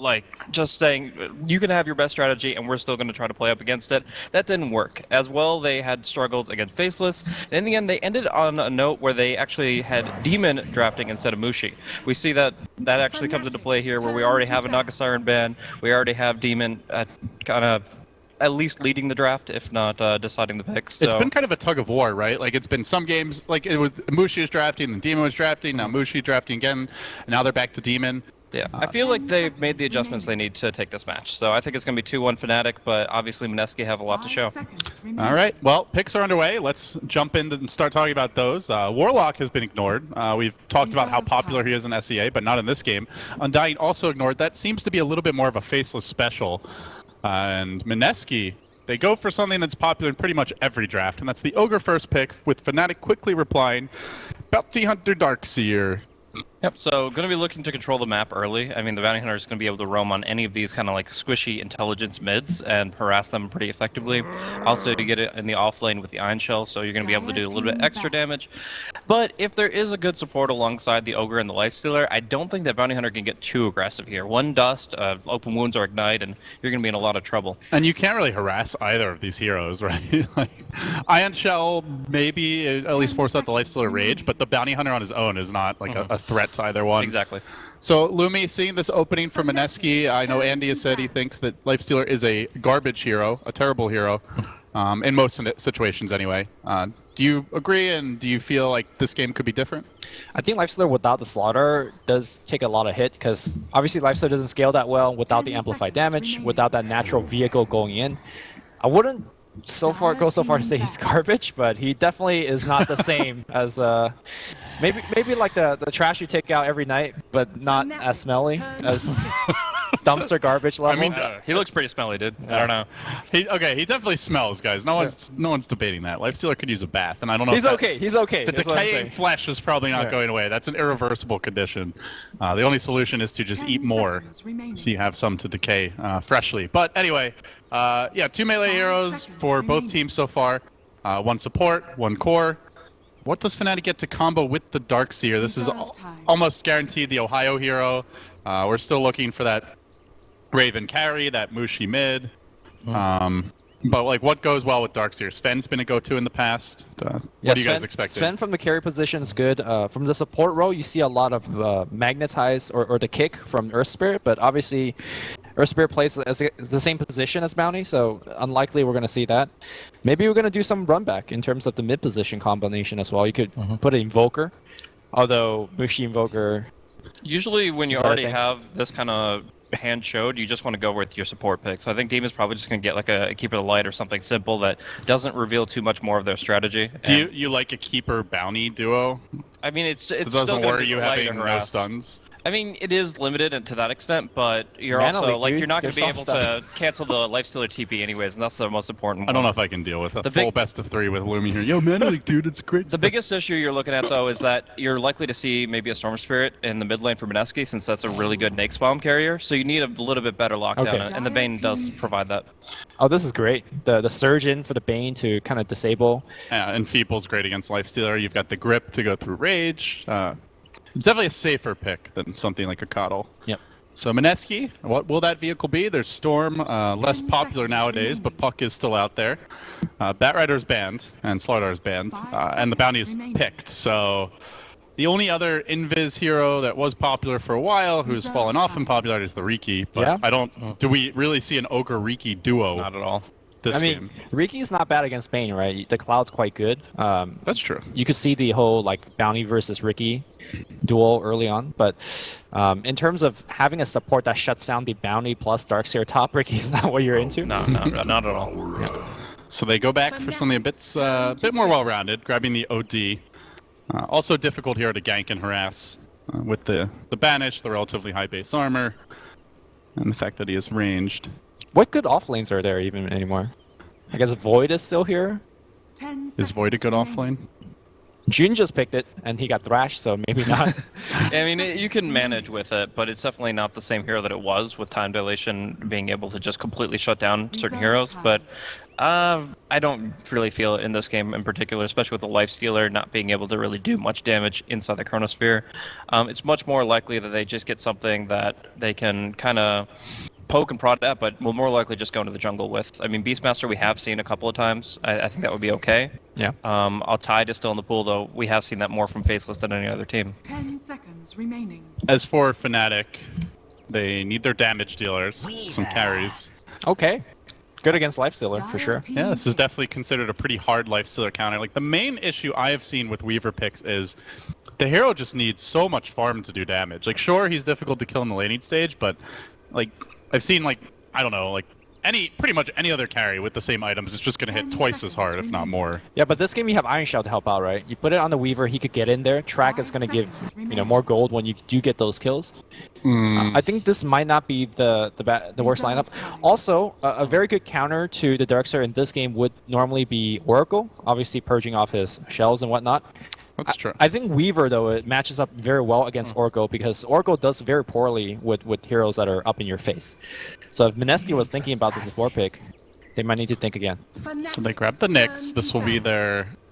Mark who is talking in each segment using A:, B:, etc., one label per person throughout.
A: like just saying you can have your best strategy and we're still going to try to play up against it. That didn't work. As well, they had struggles against Faceless. And in the end, they ended on a note where they actually had Demon drafting instead of Mushi. We see that actually comes into play here, where we already have a Naga Siren ban. We already have Demon kind of at least leading the draft, if not deciding the picks. So.
B: It's been kind of a tug of war, right? Like, it's been some games, like, it was Mushi was drafting, and Demon was drafting, now Mushi drafting again, and now they're back to Demon.
A: Yeah, I feel like they've made the adjustments they need to take this match. So I think it's going to be 2-1 Fnatic, but obviously Mineski have a lot to show.
B: All right, well, picks are underway. Let's jump in and start talking about those. Warlock has been ignored. We've talked about how popular he is in SEA, but not in this game. Undying also ignored. That seems to be a little bit more of a Faceless special. And Mineski, they go for something that's popular in pretty much every draft, and that's the Ogre first pick, with Fnatic quickly replying, Bounty Hunter Darkseer.
A: Yep, so going to be looking to control the map early. I mean, the Bounty Hunter is going to be able to roam on any of these kind of like squishy intelligence mids and harass them pretty effectively. Also, you get it in the off lane with the Iron Shell, so you're going to be able to do a little bit extra damage. But if there is a good support alongside the Ogre and the lifestealer, I don't think that Bounty Hunter can get too aggressive here. One dust, open wounds or ignite, and you're going to be in a lot of trouble.
B: And you can't really harass either of these heroes, right? Like, Iron Shell maybe at least force out the lifestealer rage, but the Bounty Hunter on his own is not like a threat to either one.
A: Exactly.
B: So, Lumi, seeing this opening from Mineski, I know Andy has said he thinks that Lifestealer is a garbage hero, a terrible hero, in most situations anyway. Do you agree, and do you feel like this game could be different?
C: I think Lifestealer without the Slaughter does take a lot of hit, because obviously Lifestealer doesn't scale that well without the amplified damage, without that natural vehicle going in. I wouldn't go so far to say he's garbage, but he definitely is not the same as maybe like the trash you take out every night, but not as smelly as dumpster garbage level.
B: I mean,
A: he looks pretty smelly, dude. I don't know.
B: He definitely smells, guys. No one's debating that. Lifestealer could use a bath, and I don't know.
C: He's okay. He's okay.
B: The decaying flesh is probably not going away. That's an irreversible condition. The only solution is to just eat more, so you have some to decay freshly. But anyway, yeah, 2 melee heroes for both teams so far. 1 support, 1 core. What does Fnatic get to combo with the Darkseer? This is almost guaranteed the Ohio hero. We're still looking for that Raven carry, that Mushi mid. But like, what goes well with Darkseer? Sven's been a go-to in the past. What do you guys expect?
C: Sven from the carry position is good. From the support role, you see a lot of magnetize or the kick from Earth Spirit, but obviously Earth Spirit plays as the same position as Bounty, so unlikely we're going to see that. Maybe we're going to do some run back in terms of the mid position combination as well. You could put an Invoker, although Mushi Invoker.
A: Usually when you already have this kind of hand showed, you just want to go with your support pick. So I think Demon's probably just going to get like a Keeper of the Light or something simple that doesn't reveal too much more of their strategy.
B: Do you like a Keeper Bounty duo?
A: I mean, it
B: doesn't worry you having no stuns.
A: I mean, it is limited to that extent, but you're also like you're not going to be able to cancel the Lifestealer TP anyways, and that's the most important one.
B: I don't know if I can deal with a full best of 3 with Lumi here. Yo, Mana League, dude, it's great.
A: The biggest issue you're looking at though is that you're likely to see maybe a Storm Spirit in the mid lane for Mineski, since that's a really good Nakes Bomb carrier. So you need a little bit better lockdown, and the Bane does provide that.
C: Oh, this is great. The surge in for the Bane to kind of disable.
B: Yeah, and Feeble's great against Lifestealer. You've got the grip to go through Rage. It's definitely a safer pick than something like a Kardel.
C: Yep.
B: So Mineski, what will that vehicle be? There's Storm, less popular nowadays, but Puck is still out there. Batrider's banned, and Slardar's banned, and the Bounty's picked. So the only other Invis hero that was popular for a while, who's fallen off in popularity, is the Riki. But I don't. Do we really see an Ogre Riki duo?
A: Not at all.
C: I mean, Riki's not bad against Bane, right? The Cloud's quite good.
B: That's true.
C: You could see the whole like Bounty versus Riki duel early on, but in terms of having a support that shuts down the Bounty plus Darkseer top, Riki's not what you're into.
A: No, not at all.
B: Yeah. So they go back for something a bit more well-rounded, grabbing the OD. Also difficult here to gank and harass with the banish, the relatively high base armor, and the fact that he is ranged.
C: What good off lanes are there even anymore? I guess Void is still here.
B: Is Void a good off lane?
C: June just picked it, and he got thrashed, so maybe not.
A: I mean, you can manage with it, but it's definitely not the same hero that it was with time dilation being able to just completely shut down certain heroes. But I don't really feel it in this game in particular, especially with the lifestealer not being able to really do much damage inside the chronosphere. It's much more likely that they just get something that they can kind of poke and prod at, but will more likely just go into the jungle with. I mean, Beastmaster we have seen a couple of times. I think that would be okay.
C: Yeah.
A: Tide is still in the pool, though. We have seen that more from Faceless than any other team.
D: 10 seconds remaining.
B: As for Fnatic, they need their damage dealers, some carries.
C: Okay. Good against lifestealer, for sure.
B: Yeah, this is definitely considered a pretty hard lifestealer counter. Like, the main issue I have seen with Weaver picks is the hero just needs so much farm to do damage. Like, sure, he's difficult to kill in the laning stage, but, like, I've seen, like, I don't know, like, pretty much any other carry with the same items is just going to hit twice as hard, if not more.
C: Yeah, but this game you have Iron Shell to help out, right? You put it on the Weaver, he could get in there. Track is going to give, more gold when you do get those kills. I think this might not be the worst lineup. Also, a very good counter to the Darkseer in this game would normally be Oracle, obviously purging off his shells and whatnot.
B: That's true.
C: I think Weaver, though, it matches up very well against Oracle because Oracle does very poorly with heroes that are up in your face. So if Mineski was thinking about this as war pick, they might need to think again.
B: So they grab the Nyx. This will be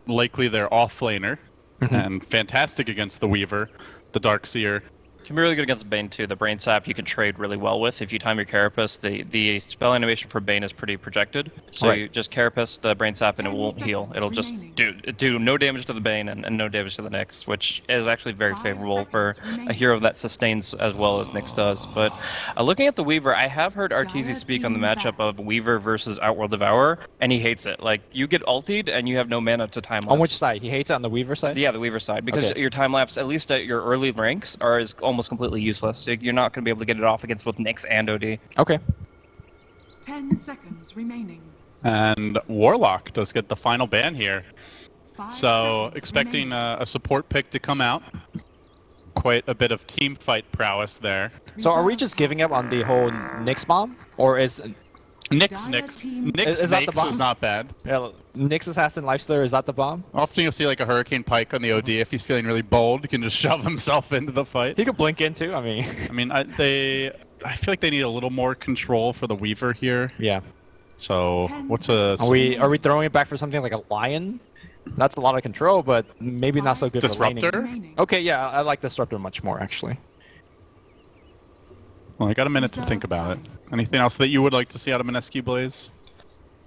B: likely their off-laner. And fantastic against the Weaver, the Darkseer.
A: Can be really good against Bane too. The Brain Sap you can trade really well with. If you time your Carapace, the spell animation for Bane is pretty projected. So you just Carapace the Brain Sap and it won't heal. It'll just do no damage to the Bane and no damage to the Nyx, which is actually very favorable for a hero that sustains as well as Nyx does. But looking at the Weaver, I have heard RTZ speak on the matchup of Weaver versus Outworld Devourer, and he hates it. Like, you get ultied and you have no mana to time lapse.
C: On which side? He hates it on the Weaver side?
A: Yeah, the Weaver side, because your time lapse, at least at your early ranks, is almost completely useless. You're not going to be able to get it off against both Nyx and OD.
C: Okay.
D: 10 seconds remaining.
B: And Warlock does get the final ban here.
D: 5
B: So
D: seconds
B: expecting
D: remaining.
B: a support pick to come out. Quite a bit of team fight prowess there.
C: So are we just giving up on the whole Nyx bomb? Or is...
B: Nyx
C: Is that the bomb?
B: is not bad.
C: Nyx Assassin Lifestealer, is that the bomb?
B: Often you'll see like a Hurricane Pike on the OD. If he's feeling really bold, he can just shove himself into the fight.
C: He could blink in too, I mean...
B: I feel like they need a little more control for the Weaver here.
C: Yeah.
B: So what's a...
C: Are we throwing it back for something like a Lion? That's a lot of control, but maybe not so good
B: Disruptor?
C: for laning. Okay, yeah, I like Disruptor much more, actually.
B: Well, I got a minute to think about it. Anything else that you would like to see out of Mineski Blaze?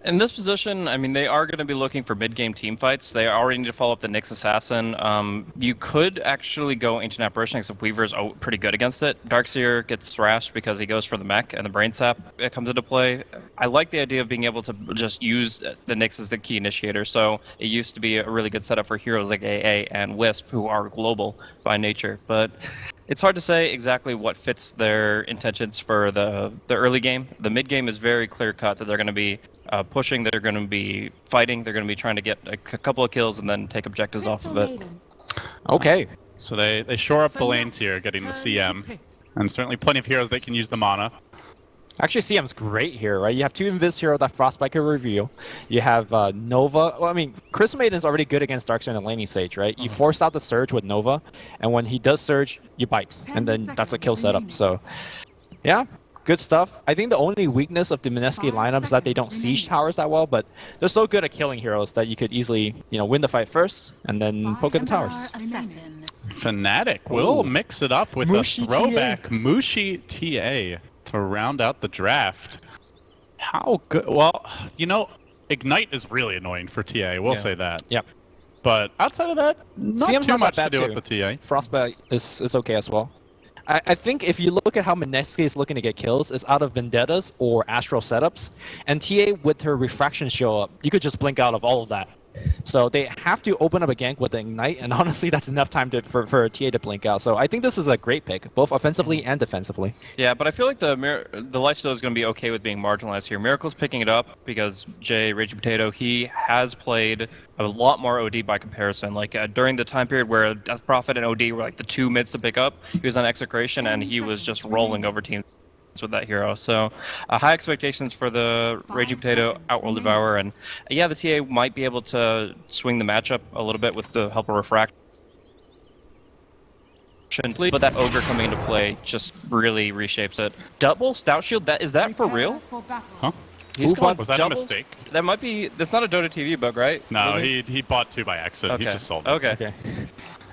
A: In this position, I mean, they are going to be looking for mid-game team fights. They already need to follow up the Nyx Assassin. You could actually go Ancient Apparition, except Weaver's pretty good against it. Darkseer gets thrashed because he goes for the mech, and the Brain Sap comes into play. I like the idea of being able to just use the Nyx as the key initiator, so it used to be a really good setup for heroes like AA and Wisp, who are global by nature. But it's hard to say exactly what fits their intentions for the early game. The mid game is very clear-cut that they're going to be pushing, they're going to be fighting, they're going to be trying to get a couple of kills and then take objectives off of it.
C: Okay.
B: So they shore up the lanes here, getting the CM. And certainly plenty of heroes that can use the mana.
C: Actually, CM's great here, right? You have two Invis hero that Frostbite can reveal. You have Nova. Well, I mean, Crystal Maiden's already good against Darkseer and Laning Sage, right? You force out the Surge with Nova, and when he does Surge, you bite. And then that's a kill setup. So, yeah, good stuff. I think the only weakness of the Mineski lineup is that they don't siege towers that well, but they're so good at killing heroes that you could easily, win the fight first, and then poke at the towers.
B: Fnatic will mix it up with
C: Mushi
B: a throwback Mushi TA to round out the draft. How good? Well, Ignite is really annoying for TA. We'll say that.
C: Yep.
B: But outside of that, not
C: CM's
B: too
C: not
B: much
C: that
B: to
C: bad
B: do with the TA.
C: Frostbite is okay as well. I think if you look at how Mineski is looking to get kills, it's out of Vendettas or Astral setups. And TA with her Refraction show up, you could just blink out of all of that. So they have to open up a gank with the Ignite, and honestly, that's enough time for TA to blink out. So I think this is a great pick, both offensively and defensively.
A: Yeah, but I feel like the lifesteal is going to be okay with being marginalized here. Miracle's picking it up because Jay, Raging Potato, he has played a lot more OD by comparison. Like during the time period where Death Prophet and OD were like the two mids to pick up, he was on Execration and he was just rolling over teams. with that hero. So high expectations for the
D: 5
A: Raging Potato
D: seconds
A: Outworld
D: remaining.
A: Devourer, and yeah, the TA might be able to swing the matchup a little bit with the help of Refraction, but that Ogre coming into play just really reshapes it. Double Stout Shield, is that for
D: Prepare
A: real?
D: for battle.
B: Huh?
A: He's
C: Who
A: going
C: bought-
B: Was that a
A: doubles?
B: mistake?
A: That might be, that's not a Dota TV bug, right?
B: No,
A: Really?
B: he bought 2 by accident.
A: Okay.
B: He just sold it.
A: Okay.
C: Okay.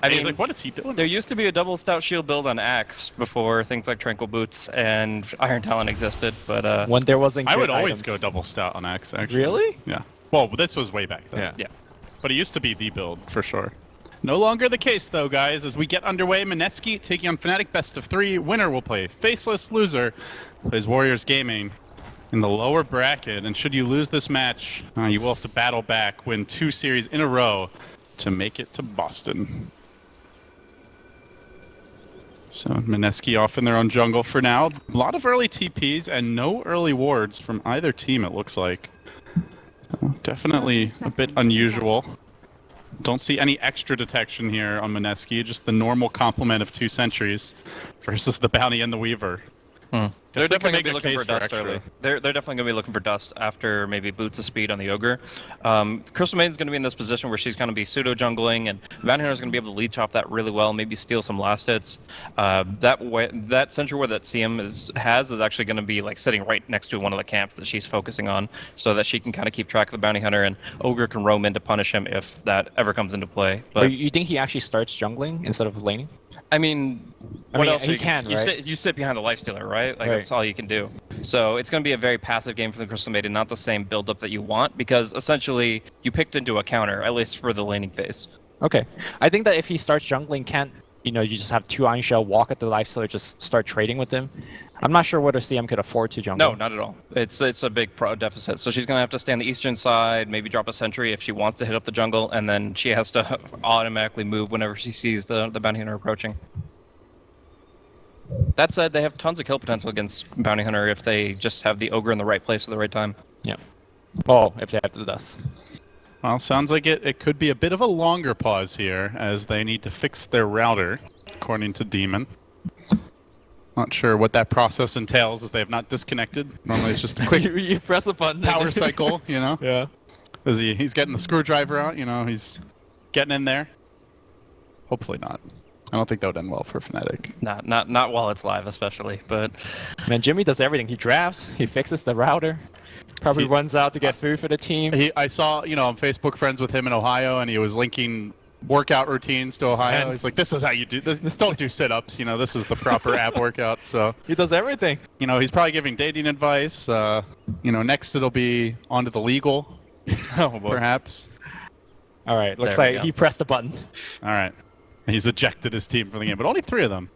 A: I
B: And he's
A: mean,
B: like, what is he doing?
A: there used to be a double Stout Shield build on Axe before things like Tranquil Boots and Iron Talon existed, but
C: When there wasn't
B: I
C: good
B: would always
C: items.
B: go double stout on Axe, actually.
C: Really?
B: Yeah. Well, this was way back then.
C: Yeah.
A: yeah.
B: But it used to be the build, for sure. No longer the case, though, guys. As we get underway, Mineski taking on Fnatic best of 3. Winner will play Faceless. Loser plays Warriors Gaming in the lower bracket. And should you lose this match, you will have to battle back, win 2 series in a row to make it to Boston. So Mineski off in their own jungle for now. A lot of early TPs and no early wards from either team, it looks like. So definitely
D: 30
B: a bit
D: seconds to
B: unusual. Don't see any extra detection here on Mineski, just the normal complement of 2 sentries versus the Bounty and the Weaver.
A: They're
B: Definitely
A: definitely
B: can make
A: going to be
B: a
A: looking for
B: case for
A: dust
B: extra.
A: early. They're definitely going to be looking for dust after maybe Boots of Speed on the Ogre. Crystal Maiden's going to be in this position where she's going to be pseudo-jungling, and Bounty Hunter's going to be able to leech off that really well, maybe steal some last hits. That Sentry Ward that CM is actually going to be like sitting right next to one of the camps that she's focusing on, so that she can kind of keep track of the Bounty Hunter, and Ogre can roam in to punish him if that ever comes into play.
C: But
A: But
C: you think he actually starts jungling instead of laning?
A: I mean,
C: I
A: what
C: mean,
A: else?
C: he can,
A: you
C: right?
A: you sit behind the lifestealer, right? Like
C: Right.
A: that's all you can do. So it's going to be a very passive game for the Crystal Maiden, not the same build-up that you want, because essentially you picked into a counter, at least for the laning phase.
C: Okay. I think that if he starts jungling, you just have 2 Iron Shell, walk at the lifestealer, just start trading with him. I'm not sure whether CM could afford to jungle.
A: No, not at all. It's a big pro deficit. So she's going to have to stay on the eastern side, maybe drop a sentry if she wants to hit up the jungle, and then she has to automatically move whenever she sees the Bounty Hunter approaching. That said, they have tons of kill potential against Bounty Hunter if they just have the Ogre in the right place at the right time.
C: Yeah. Oh, if they have the dust.
B: Well, sounds like it could be a bit of a longer pause here, as they need to fix their router, according to Demon. Not sure what that process entails, as they have not disconnected. Normally it's just a quick
C: you press a button.
B: power cycle, you know?
C: Yeah.
B: Is he's getting the screwdriver out, he's getting in there. Hopefully not. I don't think that would end well for Fnatic.
A: Not while it's live, especially. But
C: Man, Jimmy does everything. He drafts, he fixes the router, probably runs out to get food for the team.
B: I saw, I'm Facebook friends with him in Ohio, and he was linking workout routines to Ohio.
C: And-
B: He's like, this is how you do this. Don't do sit-ups. This is the proper ab workout. So,
C: He does everything.
B: he's probably giving dating advice. Next it'll be onto the legal,
A: oh boy.
B: perhaps.
C: All right, looks
A: There we
C: like
A: go.
C: he pressed the button.
B: All right. And he's ejected his team from the game, but only 3 of them.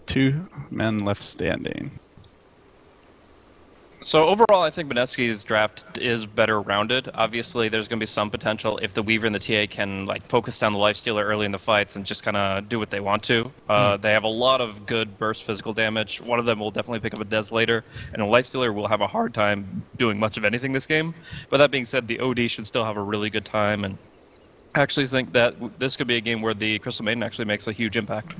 B: 2 men left standing.
A: So overall, I think Mineski's draft is better rounded. Obviously, there's going to be some potential if the Weaver and the TA can focus down the lifestealer early in the fights and just kind of do what they want to. They have a lot of good burst physical damage. One of them will definitely pick up a Des later, and a lifestealer will have a hard time doing much of anything this game. But that being said, the OD should still have a really good time, and I actually think that this could be a game where the Crystal Maiden actually makes a huge impact.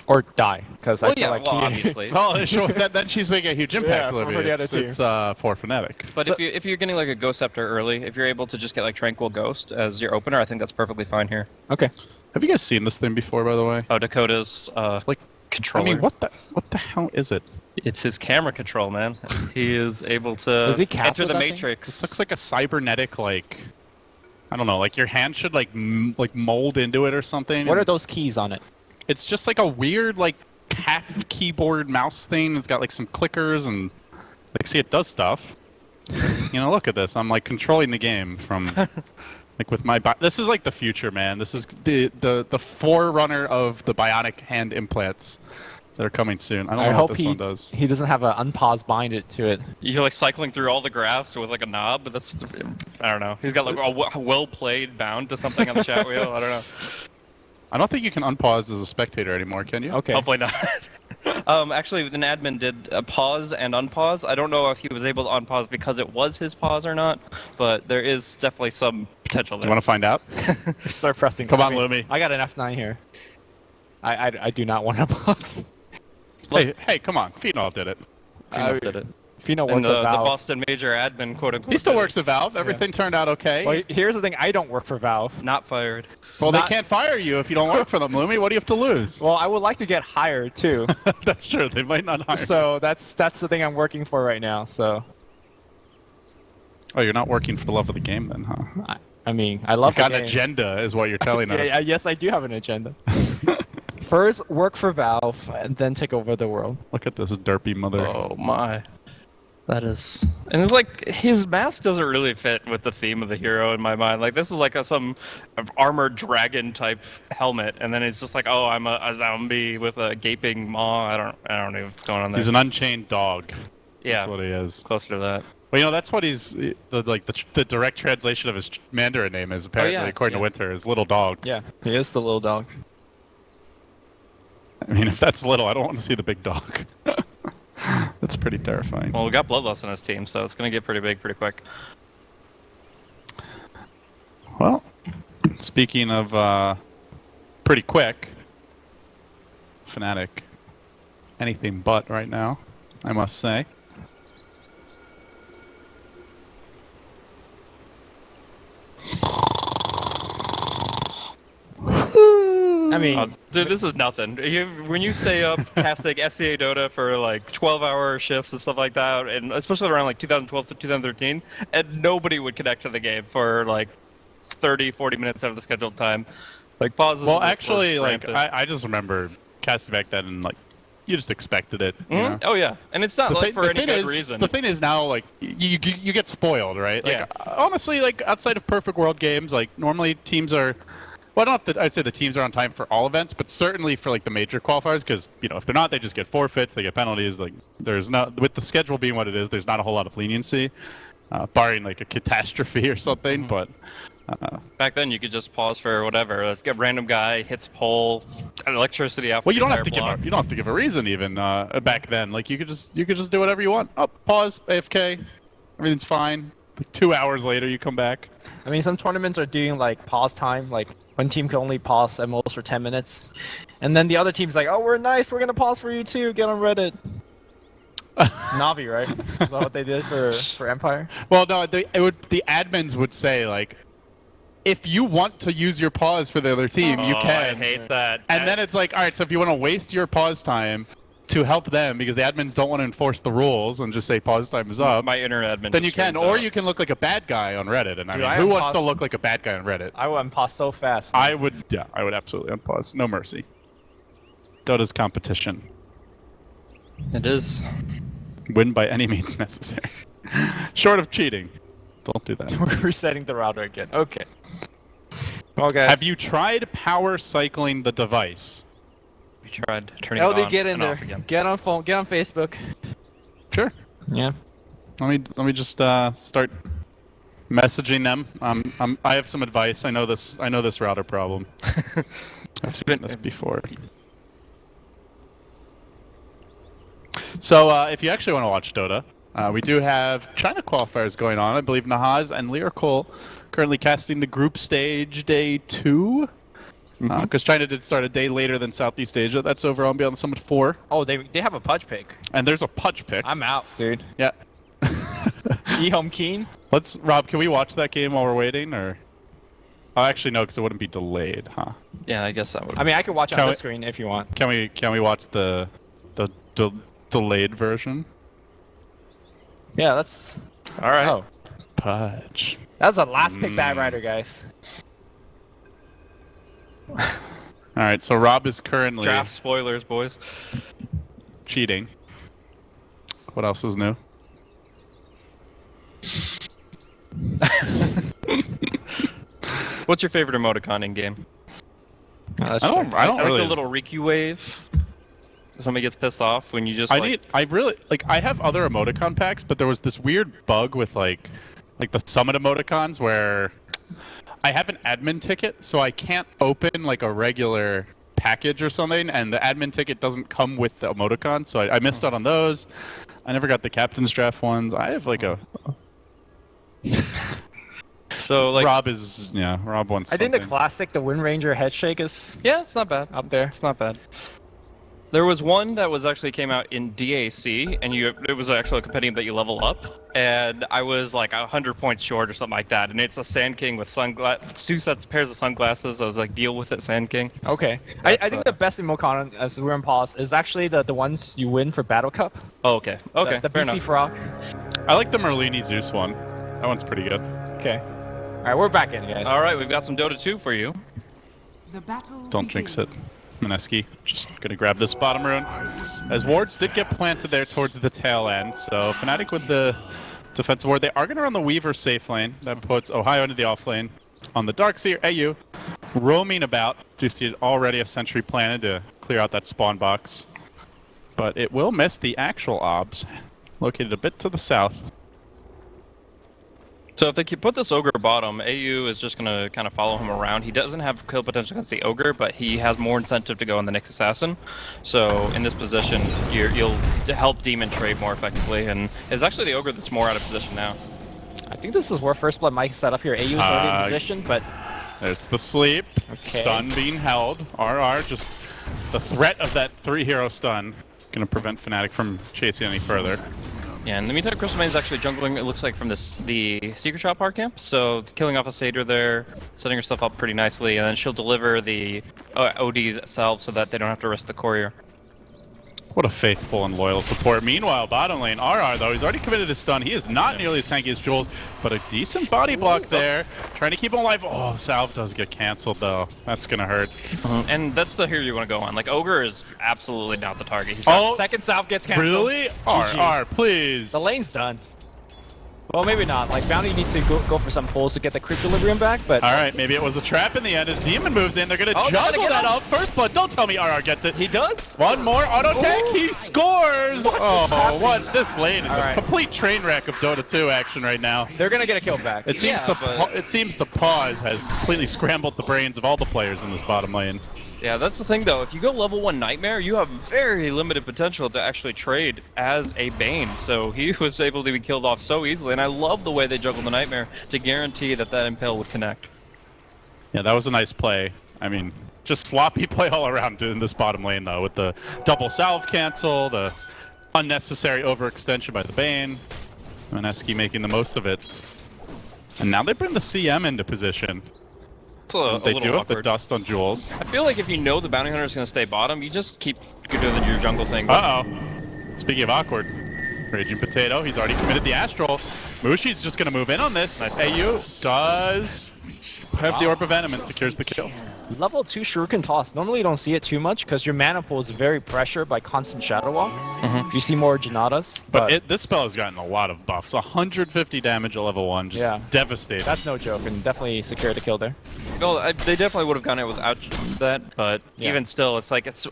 C: Or die, because I
A: Well,
C: feel
A: yeah,
C: like
A: well,
C: he...
A: obviously.
B: Well, sure, then she's making a huge impact,
C: for
B: Olivia.
C: the other
B: It's
C: team.
B: for Fnatic.
A: But if you're getting like a Ghost Scepter early, if you're able to just get Tranquil Ghost as your opener, I think that's perfectly fine here.
C: Okay.
B: Have you guys seen this thing before, by the way?
A: Oh, Dakota's controller.
B: I mean, what the hell is it?
A: It's his camera control, man. He is able to
C: Does he cast
A: enter
C: with
A: the
C: that thing?
A: Matrix.
B: This looks like a cybernetic, I don't know, your hand should mold into it or something.
C: What are those keys on it?
B: It's just a weird half keyboard mouse thing. It's got some clickers and see, it does stuff. Look at this. I'm controlling the game from with my this is the future, man. This is the forerunner of the bionic hand implants that are coming soon. I don't know
C: hope
B: what this one does.
C: he doesn't have an unpause bind to it.
A: You're cycling through all the graphs with a knob, but that's, I don't know. He's got a well-played bound to something on the chat wheel. I don't know.
B: I don't think you can unpause as a spectator anymore, can you?
C: Okay.
A: Hopefully not. Actually, an admin did pause and unpause. I don't know if he was able to unpause because it was his pause or not, but there is definitely some potential
B: Do
A: there.
B: you want to find out?
C: Start pressing.
B: Come on,
C: I mean,
B: Lumi.
C: I got an F9 here. I do not want to pause.
B: Hey, come on. Phenol did it.
A: Fino did it.
C: Fino
A: And
C: works
A: the
C: at Valve.
A: Boston Major admin, quote unquote.
B: He still
A: did it.
B: works at Valve. Everything turned out okay.
C: Well, here's the thing. I don't work for Valve.
A: Not fired.
B: Well,
C: not-
B: they can't fire you if you don't work for them, Lumi. What do you have to lose?
C: Well, I would like to get hired too.
B: That's true. They might not hire.
C: So that's the thing I'm working for right now. So
B: Oh, you're not working for the love of the game then, huh?
C: I mean, I love
B: You've got
C: the
B: an
C: game.
B: agenda, is what you're telling us.
C: Yeah, yes, I do have an agenda. First, work for Valve, and then take over the world.
B: Look at this derpy mother.
A: Oh my. That is, and it's like his mask doesn't really fit with the theme of the hero in my mind. Like this is like some armored dragon type helmet, and then it's just like, oh, I'm a zombie with a gaping maw. I don't know what's going on there.
B: He's an unchained dog.
A: Yeah,
B: That's what he is.
A: closer to that.
B: Well, you know, that's what he's the direct translation of his Mandarin name is apparently, according to Winter, is little dog.
C: Yeah, he is the little dog.
B: I mean, if that's little, I don't want to see the big dog. That's pretty terrifying.
A: Well, we got Bloodlust on his team, so it's gonna get pretty big pretty quick.
B: Well, speaking of pretty quick, Fnatic, anything but right now, I must say.
C: I mean,
A: Dude, this is nothing. When you stay up casting FCA Dota for like 12-hour shifts and stuff like that, and especially around like 2012 to 2013, and nobody would connect to the game for like 30, 40 minutes out of the scheduled time. Like pauses.
B: Well,
A: were
B: actually, like
A: rampant.
B: I just remember casting back then, and like you just expected it. You know?
A: Oh yeah, and it's not like for any
B: thing
A: good
B: is,
A: reason.
B: The thing is now, like you get spoiled, right? Like,
A: Yeah.
B: honestly, like outside of perfect world games, like normally teams are. Well, not that I'd say the teams are on time for all events, but certainly for like the major qualifiers, because you know if they're not, they just get forfeits, they get penalties. Like there's not, with the schedule being what it is, there's not a whole lot of leniency, barring like a catastrophe or something. But
A: Back then, you could just pause for whatever. Let's get random guy hits pole, electricity off.
B: well,
A: the
B: you don't have
A: entire
B: to
A: block.
B: give a reason even back then. Like you could just do whatever you want. Oh, pause, AFK, everything's fine. Like 2 hours later, you come back.
C: I mean, some tournaments are doing like pause time, like one team can only pause at most for 10 minutes, and then the other team's like, "Oh, we're nice, we're gonna pause for you too. Get on Reddit." Navi, right? Is that what they did for Empire?
B: Well, no, the admins would say like, if you want to use your pause for the other team, you
A: Oh,
B: can.
A: I hate that.
B: And then it's like, all right, so if you want to waste your pause time to help them because the admins don't want to enforce the rules and just say pause time is up,
A: my inner admin.
B: then you
A: just
B: can,
A: screams
B: or
A: out.
B: you can look like a bad guy on Reddit. And I
C: Dude,
B: mean,
C: I
B: who wants to
C: unpause-
B: look like a bad guy on Reddit?
C: I would unpause so fast. Man.
B: I would absolutely unpause. No mercy. Dota's competition.
A: It is.
B: Win by any means necessary. Short of cheating. Don't do that.
C: We're resetting the router again. Okay. Well, guys.
B: Have you tried power cycling the device?
A: We tried turning it
C: LD,
A: on
C: get in
A: and
C: there.
A: off again.
C: Get on phone. Get on Facebook.
B: Sure.
C: Yeah.
B: Let me just start messaging them. I have some advice. I know this router problem. I've seen this before. So if you actually want to watch Dota, we do have China qualifiers going on. I believe Nahaz and Lyrical currently casting the group stage day 2. Because China did start a day later than Southeast Asia. That's over on Beyond the Summit 4.
C: Oh, they have a Pudge pick.
B: And there's a Pudge pick.
C: I'm out, dude.
B: Yeah.
C: E-home keen.
B: Rob, can we watch that game while we're waiting, or? Oh, actually no, because it wouldn't be delayed, huh?
A: Yeah, I guess that would.
C: I mean, I can watch it
B: Can
C: on
B: we-
C: the screen if you want.
B: Can we watch the delayed version?
C: Yeah, that's.
A: All right.
C: Oh,
B: Pudge.
C: that's the last pick, Bad Rider, guys.
B: All right, so Rob is currently
A: Draft spoilers, boys.
B: cheating. What else is new?
A: What's your favorite emoticon in game?
C: That's
B: I don't
A: I like
B: really.
A: the little Riki wave. Somebody gets pissed off when you just.
B: I have other emoticon packs, but there was this weird bug with like the summit emoticons where I have an admin ticket, so I can't open like a regular package or something, and the admin ticket doesn't come with the emoticon, so I missed out on those. I never got the captain's draft ones. I have like a
A: So like.
B: Rob wants.
C: I think the
B: something.
C: classic, the Wind Ranger head shake is
A: Yeah, it's not bad.
C: up there.
A: It's not bad. There was one that was actually came out in DAC, and it was actually a compendium that you level up, and I was like 100 points short or something like that, and it's a Sand King with two pairs of sunglasses. I was like, deal with it, Sand King.
C: Okay. I think the best Emotion as we're in pause is actually the ones you win for Battle Cup.
A: Oh, okay. Okay,
C: The
A: fair
C: BC
A: enough.
C: Frog.
B: I like the Merlini Zeus one. That one's pretty good.
C: Okay. Alright, we're back in, guys.
A: All right, we've got some Dota 2 for you.
D: The battle
B: Don't jinx it.
D: begins.
B: Mineski just gonna grab this bottom rune. As wards did get planted there towards the tail end, so Fnatic with the defensive ward. They are gonna run the Weaver safe lane. That puts Ohio into the off lane. On the Darkseer, AU roaming about. Do see already a sentry planted to clear out that spawn box. But it will miss the actual obs, located a bit to the south.
A: So if they put this Ogre bottom, AU is just going to kind of follow him around. He doesn't have kill potential against the Ogre, but he has more incentive to go on the next Assassin. So in this position, you'll help Demon trade more effectively, and it's actually the Ogre that's more out of position now.
C: I think this is where First Blood might set up here. AU is already in position, but...
B: There's the sleep.
C: Okay.
B: Stun being held. RR, just the threat of that 3-hero stun gonna prevent Fnatic from chasing any further.
A: Yeah, in the meantime, Crystal Main is actually jungling, it looks like, from the Secret Shop hard camp. So killing off a Satyr there, setting herself up pretty nicely, and then she'll deliver the ODs itself so that they don't have to risk the courier.
B: What a faithful and loyal support. Meanwhile, bottom lane, RR though, he's already committed his stun. He is not nearly as tanky as Jules, but a decent body block there. Trying to keep him alive. Oh, Salve does get cancelled though. That's gonna hurt.
A: And that's the hero you want to go on. Like, Ogre is absolutely not the target. He's got
C: Second Salve gets cancelled.
B: Really?
C: GG.
B: RR, please.
C: The lane's done. Well, maybe not. Like, Bounty needs to go for some pulls to get the Cryptolibrium back, but...
B: Alright, maybe it was a trap in the end as Demon moves in. They're gonna
C: Oh,
B: juggle
C: get
B: that
C: him.
B: up. First blood, don't tell me RR gets it.
C: He does?
B: One more auto tank, he scores! Oh, what? This lane is
C: Alright.
B: a complete train wreck of Dota 2 action right now.
C: They're gonna get a kill back.
B: It seems it seems the pause has completely scrambled the brains of all the players in this bottom lane.
A: Yeah, that's the thing though. If you go level 1 Nightmare, you have very limited potential to actually trade as a Bane. So he was able to be killed off so easily, and I love the way they juggled the Nightmare to guarantee that that Impale would connect.
B: Yeah, that was a nice play. I mean, just sloppy play all around in this bottom lane though, with the double salve cancel, the unnecessary overextension by the Bane, Mineski making the most of it. And now they bring the CM into position.
A: It's a
B: They
A: little
B: do have
A: awkward.
B: the dust on Jules.
A: I feel like if you know the Bounty Hunter is going to stay bottom, you just keep doing your jungle thing.
B: Uh-oh. Speaking of awkward, Raging Potato, he's already committed the Astral. Mushi's just going to move in on this.
A: Nice.
B: AU does have the Orb of Venom and secures the kill.
C: Level 2 Shuriken Toss. Normally you don't see it too much because your mana pool is very pressured by constant Shadow Wall. You see more Janatas.
B: But this spell has gotten a lot of buffs. 150 damage at level 1, just devastating.
C: That's no joke, and definitely secured the kill there.
A: Well, they definitely would have gone it without that, but even still, it's like it's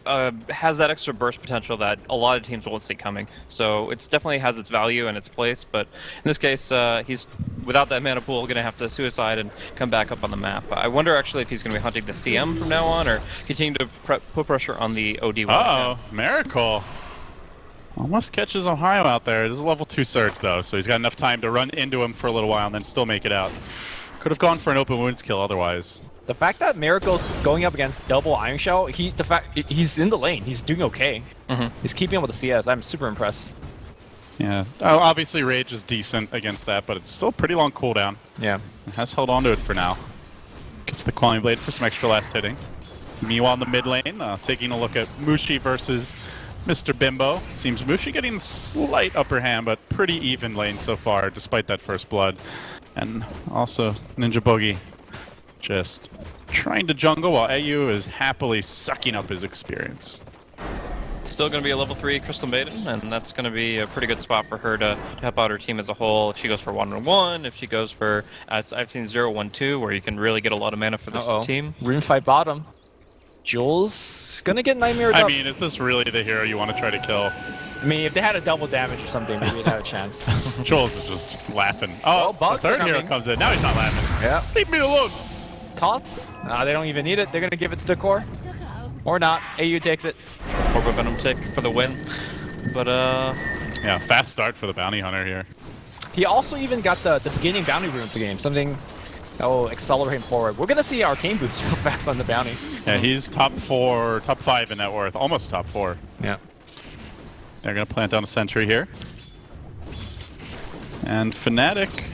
A: has that extra burst potential that a lot of teams won't see coming. So it's definitely has its value and its place, but in this case, he's without that mana pool going to have to suicide and come back up on the map. I wonder actually if he's going to be hunting the CM from now on, or continue to put pressure on the OD.
B: Uh-oh, Miracle. Almost catches Ohio out there. This is a level 2 Surge though, so he's got enough time to run into him for a little while and then still make it out. Could have gone for an open wounds kill otherwise.
C: The fact that Miracle's going up against double Iron Shell, he's in the lane. He's doing okay. He's keeping up with the CS. I'm super impressed.
B: Yeah, obviously Rage is decent against that, but it's still a pretty long cooldown.
C: Yeah.
B: It has held on to it for now. Gets the Quality Blade for some extra last hitting. Meanwhile in the mid lane, taking a look at Mushi versus Mr. Bimbo. Seems Mushi getting a slight upper hand, but pretty even lane so far, despite that first blood. And also Ninja Boogie just trying to jungle while AU is happily sucking up his experience.
A: Still going to be a level 3 Crystal Maiden, and that's going to be a pretty good spot for her to help out her team as a whole. If she goes for 1-1, if she goes for, I've seen 0-1-2, where you can really get a lot of mana for this team.
C: Rune fight bottom. Jules gonna get Nightmare up.
B: I mean, is this really the hero you want to try to kill?
C: I mean, if they had a double damage or something, maybe they'd have a chance.
B: Jules is just laughing. Oh, the
C: Bugs
B: third
C: are
B: hero
C: coming.
B: comes in. Now he's not laughing.
C: Yeah.
B: Leave me alone.
C: Toss? They don't even need it. They're gonna give it to the core. Or not. AU takes it.
A: Orb of Venom tick for the win. But,
B: Yeah, fast start for the Bounty Hunter here.
C: He also even got the beginning bounty rune of the game. Something Oh, accelerating forward. We're gonna see Arcane boots real fast on the bounty.
B: Yeah, he's top 5 in net worth, almost top 4.
C: Yeah.
B: They're gonna plant down a sentry here. And Fnatic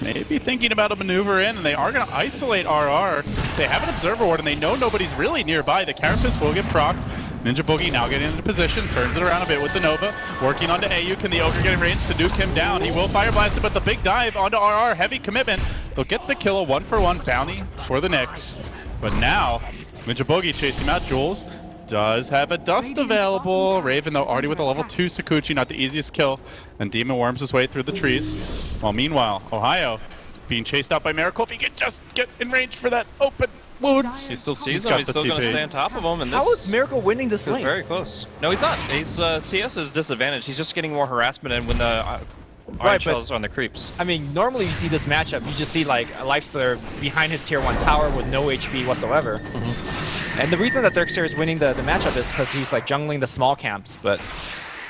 B: maybe thinking about a maneuver in, and they are gonna isolate RR. They have an observer ward, and they know nobody's really nearby. The Carapace will get procced. Ninja Boogie now getting into position, turns it around a bit with the Nova. Working onto AU, can the Ogre get in range to nuke him down? He will Fire Blast it, but the big dive onto RR, heavy commitment. They'll get the kill, a 1-for-1 bounty for the Nyx. But now, Ninja Boogie chasing him out. Jules does have a Dust available. Raven, though, already with a level 2 Sakuchi, not the easiest kill. And Demon worms his way through the trees. While meanwhile, Ohio being chased out by Miracle. If he could just get in range for that open wounds.
A: He still sees
B: He's
A: him.
B: got
A: He's
B: the
A: still going to
B: TP.
A: stay on top of him. And this
C: How is Miracle winning this
A: is
C: lane?
A: very close. No, he's not. He's CS is disadvantaged. He's just getting more harassment, and when the Iron
C: Right,
A: Shells are on the creeps.
C: I mean, normally you see this matchup, you just see like a lifestealer behind his tier 1 tower with no HP whatsoever. And the reason that Dirkster is winning the matchup is because he's like jungling the small camps, but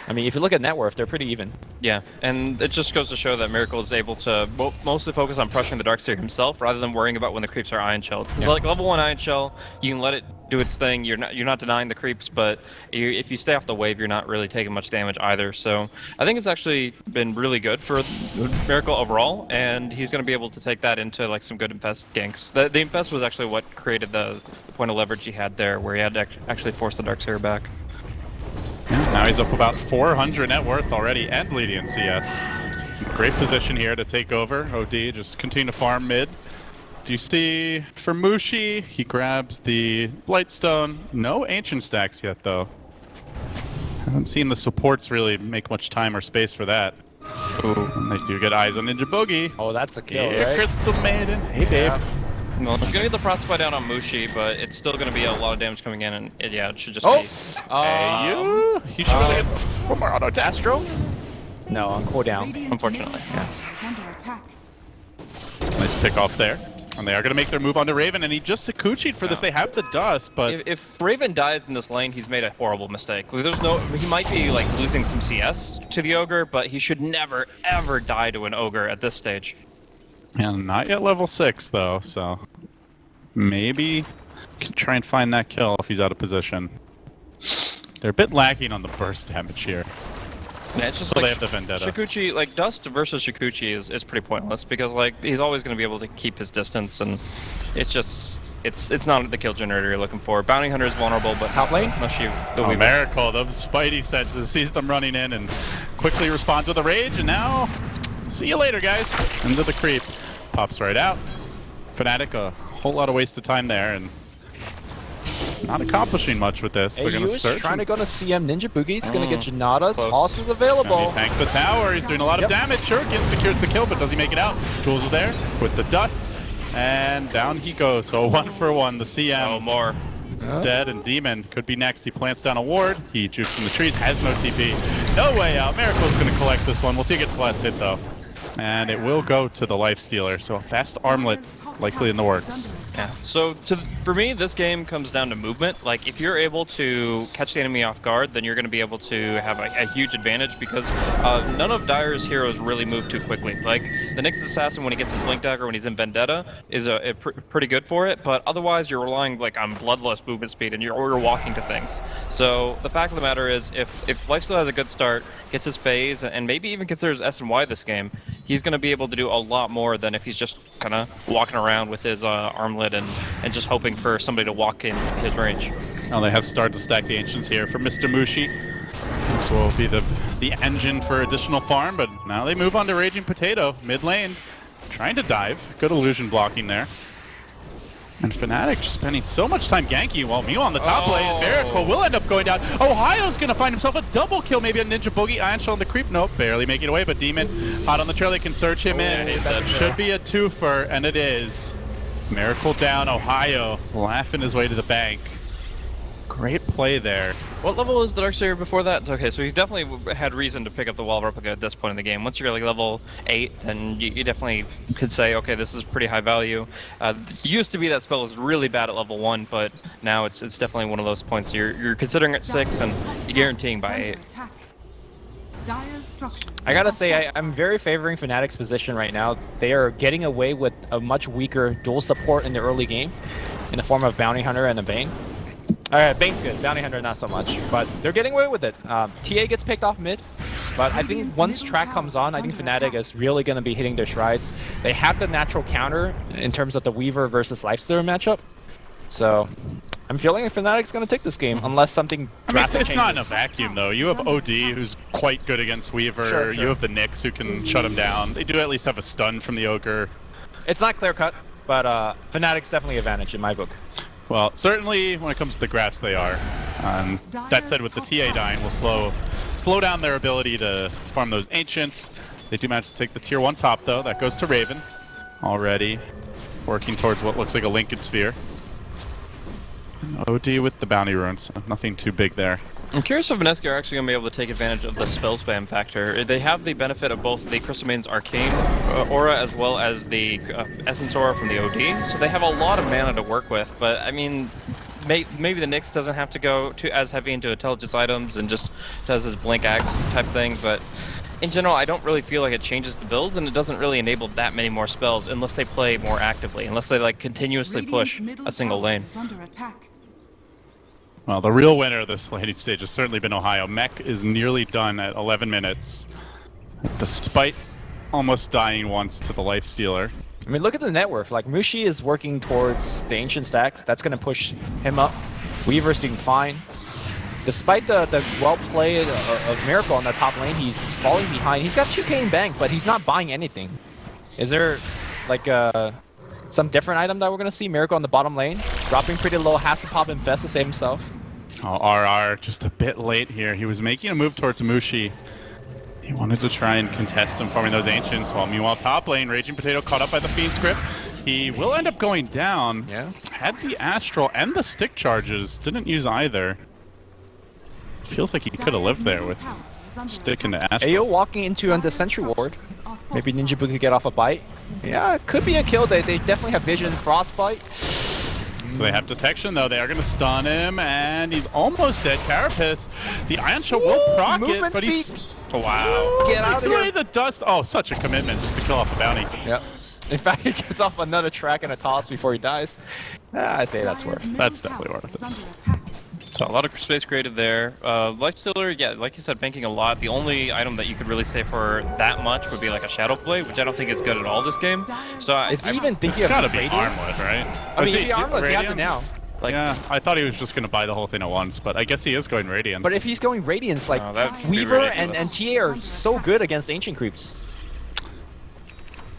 C: I mean, if you look at net worth, they're pretty even.
A: Yeah, and it just goes to show that Miracle is able to mostly focus on pressuring the Darkseer himself rather than worrying about when the creeps are Iron Shelled. Because like level 1 Iron Shell, you can let it do its thing. You're not denying the creeps, but if you stay off the wave, you're not really taking much damage either. So I think it's actually been really good for Miracle overall, and he's going to be able to take that into like some good Infest ganks. The Infest was actually what created the point of leverage he had there, where he had to actually force the Darkseer back.
B: Now he's up about 400 net worth already and leading in CS. Great position here to take over. OD just continue to farm mid. Do you see for Mushi, he grabs the Blightstone. No Ancient stacks yet though. Haven't seen the supports really make much time or space for that. Ooh, and they do get eyes on Ninja Boogie.
C: Oh, that's a kill,
B: Yeah,
C: right?
B: Crystal Maiden. Hey babe.
A: Well, he's gonna get the Frostbite down on Mushi, but it's still gonna be a lot of damage coming in, and it should just be.
B: Hey you. He should really get one more auto attack.
C: Astro? No, on cooldown.
D: Radiant's
A: Unfortunately,
D: middle tower is under attack.
B: Nice pick off there. And they are going to make their move onto Raven, and he just Sakuchi'd for this. They have the dust, but
A: If Raven dies in this lane, he's made a horrible mistake. He might be like losing some CS to the Ogre, but he should never ever die to an Ogre at this stage.
B: and not yet level 6 though, so maybe can try and find that kill if he's out of position. They're a bit lacking on the burst damage here.
A: Yeah, it's just
B: So
A: like
B: they have the Vendetta.
A: Shikuchi, like Dust versus Shikuchi is pretty pointless because like he's always going to be able to keep his distance, and it's just it's not the kill generator you're looking for. Bounty Hunter is vulnerable, but
C: Top lane?
A: unless you the
B: Oh,
A: Weaver.
B: Miracle, the Spidey senses, sees them running in and quickly responds with a rage, and now, see you later guys. Into the creep. Pops right out. Fnatic, a whole lot of wasted time there, and not accomplishing much with this. They're
C: AU
B: gonna
C: is
B: search.
C: trying to go to CM Ninja Boogie. It's going to get Janata.
A: Close.
C: Toss is
B: He
C: available.
B: tanks the tower, he's doing a lot of damage. Shuriken secures the kill, but does he make it out? Jules is there with the dust, and down he goes. So 1-for-1, the CM.
A: Oh, more.
B: Dead, and Demon could be next. He plants down a ward. He jukes in the trees, has no TP. No way out. Miracle's going to collect this one. We'll see who gets the last hit, though. And it will go to the lifestealer. So a fast armlet likely in the works.
A: Yeah. So for me, this game comes down to movement. Like if you're able to catch the enemy off guard, then you're going to be able to have a huge advantage because none of Dire's heroes really move too quickly. Like the Nyx Assassin, when he gets his Blink Dagger, when he's in Vendetta, is pretty good for it. But otherwise, you're relying like on bloodless movement speed, and you're walking to things. So the fact of the matter is, if Lifesteal has a good start, gets his phase, and maybe even considers S and Y this game, he's going to be able to do a lot more than if he's just kind of walking around with his armlet and just hoping for somebody to walk in his range.
B: Now they have started to stack the Ancients here for Mr. Mushi. This will be the engine for additional farm, but now they move on to Raging Potato, mid lane. Trying to dive. Good illusion blocking there. And Fnatic just spending so much time ganking while Mew on the top lane. Miracle will end up going down. Ohio's going to find himself a double kill, maybe a Ninja Boogie. Iron Shell on the creep. Nope, barely making it away, but Demon hot on the trail. They can search him in. That should be a twofer, and it is. Miracle down. Ohio laughing his way to the bank. Great play there.
A: What level is the Darkseer before that? Okay, so he definitely had reason to pick up the Wall Replica at this point in the game. Once you're like level 8, then you definitely could say, okay, this is pretty high value. Used to be that spell was really bad at level 1, but now it's definitely one of those points you're considering at 6 and guaranteeing by 8.
D: Dire's structures
C: I gotta
D: are
C: say, I'm very favoring Fnatic's position right now. They are getting away with a much weaker dual support in the early game, in the form of Bounty Hunter and a Bane. Bane's good, Bounty Hunter not so much, but they're getting away with it. TA gets picked off mid, but I think once track comes on, I think Fnatic is really going to be hitting their strides. They have the natural counter in terms of the Weaver versus Lifestealer matchup, so I'm feeling like Fnatic's going to take this game unless something drastic
B: it's not in a
C: changes.
B: vacuum though. You have OD who's quite good against Weaver.
C: Sure.
B: You have the Nyx who can shut him down. They do at least have a stun from the Ogre.
C: It's not clear cut, but Fnatic's definitely advantage in my book.
B: Well, certainly when it comes to the grass, they are. That said, with the TA dying, will slow down their ability to farm those Ancients. They do manage to take the tier 1 top, though. That goes to Raven. Already working towards what looks like a Lincoln Sphere. OD with the bounty rune, so nothing too big there.
A: I'm curious if Mineski are actually going to be able to take advantage of the spell spam factor. They have the benefit of both the Crystal Maiden's Arcane aura as well as the Essence aura from the OD, so they have a lot of mana to work with, but I mean, maybe the Nyx doesn't have to go as heavy into intelligence items and just does his blink axe type thing, but in general, I don't really feel like it changes the builds, and it doesn't really enable that many more spells unless they play more actively, unless they like continuously push a single lane.
D: Under attack.
B: Well, the real winner of this laning stage has certainly been Ohio. Mech is nearly done at 11 minutes, despite almost dying once to the lifestealer.
C: I mean, look at the net worth. Like, Mushi is working towards the Ancient stack. That's going to push him up. Weaver's doing fine. Despite the well play of Miracle on the top lane, he's falling behind. He's got 2k in bank, but he's not buying anything. Is there, like, some different item that we're going to see? Miracle on the bottom lane, dropping pretty low, has to pop Infest to save himself.
B: Oh, RR just a bit late here. He was making a move towards Mushi. He wanted to try and contest him farming those Ancients, while meanwhile top lane, Raging Potato caught up by the Fiend script. He will end up going down.
C: Yeah.
B: Had the Astral and the stick charges, didn't use either. Feels like he could have lived there with stick and the Astral.
C: Ayo walking into the Sentry Ward. Maybe Ninja Book to get off a bite. Yeah, it could be a kill. They definitely have Vision, Frostbite.
B: So they have detection though, they are going to stun him, and he's almost dead. Carapace, the Iron Shell will proc it, but he's... Wow.
C: Get out
B: Takes
C: of here.
B: away the dust. Oh, such a commitment just to kill off the bounty.
C: Yep. In fact, he gets off another track and a toss before he dies. I say that's worth it.
B: That's definitely worth it.
A: So a lot of space created there. Lifestealer, yeah, like you said, banking a lot. The only item that you could really say for that much would be like a Shadow Blade, which I don't think is good at all this game. So
C: Is he even thinking
B: It's
C: of
B: gotta be
C: Radiance?
B: armlet, right?
C: I mean,
B: Is
C: if he armless, he has it
B: Radiance?
C: now. Like,
B: Yeah, I thought he was just going to buy the whole thing at once, but I guess he is going Radiance.
C: but if he's going Radiance, like,
A: Oh, that would be
C: Weaver
A: ridiculous.
C: and TA are so good against Ancient Creeps.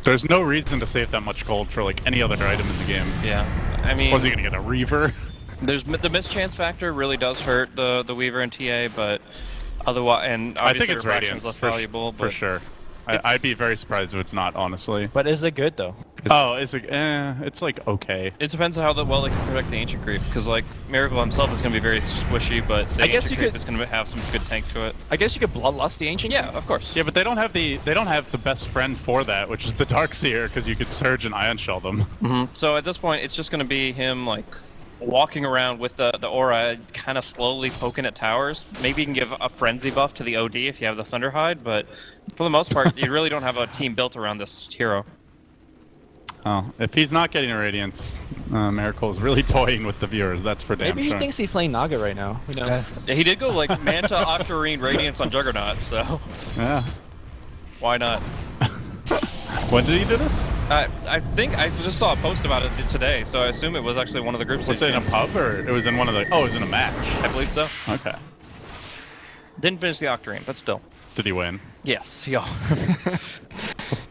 B: There's no reason to save that much gold for like any other item in the game.
A: Yeah, I mean,
B: Was he going to get a Reaver?
A: there's the mischance factor really does hurt the Weaver and TA, but otherwise, and
B: I
A: obviously
B: think it's
A: refraction's
B: Radiance
A: less
B: for,
A: valuable.
B: for
A: But
B: sure. I'd be very surprised if it's not, honestly.
C: But is it good, though?
B: Oh, it's like, it's like okay.
A: It depends on how well they can protect the Ancient Creep, because like Miracle himself is going to be very squishy, but the
C: I guess
A: Ancient
C: you
A: Creep
C: could-
A: is going to have some good tank to it.
C: I guess you could Bloodlust the Ancient
A: Yeah,
C: Creep?
A: of course.
B: Yeah, but they don't have the best friend for that, which is the Darkseer, because you could Surge and Ion Shell them.
A: So at this point, it's just going to be him like walking around with the aura, kind of slowly poking at towers. Maybe you can give a frenzy buff to the OD if you have the Thunderhide, but for the most part, you really don't have a team built around this hero.
B: Oh, if he's not getting a Radiance, Miracle is really toying with the viewers. That's for damn
C: Maybe he
B: sure.
C: thinks he's playing Naga right now. Who knows?
A: Yeah, he did go like Manta, Octarine, Radiance on Juggernaut, so
B: Yeah.
A: why not?
B: When did he do this?
A: I think I just saw a post about it today, so I assume it was actually one of the groups.
B: Was it in a pub or it was in one of the? Oh, it was in a match.
A: I believe so.
B: Okay.
A: Didn't finish the Octarine, but still.
B: Did he win?
A: Yes, yeah.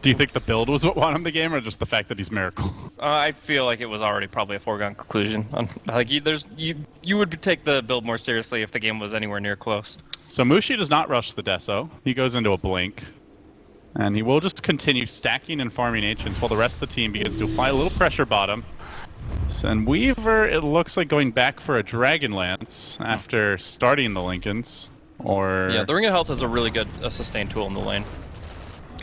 B: Do you think the build was what won him the game, or just the fact that he's Miracle?
A: I feel like it was already probably a foregone conclusion. Like you would take the build more seriously if the game was anywhere near close.
B: So Mushi does not rush the Deso. He goes into a blink. And he will just continue stacking and farming Ancients while the rest of the team begins to apply a little pressure bottom. And Weaver, it looks like going back for a Dragonlance after starting the Lincolns. Or
A: Yeah, the Ring of Health is a really good sustain tool in the lane.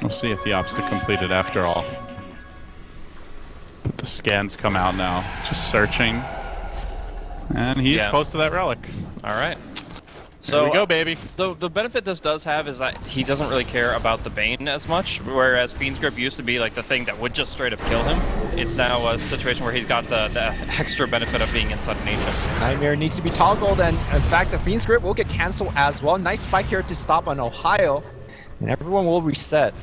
B: we'll see if the op's completed after all. But the scans come out now, just searching. And he's
A: Yeah.
B: close to that relic.
A: All right. So
B: Here we go, baby.
A: the benefit this does have is that he doesn't really care about the Bane as much, whereas Fiend's Grip used to be like the thing that would just straight up kill him. It's now a situation where he's got the extra benefit of being inside an Ancient.
C: Nightmare needs to be toggled, and in fact, the Fiend's Grip will get cancelled as well. Nice spike here to stop on Ohio, and everyone will reset.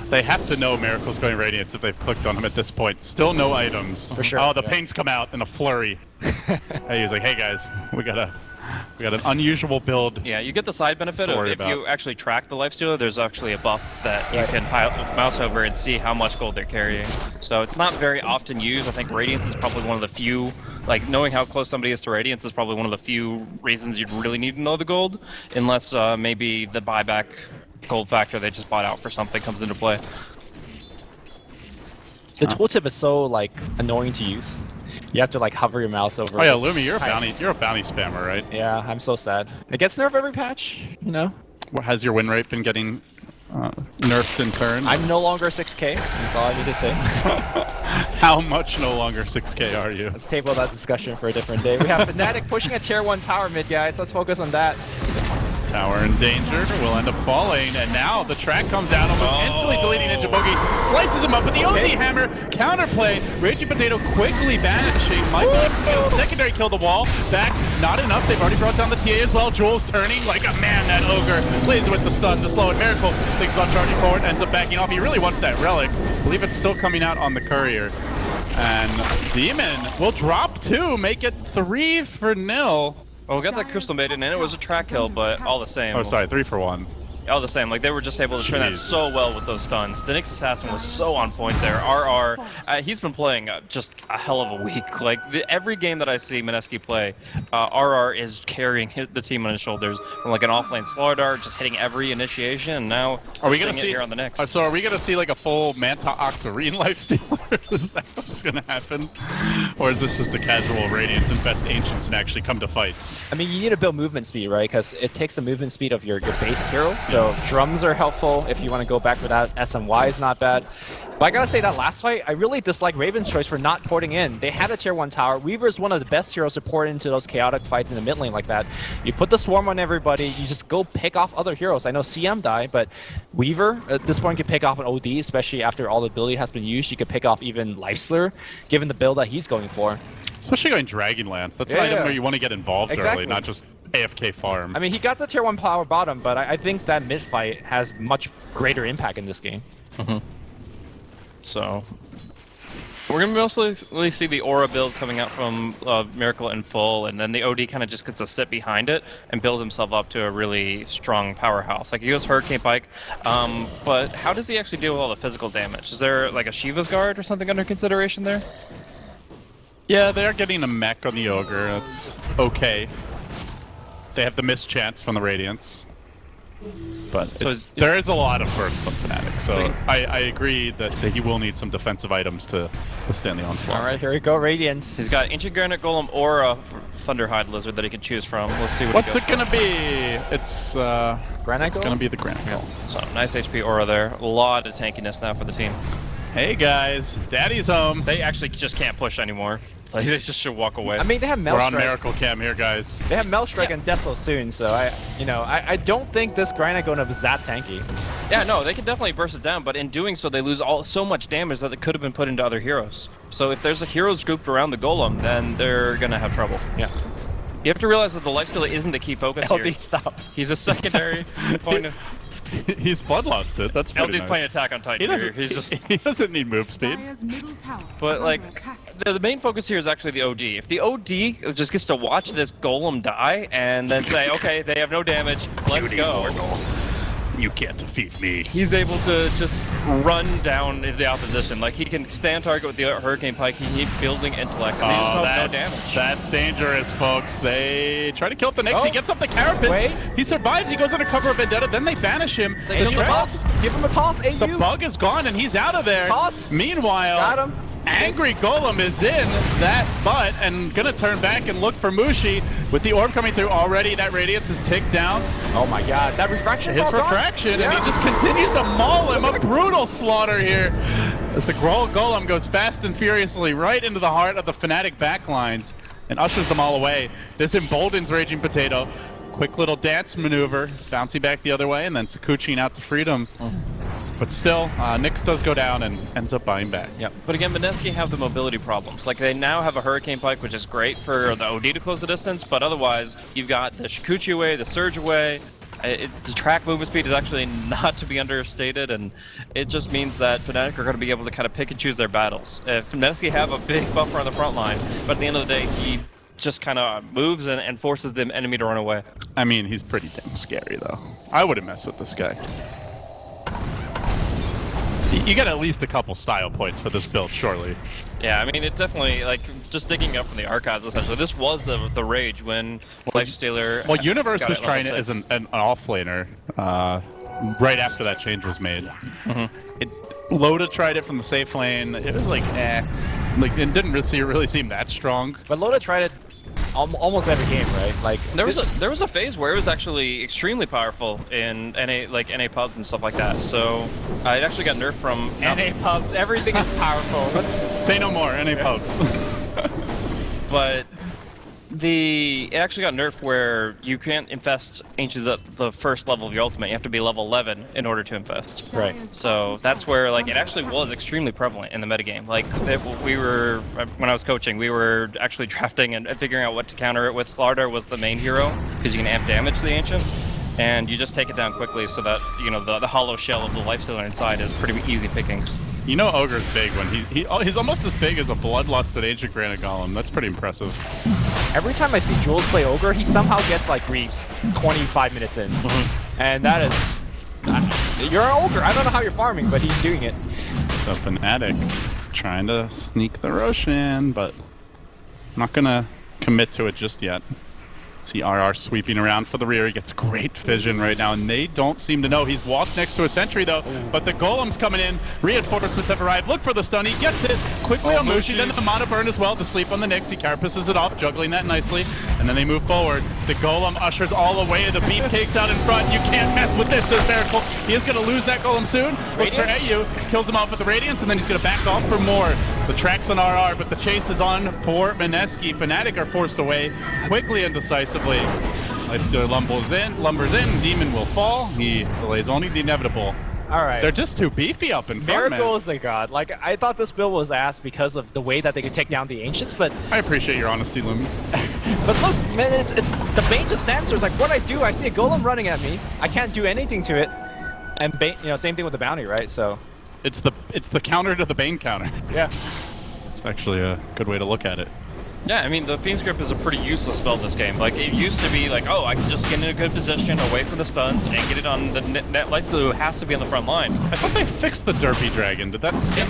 B: They have to know Miracle's going Radiance if they've clicked on him at this point. Still no items.
C: For sure.
B: Oh, the pings come out in a flurry. He's like, hey guys, we got an unusual build.
A: Yeah, you get the side benefit of if you actually track the lifestealer, there's actually a buff that you can mouse over and see how much gold they're carrying. So it's not very often used. I think Radiance is probably one of the few, like knowing how close somebody is to Radiance is probably one of the few reasons you'd really need to know the gold, unless maybe the buyback gold factor they just bought out for something comes into play.
C: The tooltip is so like annoying to use. You have to like hover your mouse over.
B: Oh yeah, Lumi, you're a bounty spammer, right?
C: Yeah, I'm so sad. It gets nerfed every patch, you know.
B: Has your win rate been getting nerfed in turn?
C: I'm no longer 6K. That's all I need to say.
B: How much no longer 6K are you?
C: Let's table that discussion for a different day. We have Fnatic pushing a tier 1 tower mid, guys. Let's focus on that.
B: Tower in danger, will end up falling, and now the track comes out, almost instantly deleting Ninja Boogie, slices him up with the OD hammer, counterplay, Raging Potato quickly banishing, Michael get a secondary kill the wall, back, not enough, they've already brought down the TA as well, Jules turning like a man, that Ogre, plays with the stun, the slow and Miracle, thinks about charging forward, ends up backing off, he really wants that relic, I believe it's still coming out on the courier, and Demon will drop 2, make it 3-0.
A: Well, we got that Crystal Maiden, and it was a track kill, but all the same.
B: Oh, sorry, 3 for 1.
A: All the same, like they were just able to turn that so well with those stuns. The Nyx Assassin was so on point there. RR, he's been playing just a hell of a week. Like every game that I see Mineski play, RR is carrying the team on his shoulders from like an offlane Slardar, just hitting every initiation. And now
B: are we gonna see
A: it here on the Nyx?
B: So are we gonna see like a full Manta Octarine lifestealer? Is that what's gonna happen, or is this just a casual Radiance and best Ancients and actually come to fights?
C: I mean, you need to build movement speed, right? Because it takes the movement speed of your base hero. So drums are helpful if you want to go back for that. SMY is not bad. But I gotta say that last fight, I really dislike Raven's choice for not porting in. They had a tier 1 tower. Weaver is one of the best heroes to port into those chaotic fights in the mid lane like that. You put the swarm on everybody, you just go pick off other heroes. I know CM died, but Weaver at this point can pick off an OD, especially after all the ability has been used. You could pick off even Lifestealer, given the build that he's going for.
B: Especially going Dragonlance. That's an item where you want to get involved early, not just AFK farm.
C: I mean, he got the tier 1 power bottom, but I think that mid fight has much greater impact in this game.
A: So we're gonna mostly see the aura build coming out from Miracle in full, and then the OD kind of just gets to sit behind it and build himself up to a really strong powerhouse. Like he goes Hurricane Pike, but how does he actually deal with all the physical damage? Is there like a Shiva's Guard or something under consideration there?
B: Yeah, they're getting a mech on the Ogre. That's okay. They have the mischance from the Radiance. But
A: so
B: there is a lot of bursts on Fnatic, so I agree that he will need some defensive items to stand the onslaught.
C: Alright, here we go, Radiance.
A: He's got Ancient Granite Golem or a Thunderhide Lizard that he can choose from. Let's see
B: what's it gonna be. It's
C: Granite
B: gonna be the Granite Golem.
A: So nice HP aura there. A lot of tankiness now for the team.
B: Hey guys, Daddy's home.
A: They actually just can't push anymore. Like they just should walk away.
C: I mean, they have Maelstrom.
B: We're on Miracle Cam here, guys.
C: They have Maelstrom and Deso soon, so I don't think this Granite Golem is that tanky.
A: Yeah, no, they can definitely burst it down, but in doing so, they lose so much damage that it could have been put into other heroes. So if there's a heroes grouped around the Golem, then they're gonna have trouble.
C: Yeah.
A: You have to realize that the lifestealer isn't the key focus here.
C: LD, stop.
A: He's a secondary point of...
B: He's bloodlusted. That's pretty
A: LD's
B: nice.
A: playing Attack on Titan here.
B: He doesn't need move speed.
A: But like, the main focus here is actually the OD. If the OD just gets to watch this Golem die and then say, okay, they have no damage, let's go.
B: You can't defeat me.
A: He's able to just run down the opposition. Like he can stand target with the Hurricane Pike. He keeps building intellect. And they just have no damage.
B: That's dangerous, folks. They try to kill the Nyx. He gets up the Carapace. He survives. He goes under cover of Vendetta. Then they banish him.
C: Give him a toss. Give him a toss. AU.
B: The bug is gone and he's out of there.
C: Toss.
B: Meanwhile,
C: got him.
B: Angry Golem is in that butt and gonna turn back and look for Mushi. With the orb coming through already, that Radiance is ticked down.
C: Oh my god, that refraction is
B: his refraction, and he just continues to maul him. A brutal slaughter here. As the Golem goes fast and furiously right into the heart of the Fnatic backlines and ushers them all away. This emboldens Raging Potato. quick little dance maneuver, bouncing back the other way, and then Sakuchiing out to freedom. But still, Nyx does go down and ends up buying back.
A: Yeah, but again, Mineski have the mobility problems. Like, they now have a Hurricane Pike, which is great for the OD to close the distance, but otherwise, you've got the Shikuchi away, the Surge away. The track movement speed is actually not to be understated, and it just means that Fnatic are going to be able to kind of pick and choose their battles. If Mineski have a big buffer on the front line, but at the end of the day, he just kind of moves and forces the enemy to run away.
B: I mean, he's pretty damn scary, though. I wouldn't mess with this guy. You get at least a couple style points for this build, surely.
A: Yeah, I mean, it definitely, like, just digging up from the archives, essentially. This was the rage when lifestealer.
B: Well, Universe was trying it as an offlaner right after that change was made. Loda tried it from the safe lane. It was like, like, it didn't really seem that strong.
C: But Loda tried it almost every game, right? Like
A: there was a phase where it was actually extremely powerful in NA pubs and stuff like that. So it actually got nerfed from
C: NA pubs. Everything is powerful. Let's
B: say no more. NA pubs.
A: But it actually got nerfed where you can't infest Ancients at the first level of your ultimate. You have to be level 11 in order to infest.
C: Right.
A: So that's where, like, it actually was extremely prevalent in the metagame. Like, when I was coaching, we were actually drafting and figuring out what to counter it with. Slark was the main hero, because you can amp damage the Ancient, and you just take it down quickly so that, you know, the hollow shell of the lifestealer inside is pretty easy pickings.
B: You know Ogre's big when he's almost as big as a bloodlusted Ancient Granite Golem. That's pretty impressive.
C: Every time I see Jules play Ogre, he somehow gets like Reefs 25 minutes in. And that is... you're an Ogre. I don't know how you're farming, but he's doing it.
B: So Fnatic trying to sneak the Roshan, but not gonna commit to it just yet. See RR sweeping around for the rear. He gets great vision right now, and they don't seem to know. He's walked next to a sentry, though, but the Golem's coming in. Reinforcements have arrived. Look for the stun. He gets it quickly on Mushi, then the Mana Burn as well to sleep on the Nyx. He carapaces it off, juggling that nicely, and then they move forward. The Golem ushers all the way. The beefcake's out in front. You can't mess with this, says Miracle. He is going to lose that Golem soon. Looks for AU, kills him off with the Radiance, and then he's going to back off for more. The track's on RR, but the chase is on for Mineski. Fnatic are forced away quickly and decisively. Lifestealer lumbers in, Demon will fall. He delays only the inevitable.
C: Alright.
B: They're just too beefy up in front,
C: Miracle is a god. Like, I thought this build was ass because of the way that they could take down the Ancients, but...
B: I appreciate your honesty, Lumi.
C: But look, man, it's the Bane just stands there. It's like, what I do, I see a Golem running at me. I can't do anything to it. And Bane, you know, same thing with the bounty, right? So...
B: It's the counter to the Bane counter.
C: Yeah.
B: It's actually a good way to look at it.
A: Yeah, I mean, the Fiend's Grip is a pretty useless spell this game. Like, it used to be like, oh, I can just get in a good position away from the stuns and get it on the net lifestealer who has to be on the front line.
B: I thought they fixed the Derpy Dragon. Did that skip?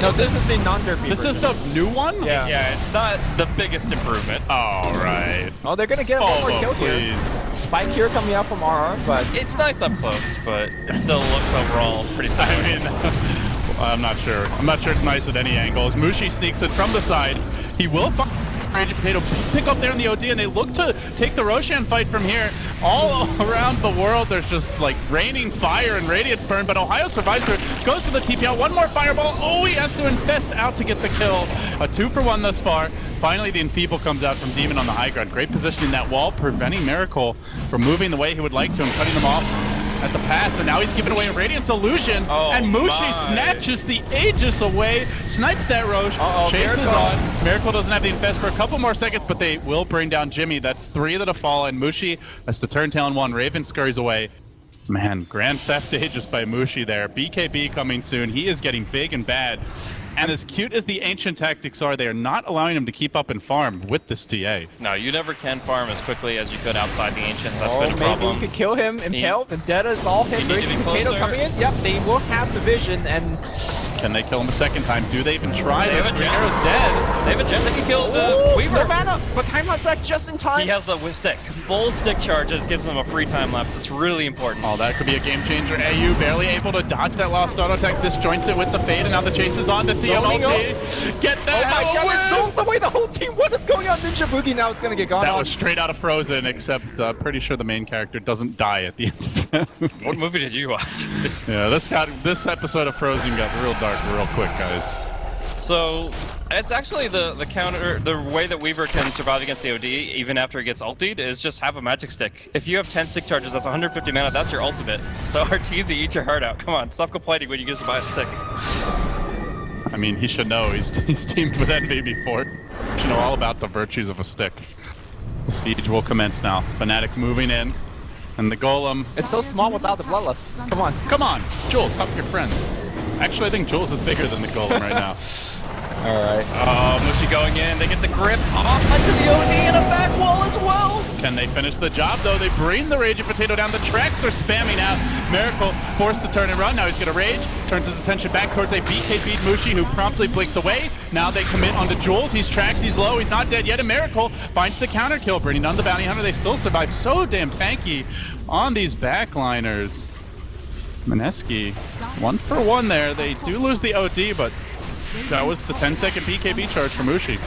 C: No, this is the non-derpy
B: This
C: version.
B: is the new one?
C: Yeah.
A: Yeah, it's not the biggest improvement.
B: All right.
C: Oh, they're gonna get one more kill here.
B: Please.
C: Spike here coming out from RR, but...
A: It's nice up close, but it still looks overall pretty similar.
B: I mean, I'm not sure. I'm not sure it's nice at any angles. Mushi sneaks it from the sides. He will find Raging Potato pick up there in the OD, and they look to take the Roshan fight from here. All around the world, there's just like raining fire and Radiance burn, but Ohio survives through it. Goes for the TP out. One more fireball. Oh, he has to infest out to get the kill. A 2-for-1 thus far. Finally, the Enfeeble comes out from Demon on the high ground. Great positioning that wall, preventing Miracle from moving the way he would like to and cutting them off at the pass, and now he's giving away a Radiance Illusion, and Mushi snatches the Aegis away, snipes that Roche, chases on. Miracle doesn't have the infest for a couple more seconds, but they will bring down Jimmy. That's 3 that have fallen. Mushi has to turn tail in 1. Raven scurries away. Man, Grand Theft Aegis by Mushi there. BKB coming soon. He is getting big and bad. And as cute as the Ancient tactics are, they are not allowing him to keep up and farm with this TA.
A: No, you never can farm as quickly as you could outside the Ancient. That's been a
C: maybe
A: problem.
C: we could kill him, impale, Vendetta is all hit, Raging Potato coming in. Yep, they will have the vision, and...
B: Can they kill him a second time? Do they even try?
A: They have a gen. Arrow's dead. They have a gen that can kill the Weaver.
C: No mana, but time effect just in time.
A: He has the stick. Full stick charges gives them a free time lapse. It's really important.
B: Oh, that could be a game changer. AU barely able to dodge that lost auto attack, disjoints it with the fade, and now the chase is on to CMLT. Get that!
C: Oh my god, it zones away the whole team. What is going on? Ninja Boogie now it's gonna get gone.
B: That was straight out of Frozen, except pretty sure the main character doesn't die at the end of it.
A: What movie did you watch?
B: Yeah, this episode of Frozen got real dark real quick, guys.
A: So it's actually the counter, the way that Weaver can survive against the OD even after it gets ultied is just have a magic stick. If you have 10 stick charges, that's 150 mana, that's your ultimate. So Arteezy, eat your heart out. Come on, stop complaining when you get to buy a stick.
B: I mean, he should know. He's teamed with Envy before. He should know all about the virtues of a stick. The siege will commence now. Fnatic moving in. And the Golem...
C: It's so small without the Bloodlust. Come on.
B: Come on! Jules, help your friends. Actually, I think Jules is bigger than the Golem right now.
C: Alright.
A: Oh, Mushi going in, they get the grip off onto the OD and a back wall as well!
B: Can they finish the job though? They bring the Raging Potato down. The tracks are spamming out. Miracle forced to turn and run. Now he's gonna rage. Turns his attention back towards a BKB'd Mushi who promptly blinks away. Now they commit onto Jules. He's tracked, he's low, he's not dead yet. And Miracle finds the counter kill, bringing down the Bounty Hunter. They still survive so damn tanky on these backliners. Mineski, 1 for 1 there. They do lose the OD, but that was the 10-second BKB charge for Mushi.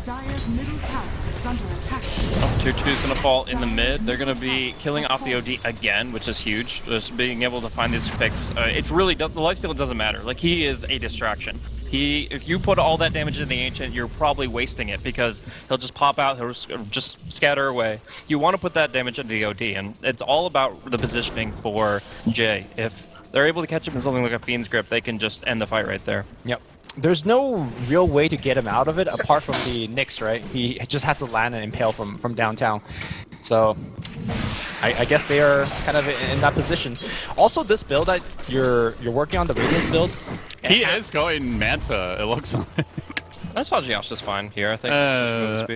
D: Dire's middle tower is under attack.
A: Oh, 2-2's gonna fall in the mid. They're gonna be killing off the OD again, which is huge. Just being able to find these picks. It's really, the lifesteal doesn't matter. Like, he is a distraction. If you put all that damage in the Ancient, you're probably wasting it because he'll just pop out, he'll just scatter away. You want to put that damage into the OD, and it's all about the positioning for Jay. If they're able to catch him in something like a Fiend's Grip, they can just end the fight right there.
C: Yep. There's no real way to get him out of it apart from the Nyx, right? He just has to land and impale from downtown. So I guess they are kind of in that position. Also, this build that you're working on, the Radiance build.
B: He is going Manta, it looks like.
A: I saw Josh just fine here, I think.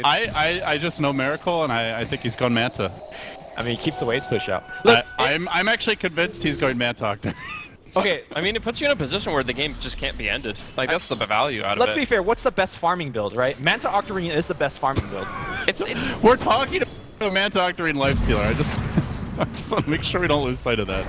B: I just know Miracle, and I think he's going Manta.
C: I mean, he keeps the waves push out. Look,
B: I'm actually convinced he's going Manta Octane.
A: Okay, I mean, it puts you in a position where the game just can't be ended. Like, that's the value out of it.
C: Let's be fair, what's the best farming build, right? Manta Octarine is the best farming build.
B: We're talking about Manta Octarine Lifestealer. I just want to make sure we don't lose sight of that.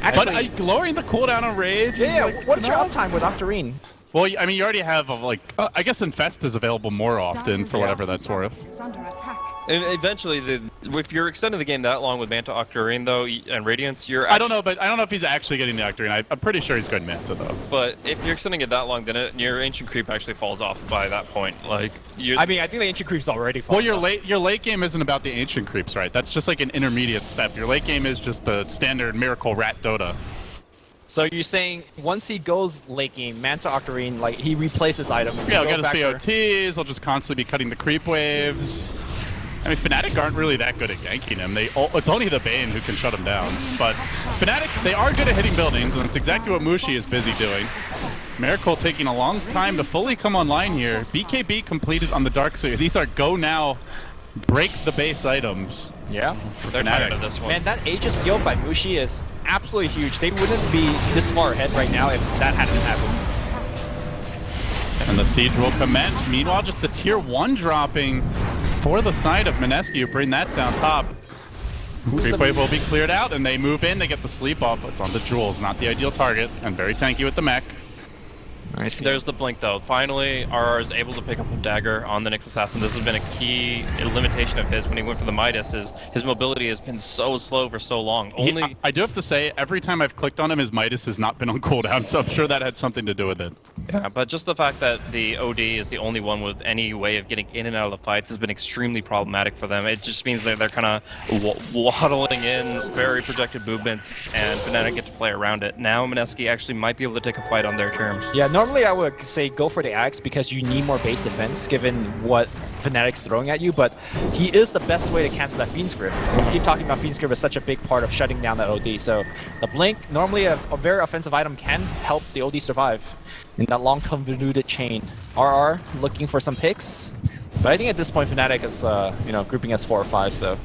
C: Actually,
B: but lowering the cooldown on Rage?
C: Yeah,
B: like,
C: what's your uptime with Octarine?
B: Well, I mean, you already have, I guess Infest is available more often for whatever that's worth.
D: Is under attack.
A: And eventually, if you're extending the game that long with Manta Octarine, though, and Radiance, you're
B: I don't know if he's actually getting the Octarine. I'm pretty sure he's going Manta, though.
A: But if you're extending it that long, then your Ancient Creep actually falls off by that point. Like,
C: I mean, I think the Ancient Creep's already fallen
B: off. Well, your late game isn't about the Ancient Creeps, right? That's just like an intermediate step. Your late game is just the standard Miracle Rat Dota.
C: So you're saying once he goes late game, Manta Octarine, like, he replaces items.
B: Yeah, he'll get his BOTs, he'll just constantly be cutting the creep waves. I mean, Fnatic aren't really that good at ganking him. It's only the Bane who can shut him down. But Fnatic, they are good at hitting buildings, and that's exactly what Mushi is busy doing. Miracle taking a long time to fully come online here. BKB completed on the Dark Suit. These are go now, break the base items.
C: Yeah,
A: they're tired of this one.
C: Man, that Aegis steal by Mushi is absolutely huge. They wouldn't be this far ahead right now if that hadn't happened.
B: And the siege will commence. Meanwhile, just the tier 1 dropping for the side of Mineski, who bring that down top. Creep wave will be cleared out, and they move in. They get the sleep off. It's on the Jewels, not the ideal target, and very tanky with the mech.
A: Nice. There's the blink though. Finally, RR is able to pick up a dagger on the Nyx Assassin. This has been a key limitation of his when he went for the Midas. His mobility has been so slow for so long.
B: I do have to say, every time I've clicked on him, his Midas has not been on cooldown, so I'm sure that had something to do with it.
A: Yeah, but just the fact that the OD is the only one with any way of getting in and out of the fights has been extremely problematic for them. It just means that they're kind of waddling in very projected movements, and Fnatic get to play around it. Now Mineski actually might be able to take a fight on their terms.
C: Yeah, normally I would say go for the Axe because you need more base defense given what Fnatic's throwing at you, but he is the best way to cancel that Fiend's Grip. We keep talking about Fiend's Grip as such a big part of shutting down that OD, so the Blink, normally a very offensive item, can help the OD survive in that long convoluted chain. RR looking for some picks, but I think at this point Fnatic is grouping as 4 or 5, so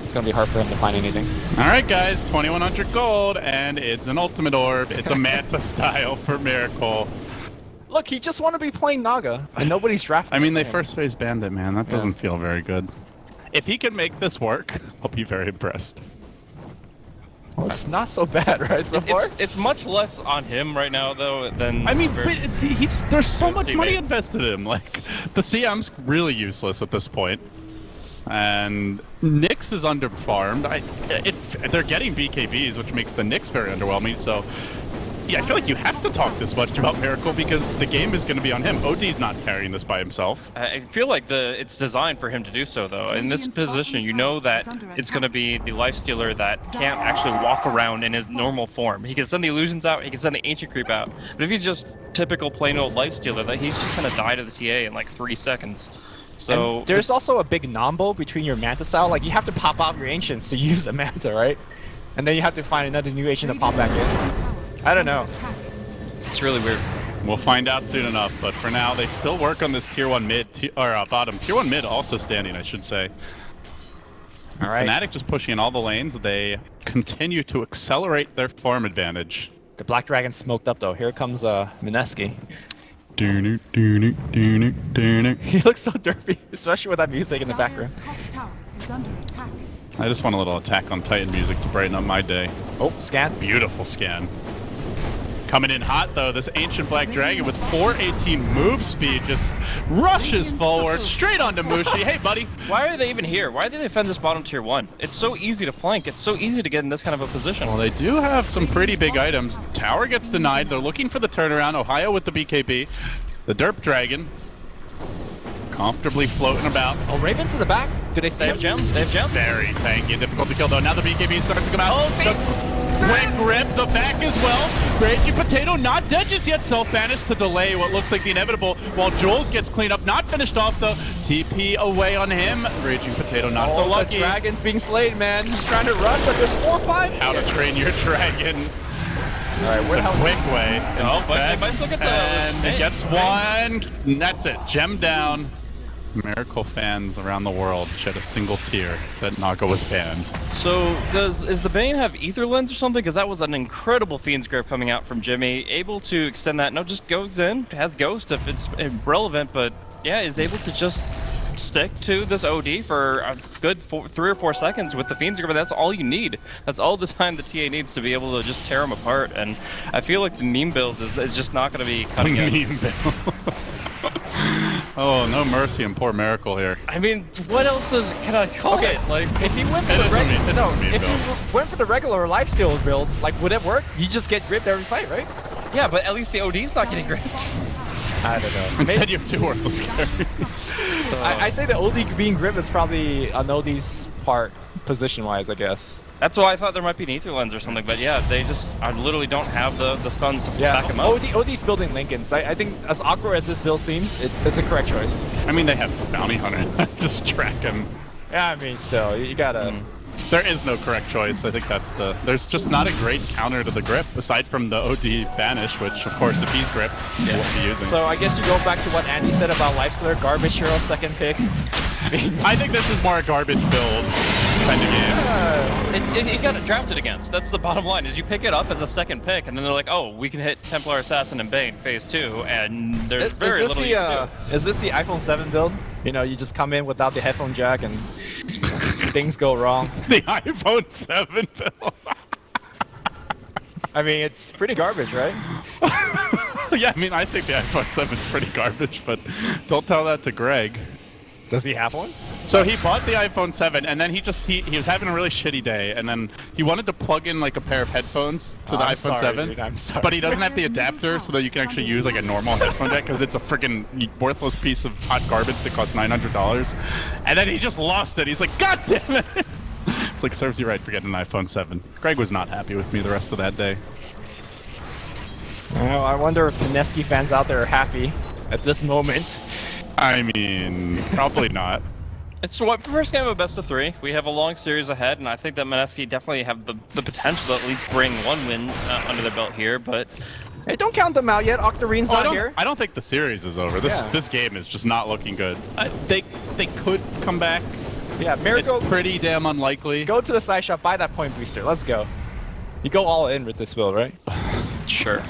C: it's gonna be hard for him to find anything.
B: Alright guys, 2100 gold, and it's an ultimate orb. It's a Manta style for Miracle.
C: Look, he just want to be playing Naga, and nobody's drafting.
B: I mean, they first phase banned it, man. That doesn't feel very good. If he can make this work, I'll be very impressed.
C: Well, it's not so bad, right, so far?
A: It's much less on him right now, though, than...
B: I mean, but there's so much money invested in him. Like, the CM's really useless at this point. And Nyx is underfarmed. They're getting BKBs, which makes the Nyx very underwhelming, so... Yeah, I feel like you have to talk this much about Miracle because the game is going to be on him. OD's not carrying this by himself.
A: I feel like it's designed for him to do so, though. In this position, you know that it's going to be the lifestealer that can't actually walk around in his normal form. He can send the illusions out, he can send the ancient creep out, but if he's just typical plain old lifestealer, that he's just going to die to the TA in like 3 seconds. So
C: and there's also a big nombo between your Manta style. Like you have to pop out your ancients to use a Manta, right? And then you have to find another new ancient to pop back in. I don't know.
A: It's really weird.
B: We'll find out soon enough, but for now, they still work on this tier 1 mid, or bottom. Tier 1 mid also standing, I should say.
C: All right.
B: Fnatic just pushing in all the lanes. They continue to accelerate their farm advantage.
C: The Black Dragon smoked up though. Here comes Mineski. He looks so derpy, especially with that music in the background.
D: Top tower is under attack.
B: I just want a little Attack on Titan music to brighten up my day.
C: Oh, scan.
B: Beautiful scan. Coming in hot though, this ancient Black Dragon with 418 move speed just rushes forward straight onto Mushi. Hey buddy.
A: Why are they even here? Why do they defend this bottom tier 1? It's so easy to flank. It's so easy to get in this kind of a position.
B: Well, they do have some pretty big items. Tower gets denied. They're looking for the turnaround. Ohio with the BKB. The Derp Dragon comfortably floating about.
C: Oh, Ravens in the back. Do they
A: They have
C: save
A: gems. They have gems.
B: Very tanky, difficult to kill though. Now the BKB starts to come out.
A: Oh,
B: Quick grip, the back as well. Raging Potato not dead just yet, self-banished to delay what looks like the inevitable, while Jules gets cleaned up, not finished off though. TP away on him. Raging Potato not so lucky.
C: The dragon's being slayed, man. He's trying to run, but there's 4 or 5.
B: How to train your dragon.
C: Alright, where the hell?
B: Quick way.
A: Oh, but let's look at the...
B: And he gets one. And that's it. Gem down. Miracle fans around the world shed a single tear that Naga was banned.
A: So, is the Bane have Ether Lens or something? Because that was an incredible Fiend's Grip coming out from Jimmy. Able to extend that, no, just goes in, has Ghost if it's relevant, but yeah, is able to just stick to this OD for a good 3 or 4 seconds with the Fiend's Grip, and that's all you need. That's all the time the TA needs to be able to just tear them apart, and I feel like the meme build is just not going to be cutting it.
B: Meme build. Oh, no mercy on poor Miracle here.
A: I mean, what else can I call it? Like,
C: If he went for
B: It
C: the
B: is a meme-
C: regular,
B: it is a meme
C: if
B: build.
C: he went for the regular lifesteal build, like would it work? You just get gripped every fight, right?
A: yeah, but at least the OD's not getting gripped.
C: I don't know.
B: Instead, you have 2 worthless carries.
C: I say the OD being gripped is probably on OD's part, position-wise, I guess.
A: That's why I thought there might be an Ether Lens or something, but yeah, they just literally don't have the stuns to back him up.
C: OD's building Lincolns. I think as awkward as this build seems, it's a correct choice.
B: I mean, they have Bounty Hunter. Just track him.
C: Yeah, I mean, still, you gotta...
B: There is no correct choice. I think that's the... There's just not a great counter to the grip, aside from the OD Banish, which, of course, if he's gripped, he won't be using.
C: So I guess you go back to what Andy said about Lifestealer, garbage hero, second pick.
B: I think this is more a garbage build kind of game.
A: You got it drafted against. That's the bottom line, is you pick it up as a second pick, and then they're like, oh, we can hit Templar Assassin and Bane phase 2, and there's very little you can do.
C: Is this the iPhone 7 build? You know, you just come in without the headphone jack and things go wrong.
B: The iPhone 7 build.
C: I mean, it's pretty garbage, right?
B: Yeah, I mean, I think the iPhone 7 is pretty garbage, but don't tell that to Greg.
C: Does he have one?
B: So he bought the iPhone 7, and then he was having a really shitty day, and then he wanted to plug in like a pair of headphones to the iPhone 7,
C: dude, I'm sorry.
B: but he doesn't have the adapter so that you can actually use like a normal headphone jack because it's a freaking worthless piece of hot garbage that costs $900. And then he just lost it. He's like, God damn it! It's like, serves you right for getting an iPhone 7. Greg was not happy with me the rest of that day.
C: Well, I wonder if Mineski fans out there are happy at this moment.
B: I mean, probably not.
A: It's what first game of a best of 3. We have a long series ahead, and I think that Mineski definitely have the potential to at least bring 1 win under their belt here, but...
C: Hey, don't count them out yet. Octarine's not here.
B: I don't think the series is over. This game is just not looking good. They could come back.
C: Yeah, Miracle.
B: It's pretty damn unlikely.
C: Go to the side shop, buy that point booster. Let's go. You go all in with this build, right?
A: Sure.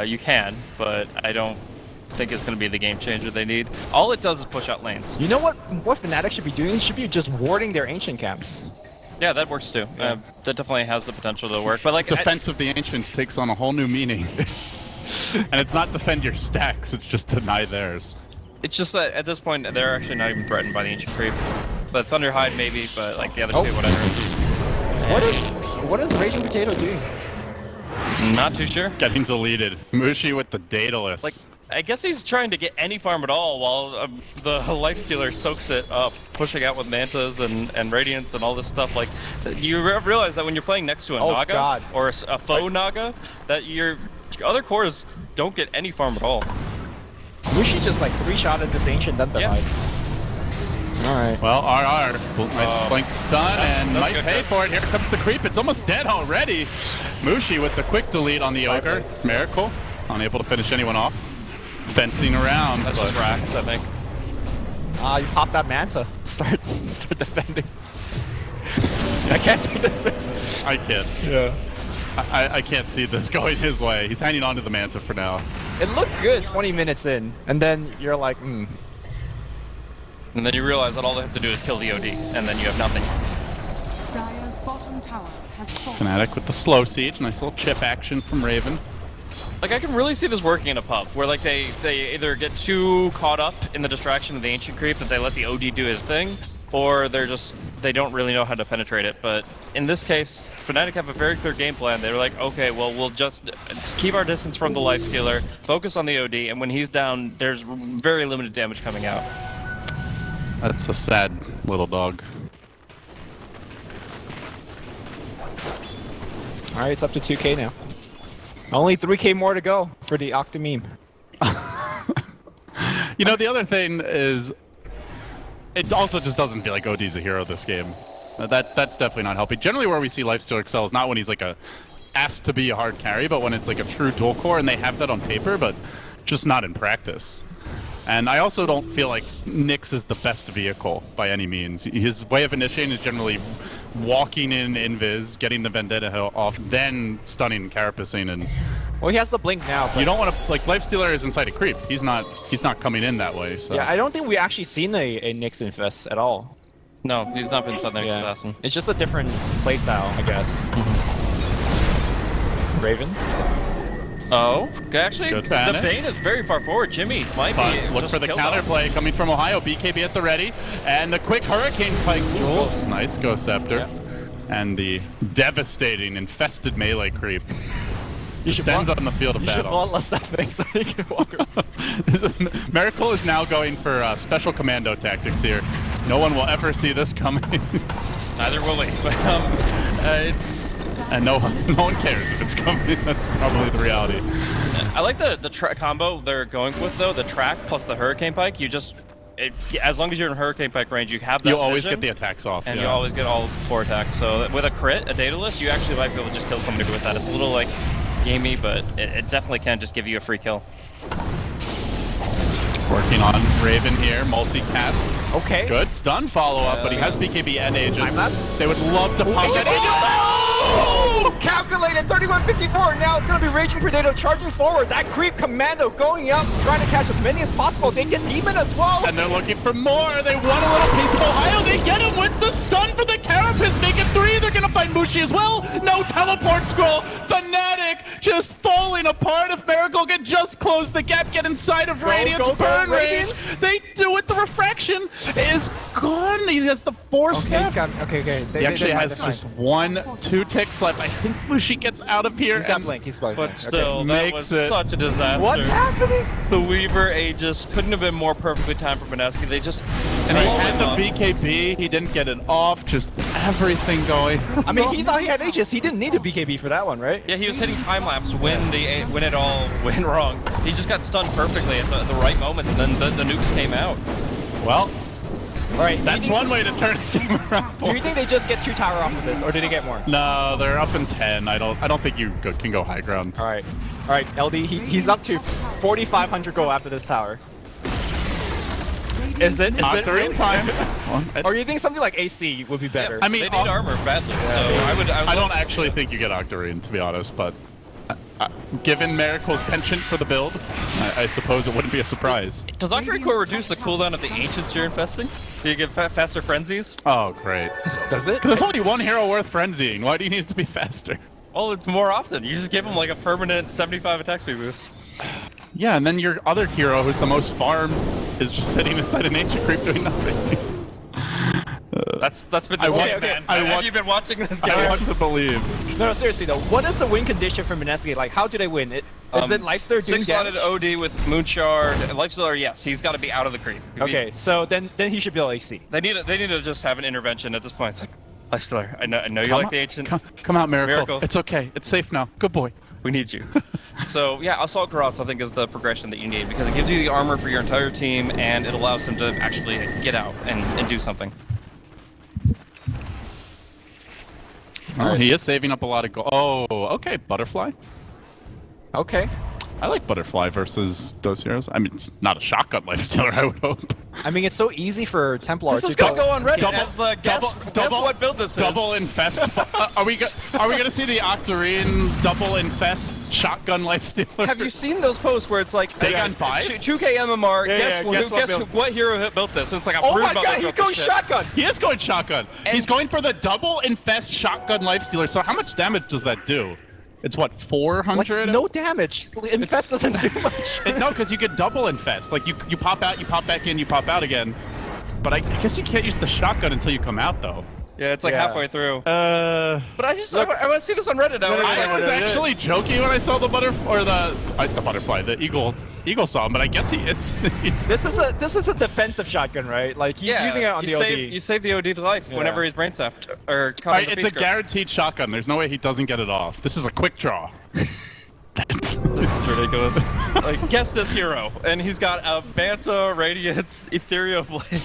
A: You can, but I don't think it's going to be the game changer they need. All it does is push out lanes.
C: You know what Fnatic should be doing? Should be just warding their ancient camps.
A: Yeah, that works too.
C: Yeah.
A: That definitely has the potential to work. But like,
B: Defense of the Ancients takes on a whole new meaning. And it's not defend your stacks, it's just deny theirs.
A: it's just that at this point they're actually not even threatened by the ancient creep. But Thunderhide maybe, but like the other two, whatever.
C: What is Raging Potato doing?
A: Not too sure.
B: Getting deleted. Mushi with the Daedalus.
A: Like, I guess he's trying to get any farm at all while the lifestealer soaks it up, pushing out with mantas and radiance and all this stuff. Like, you realize that when you're playing next to a Naga
C: God.
A: or a faux Naga, that your other cores don't get any farm at all.
C: Mushi just like 3-shotted this ancient Thunder
A: Yeah.
C: Alright.
B: well, RR. Nice flank stun and might
A: good,
B: pay
A: good.
B: for it. Here comes the creep. It's almost dead already. Mushi with the quick delete on the ogre.
C: Cyclics.
B: Miracle. Unable to finish anyone off. Fencing around.
A: That's
B: but
A: just racks, I think.
C: You pop that Manta. Start defending. I can't take this face.
B: I can't.
C: Yeah.
B: I can't see this going his way. He's hanging on to the Manta for now.
C: It looked good 20 minutes in, and then you're like,
A: And then you realize that all they have to do is kill the OD, and then you have nothing.
D: Dire's bottom tower has fallen.
B: Fnatic with the slow siege. Nice little chip action from Raven.
A: Like, I can really see this working in a pub, where like they either get too caught up in the distraction of the ancient creep that they let the OD do his thing, or they don't really know how to penetrate it. But in this case, Fnatic have a very clear game plan. They're like, okay, well, we'll just keep our distance from the lifestealer, focus on the OD, and when he's down, there's very limited damage coming out.
B: That's a sad little dog.
C: alright, it's up to 2k now. Only 3k more to go for the Octomeme.
B: You know, the other thing is, it also just doesn't feel like OD's a hero this game. That's definitely not helping. Generally, where we see Lifestealer excel is not when he's like asked to be a hard carry, but when it's like a true dual core, and they have that on paper, but just not in practice. And I also don't feel like Nyx is the best vehicle by any means. His way of initiating is generally walking in invis, getting the Vendetta off, then stunning and carapacing, and
C: Well, he has the blink now. But
B: you don't want to like Lifestealer is inside a creep. He's not coming in that way. So
C: yeah, I don't think we actually seen a Nyx infest at all.
A: No, he's not been Southern Assassin.
C: It's just a different playstyle, I guess. Raven.
A: Oh, actually,
B: Good
A: the
B: panic.
A: Bane is very far forward. Jimmy might
B: But
A: be.
B: look
A: just
B: for the
A: killed
B: counterplay coming from Ohio. BKB at the ready, and the quick Hurricane Pike duels. Nice go Scepter, and the devastating infested melee creep descends on the field of
C: You should
B: battle.
C: bloodlust that thing so you can walk around.
B: Miracle is now going for special commando tactics here. No one will ever see this coming,
A: Neither will he. But,
B: and no one cares if it's coming. That's probably the reality.
A: I like the combo they're going with though. The track plus the Hurricane Pike. You just, as long as you're in Hurricane Pike range, you have that.
B: You always
A: vision,
B: get the attacks off,
A: and
B: yeah.
A: you always get all 4 attacks. So with a crit, a Daedalus, you actually might be able to just kill somebody with that. It's a little like gamey, but it definitely can just give you a free kill.
B: Working on Raven here, multicast.
C: Okay.
B: Good stun follow-up, but he has BKB and Aegis.
C: I'm not-
B: They would love to punch
C: Aegis!
B: it.
C: Oh! Calculated 3154. Now it's gonna be Raging Predator charging forward. That creep commando going up, trying to catch as many as possible. They get Demon as well.
B: And they're looking for more. They want a little piece of Ohio. They get him with the stun for the Carapace. Make it 3. They're gonna find Mushi as well. No teleport scroll. Fnatic just falling apart. If Miracle can just close the gap, get inside of Radiance,
C: go,
B: burn range.
C: Radiance.
B: They do it. The refraction is gone. He has the 4
C: Okay,
B: step.
C: he's got. Okay.
B: He actually has just 1-2 ticks left. I think Mushi gets out of here.
C: He's got
B: and
C: blink. He's blink.
A: But still, that
B: Makes
A: was
B: it-
A: such a disaster.
C: What's happening?
A: The Weaver Aegis couldn't have been more perfectly timed for Mineski. They just
B: And he
A: rolled
B: had
A: him
B: the
A: up.
B: BKB, he didn't get it off, just everything going.
C: I mean, he thought he had Aegis. He didn't need a BKB for that one, right?
A: Yeah, he was hitting time lapse when it all went wrong. He just got stunned perfectly at the right moments, and then the nukes came out.
B: Well,
C: All right.
B: that's one way to turn a game around.
C: Do you think they just get 2 tower off of this, or did they get more?
B: No, they're up in 10. I don't think you can go high ground.
C: All right, LD. He's up to 4,500 gold after this tower. Is it?
B: Octarine time.
C: Or you think something like AC would be better?
B: I mean,
A: They need armor badly, so I would
B: I don't
A: love to
B: actually
A: see it.
B: think you get Octarine, to be honest, but given Miracle's penchant for the build, I suppose it wouldn't be a surprise.
A: Does Octarine Core reduce the cooldown of the Ancients you're infesting? So you get faster frenzies?
B: Oh, great.
C: Does it?
B: There's only one hero worth frenzying. Why do you need it to be faster?
A: Well, it's more often. You just give them like a permanent 75 attack speed boost.
B: Yeah, and then your other hero, who's the most farmed, is just sitting inside an ancient creep doing nothing.
A: That's been
B: I
A: this
B: want-
A: game,
B: okay,
A: man.
B: I
A: Have
B: want-
A: you been watching this game?
B: I want to believe.
C: No, seriously though, what is the win condition for Mineski? Like, how do they win? Is it lifestealer doing damage?
A: 6-slotted OD with Moonshard. Lifestealer, yes, he's got to be out of the creep.
C: Okay, so then he should build AC.
A: They need to just have an intervention at this point. It's like, Lifestealer, I know you like the ancient.
B: Come out, Miracle.
A: Miracle.
B: It's okay. It's safe now. Good boy.
A: We need you. So yeah, Assault Garrots I think is the progression that you need because it gives you the armor for your entire team and it allows them to actually get out and do something.
B: Oh, he is saving up a lot of gold. Oh, okay, Butterfly.
C: Okay.
B: I like Butterfly versus those heroes. I mean, it's not a shotgun lifestealer, I would hope.
C: I mean, it's so easy for Templar
A: This
C: to
A: is gonna go on Reddit
B: double-
A: as the guess what build this is.
B: Double infest. Are we gonna see the Octarine double infest shotgun lifestealer?
A: Have you seen those posts where it's like
B: Dagon 5?
A: 2K MMR?
C: Yeah,
A: guess what hero built this? It's like a
C: Oh
A: brood
C: my
A: mother
C: god, he's
A: built
C: going
A: this shit.
C: shotgun!
B: He is going shotgun. He's going for the double infest shotgun lifestealer. So how much damage does that do? It's what, 400?
C: Like, no damage. Infest doesn't do much.
B: No, because you get double infest. Like you pop out, you pop back in, you pop out again. But I guess you can't use the shotgun until you come out, though.
A: Yeah, it's like
C: Yeah.
A: halfway through.
B: But
A: But I want to see this on Reddit.
B: I was actually joking when I saw the butterfly, the eagle saw him. But I guess he's
C: This is a defensive shotgun, right? Like he's using it on the OD.
A: You save the OD to life whenever he's brain sapped or caught in the
B: it's a
A: beast grip.
B: guaranteed shotgun. There's no way he doesn't get it off. This is a quick draw.
A: This is ridiculous. Like, guess this hero, and he's got a Banta, Radiance, Ethereal Blade.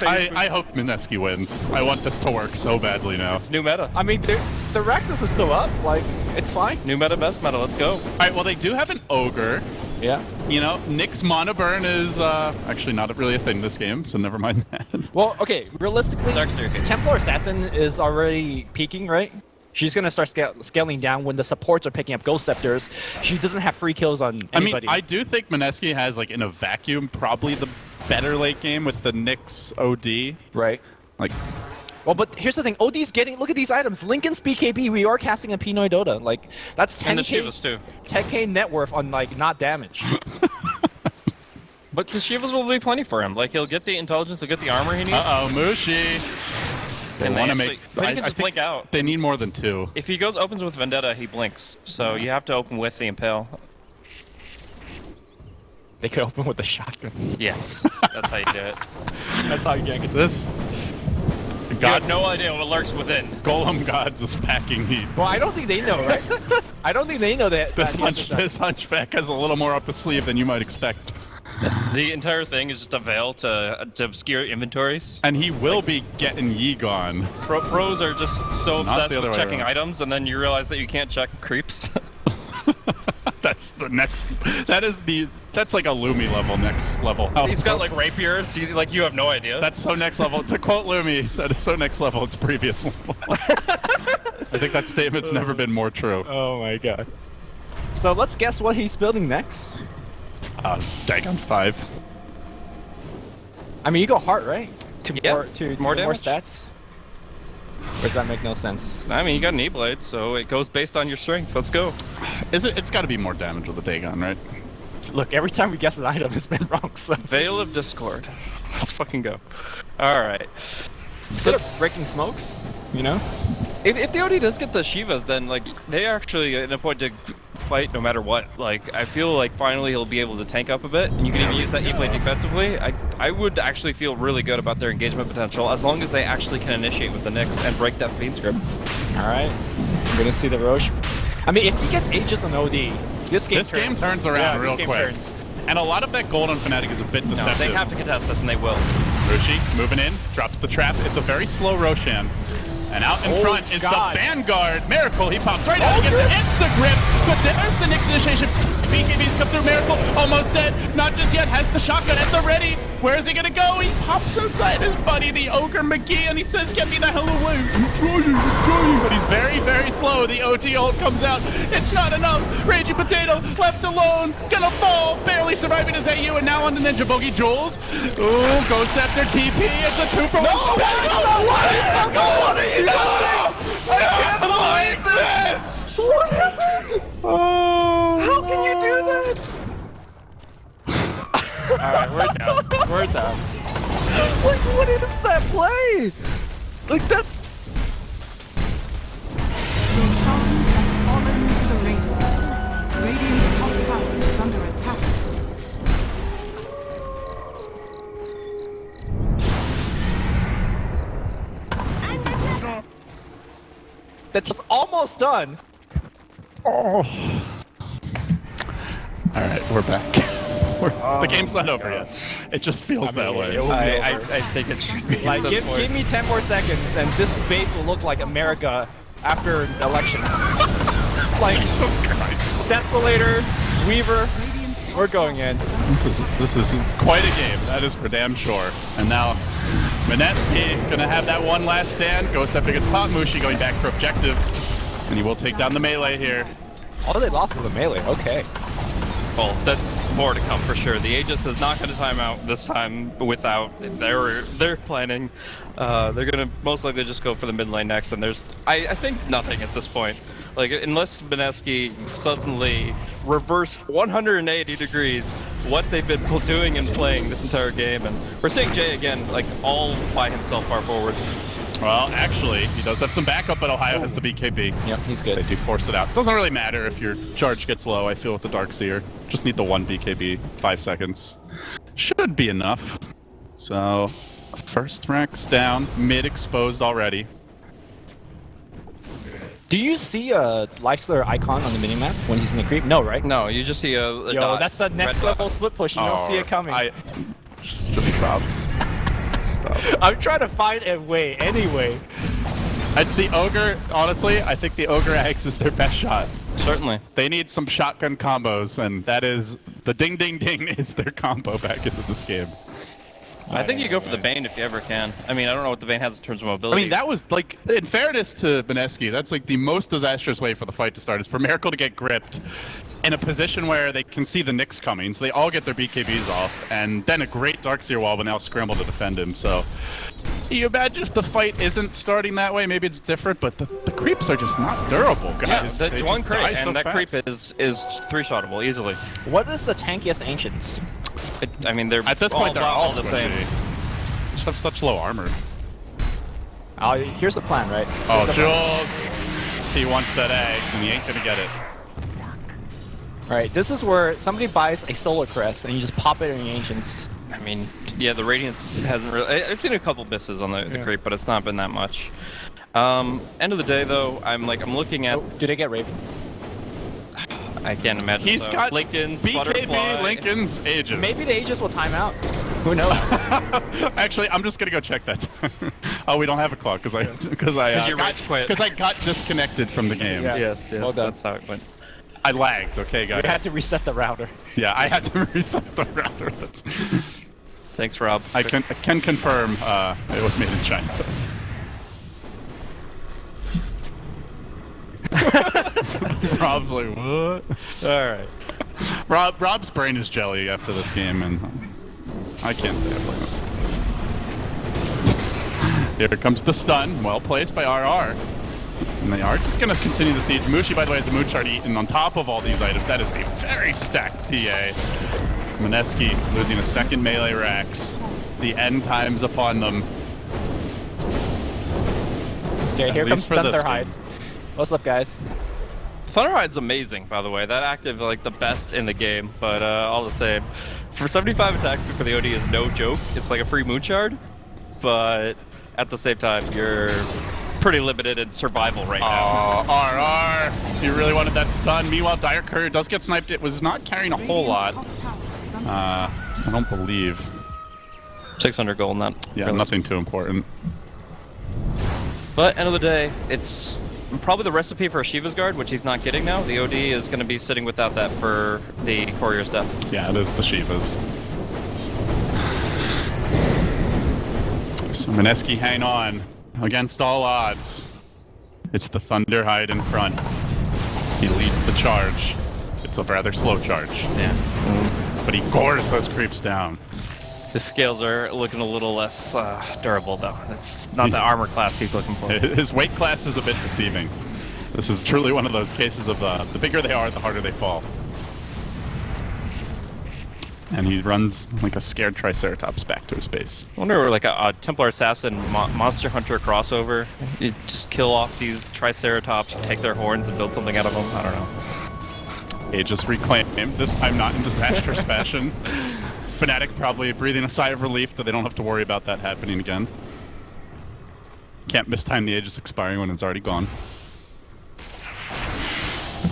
B: I hope Mineski wins. I want this to work so badly now.
A: It's new meta.
C: I mean, the Rexes are still up. Like, it's fine.
A: New meta, best meta. Let's go.
B: All right. Well, they do have an ogre.
C: Yeah.
B: You know, Nyx's Mana Burn is actually not really a thing this game, so never mind that.
C: Well, okay. Realistically,
A: Dark Circuit.
C: Templar Assassin is already peaking, right? She's gonna start scaling down when the supports are picking up Ghost Scepters. She doesn't have free kills on anybody.
B: I mean, I do think Mineski has, like, in a vacuum, probably the better late game with the Nyx OD.
C: Right.
B: Like,
C: Well, but here's the thing. OD's getting. Look at these items. Lincoln's BKB. We are casting a Pinoy Dota. Like that's 10k.
A: And the Shivas too.
C: 10k net worth on like not damage.
A: But the Shivas will be plenty for him. Like he'll get the intelligence, he'll get the armor he needs.
B: uh-oh, Mushi. They
A: And
B: want to
A: actually-
B: make.
A: but he can
B: I
A: just
B: think
A: blink out.
B: They need more than 2.
A: If he opens with Vendetta, he blinks. So you have to open with the Impale.
C: They could open with a shotgun.
A: Yes, that's how you do it.
C: That's how you gank it.
B: This.
A: You
B: God,
A: have no idea what lurks within.
B: Golem Gods is packing heat.
C: Well, I don't think they know, right? I don't think they know that.
B: This,
C: that he's a
B: this hunchback has a little more up his sleeve than you might expect.
A: The entire thing is just a veil to obscure inventories.
B: And he will be getting ye gone.
A: Pros are just so
B: Not
A: obsessed
B: the other
A: with
B: way
A: checking
B: around.
A: items, and then you realize that you can't check creeps.
B: That's the next. That's like a Lumi level, next level.
A: He's got like rapiers. You have no idea.
B: That's so next level. To quote Lumi, that is so next level. It's previous level. I think that statement's never been more true.
C: Oh my god. So let's guess what he's building next.
B: Dagon 5.
C: I mean, you go heart, right?
A: Yeah,
C: More
A: more damage.
C: stats. Or does that make no sense?
A: I mean, you got an E-Blade, so it goes based on your strength. Let's go.
B: It's got to be more damage with the Dagon, right?
C: Look, every time we guess an item, it's been wrong. So
A: Veil of Discord. Let's fucking go. All right.
C: instead of breaking smokes, you know.
A: If the OD does get the Shivas, then like they're actually in a point to fight no matter what. Like I feel like finally he'll be able to tank up a bit, and you can even use that E-Blade defensively. I would actually feel really good about their engagement potential as long as they actually can initiate with the Nyx and break that Fiend script.
C: All right, we're gonna see the Roche. I mean, if he gets Aegis on OD, this game
B: turns around real
C: this game
B: quick.
C: turns.
B: And a lot of that gold on Fnatic is a bit
A: No,
B: deceptive.
A: they have to contest us, and they will.
B: Roshi moving in, drops the trap. It's a very slow Roshan. And out in front is
C: God.
B: the Vanguard. Miracle, he pops right out, gets an insta-grip, but there's the Nyx initiation. BKB's come through, Miracle, almost dead, not just yet, has the shotgun at the ready. Where is he gonna go? He pops inside his buddy, the Ogre McGee, and he says, get me the hell away. I'm trying. But he's very, very slow. The OT ult comes out. It's not enough. Raging Potato, left alone, gonna fall, barely surviving his AU, and now on the Ninja Bogey Jules. Ooh, Ghost Scepter TP, it's a 2-for-1 What are you doing? I can't believe this! What happened? Oh, how can you do that?
C: All right, we're down. We're down.
B: What is that play? Like that.
D: Roshan has fallen to the Radiant. Radiant's top tower is under attack.
C: That's just almost done.
B: Oh. All right, we're back. The game's not over yet. It just feels that way.
A: I think it should be.
C: Like, give me 10 more seconds, and this base will look like America after the election. Like, Desolator, Weaver, we're going in.
B: This is quite a game. That is for damn sure. And now, Mineski gonna have that one last stand. Goes up against Mushi, going back for objectives, and he will take down the melee here.
C: Oh, they lost to the melee. Okay.
A: Well, that's more to come for sure. The Aegis is not going to time out this time without they're planning. They're going to most likely just go for the mid lane next, and there's I think nothing at this point. Like, unless Mineski suddenly reverse 180 degrees what they've been doing and playing this entire game, and we're seeing Jay again, like, all by himself far forward.
B: Well, actually, he does have some backup, but Ohio has the BKB.
C: Yep, he's good.
B: They do force it out. Doesn't really matter if your charge gets low, I feel, with the Darkseer. Just need the one BKB, 5 seconds. Should be enough. So, first Rex down, mid exposed already.
C: Do you see a lifestealer icon on the minimap when he's in the creep? No, right?
A: No, you just see a
C: Yo,
A: dot,
C: that's the next level split push. You don't see it coming.
B: Just stop. Stop.
C: I'm trying to find a way anyway.
B: It's the Ogre, honestly, I think the Ogre Axe is their best shot.
A: Certainly.
B: They need some shotgun combos, and that is, the ding ding ding is their combo back into this game.
A: I think you go for the Bane if you ever can. I mean, I don't know what the Bane has in terms of mobility.
B: I mean, that was, like, in fairness to Mineski, that's like the most disastrous way for the fight to start, is for Miracle to get gripped in a position where they can see the Nyx coming, so they all get their BKBs off, and then a great Darkseer wall will now scramble to defend him, so... You imagine if the fight isn't starting that way, maybe it's different, but the creeps are just not durable, guys.
A: Yeah, that one creep, and
B: so
A: that
B: fast.
A: creep is 3-shotable easily.
C: What is the tankiest ancients?
A: I mean, they're
B: At this point, they're all
A: the same.
B: Just have such low armor.
C: Here's the plan, right?
B: Oh, Jules! He wants that egg, and he ain't gonna get it.
C: Right, this is where somebody buys a Solar Crest and you just pop it in the ancients.
A: I mean, yeah, the Radiance hasn't really... I've seen a couple misses on the creep, but it's not been that much. End of the day, though, I'm looking at...
C: Oh, do they get raped?
A: I can't imagine.
B: He's
A: so.
B: got
A: Lincoln's,
B: BKB,
A: Butterfly.
B: Lincoln's, Aegis.
C: Maybe the Aegis will time out. Who knows?
B: Actually, I'm just gonna go check that. Oh, we don't have a clock because I got disconnected from the game.
C: Yeah.
A: Yes,
C: Well done.
A: that's how it went.
B: I lagged. Okay, guys.
C: We had to reset the router.
B: Yeah, I had to reset the router. That's...
A: Thanks, Rob.
B: I can confirm it was made in China. Rob's like, what?
C: Alright.
B: Rob's brain is jelly after this game, and I can't say I blame him. Here comes the stun, well placed by RR. And they are just going to continue the siege. Mushi, by the way, has a moon shard eaten on top of all these items. That is a very stacked TA. Mineski losing a second melee Rex. The end time's upon them.
C: Okay, here comes Thunderhide. What's up, guys?
A: Thunderhide's amazing, by the way. That active, like, the best in the game, but all the same. For 75 attacks for the OD is no joke. It's like a free moon shard, but at the same time, you're pretty limited in survival right now.
B: Oh, RR! You really wanted that stun. Meanwhile, Dire Courier does get sniped. It was not carrying a whole lot. I don't believe.
A: 600 gold, not
B: Yeah,
A: really.
B: nothing too important.
A: But end of the day, it's probably the recipe for a Shiva's Guard, which he's not getting now. The OD is going to be sitting without that for the Courier's death.
B: Yeah, it is the Shivas. So Mineski hang on against all odds. It's the Thunderhide in front. He leads the charge. It's a rather slow charge.
A: Yeah.
B: But he gores those creeps down.
A: His scales are looking a little less durable, though. It's not the armor class he's looking for.
B: His weight class is a bit deceiving. This is truly one of those cases of the bigger they are, the harder they fall. And he runs like a scared Triceratops back to his base.
A: I wonder where like a Templar Assassin Monster Hunter crossover. You just kill off these Triceratops, take their horns, and build something out of them. I don't know.
B: He just reclaimed him, this time not in disastrous fashion. Fnatic probably breathing a sigh of relief that they don't have to worry about that happening again. Can't mistime the Aegis expiring when it's already gone.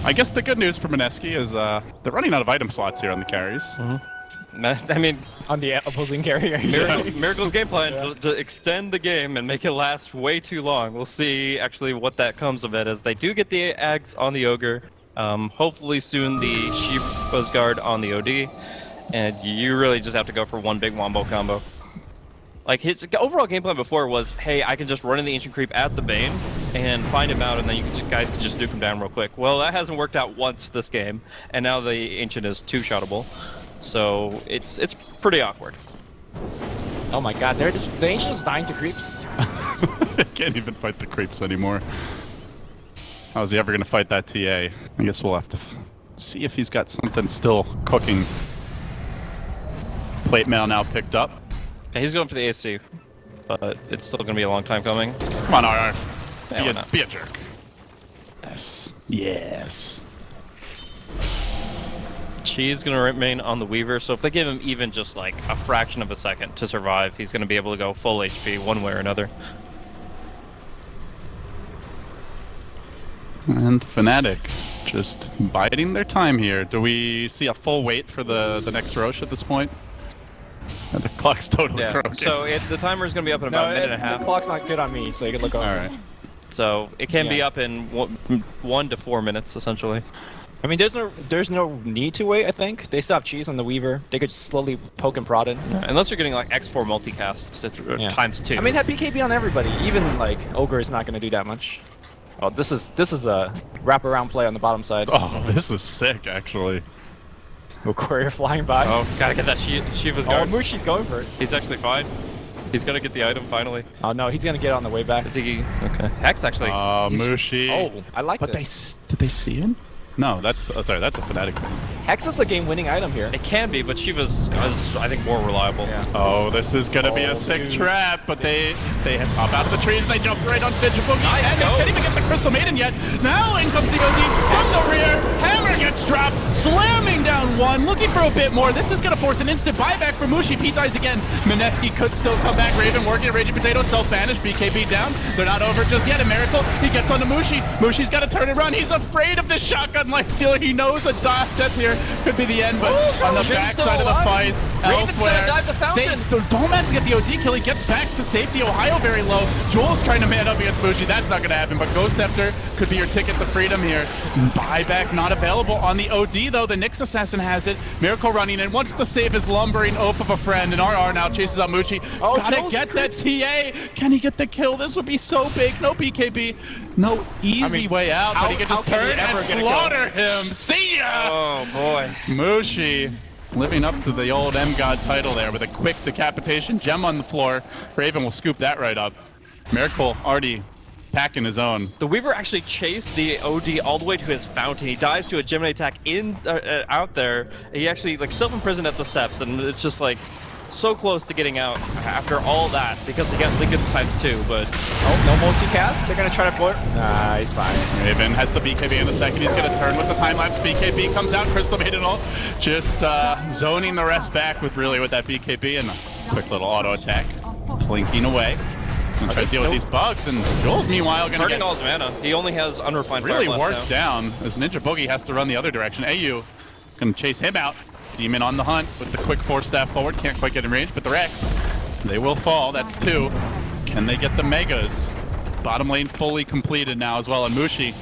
B: I guess the good news for Mineski is they're running out of item slots here on the carries.
A: I mean,
C: On the opposing carrier.
A: Miracle's game plan to extend the game and make it last way too long. We'll see actually what that comes of it, as they do get the Ags on the Ogre. Hopefully soon the Sheep's Guard on the OD. And you really just have to go for one big wombo combo. Like, his overall game plan before was, hey, I can just run in the Ancient Creep at the Bane and find him out, and then guys can just nuke him down real quick. Well, that hasn't worked out once this game, and now the Ancient is two-shottable. So it's pretty awkward.
C: Oh my god, the Ancient's dying to creeps.
B: Can't even fight the creeps anymore. How's he ever going to fight that TA? I guess we'll have to see if he's got something still cooking. Plate mail now picked up.
A: Yeah, he's going for the AC, but it's still going to be a long time coming.
B: Come on, RR.
A: Yeah,
B: Be a jerk. Yes. Yes.
A: She's going to remain on the Weaver, so if they give him even just like a fraction of a second to survive, he's going to be able to go full HP one way or another.
B: And Fnatic just biding their time here. Do we see a full wait for the next Rosh at this point? And the clock's totally broken.
A: So the timer is going to be up in about a minute and a half.
C: The clock's not good on me, so you can look over.
B: Alright.
A: So it can be up in 1 to 4 minutes, essentially.
C: I mean, there's no need to wait, I think. They still have cheese on the Weaver. They could slowly poke and prod in.
A: Unless you're getting like X4 multicast times 2.
C: I mean, that BKB on everybody. Even like Ogre is not going to do that much. Oh, this is a wraparound play on the bottom side.
B: Oh, this is sick, actually.
C: Courier flying by.
A: Oh, gotta get that Shiva's
C: Oh,
A: guard.
C: Mushi's going for it.
A: He's actually fine. He's gonna get the item finally.
C: Oh no, he's gonna get it on the way back.
A: Is he? Okay. Hex actually.
B: Mushi.
C: Oh, I like
B: But
C: this.
B: did they see him? No, that's sorry, that's a Fnatic thing.
C: Hex is the game-winning item here.
A: It can be, but Shiva's is, I think, more reliable.
C: Yeah.
B: Oh, this is gonna be a sick trap, but they pop out of the trees, they jump right on Fidget Boogie, and they can't even get the Crystal Maiden yet. Now in comes the OD from the rear, Hammer gets dropped, slamming down one, looking for a bit more. This is gonna force an instant buyback for Mushi. P dies again. Mineski could still come back. Raven working, Raging Potato, self-banish, BKB down. They're not over just yet. A miracle, he gets onto Mushi. Mushi's gotta turn and run. He's afraid of this shotgun lifestealer. He knows a death here could be the end, but on the backside of the fight, elsewhere, Dome has to get the OD kill. He gets back to safety. Ohio very low. Joel's trying to man up against Mushi. That's not going to happen, but Ghost Scepter could be your ticket to freedom here. Buyback not available on the OD, though. The Nyx Assassin has it. Miracle running in, wants to save his lumbering oaf of a friend, and RR now chases out Mushi.
C: Oh,
B: gotta
C: Joel's
B: get that TA. Can he get the kill? This would be so big. No BKB. No easy way out, but he can just turn and slaughter him. See ya!
A: Oh boy.
B: Mushi living up to the old M-God title there with a quick decapitation. Gem on the floor. Raven will scoop that right up. Miracle already packing his own.
A: The Weaver actually chased the OD all the way to his fountain. He dives to a Gemini attack out there. He actually like self-imprisoned at the steps, and it's just like so close to getting out after all that because he got Lincoln's ×2, but
C: Oh, no multicast? They're gonna try to flirt? Nah, he's fine.
B: Raven has the BKB in a second. He's going to turn with the time-lapse. BKB comes out. Crystal Maiden all just zoning the rest back with that BKB and a quick little auto attack. Plinking away. And try to deal with these bugs, and Joel's meanwhile going to
A: burning
B: get
A: all his mana. He only has unrefined
B: really
A: fire
B: worked
A: left now.
B: down as Ninja Boogie has to run the other direction. AU going to chase him out. Demon on the hunt with the quick 4-staff forward. Can't quite get in range, but the Rex, they will fall. That's 2. Can they get the Megas? Bottom lane fully completed now as well, and Mushi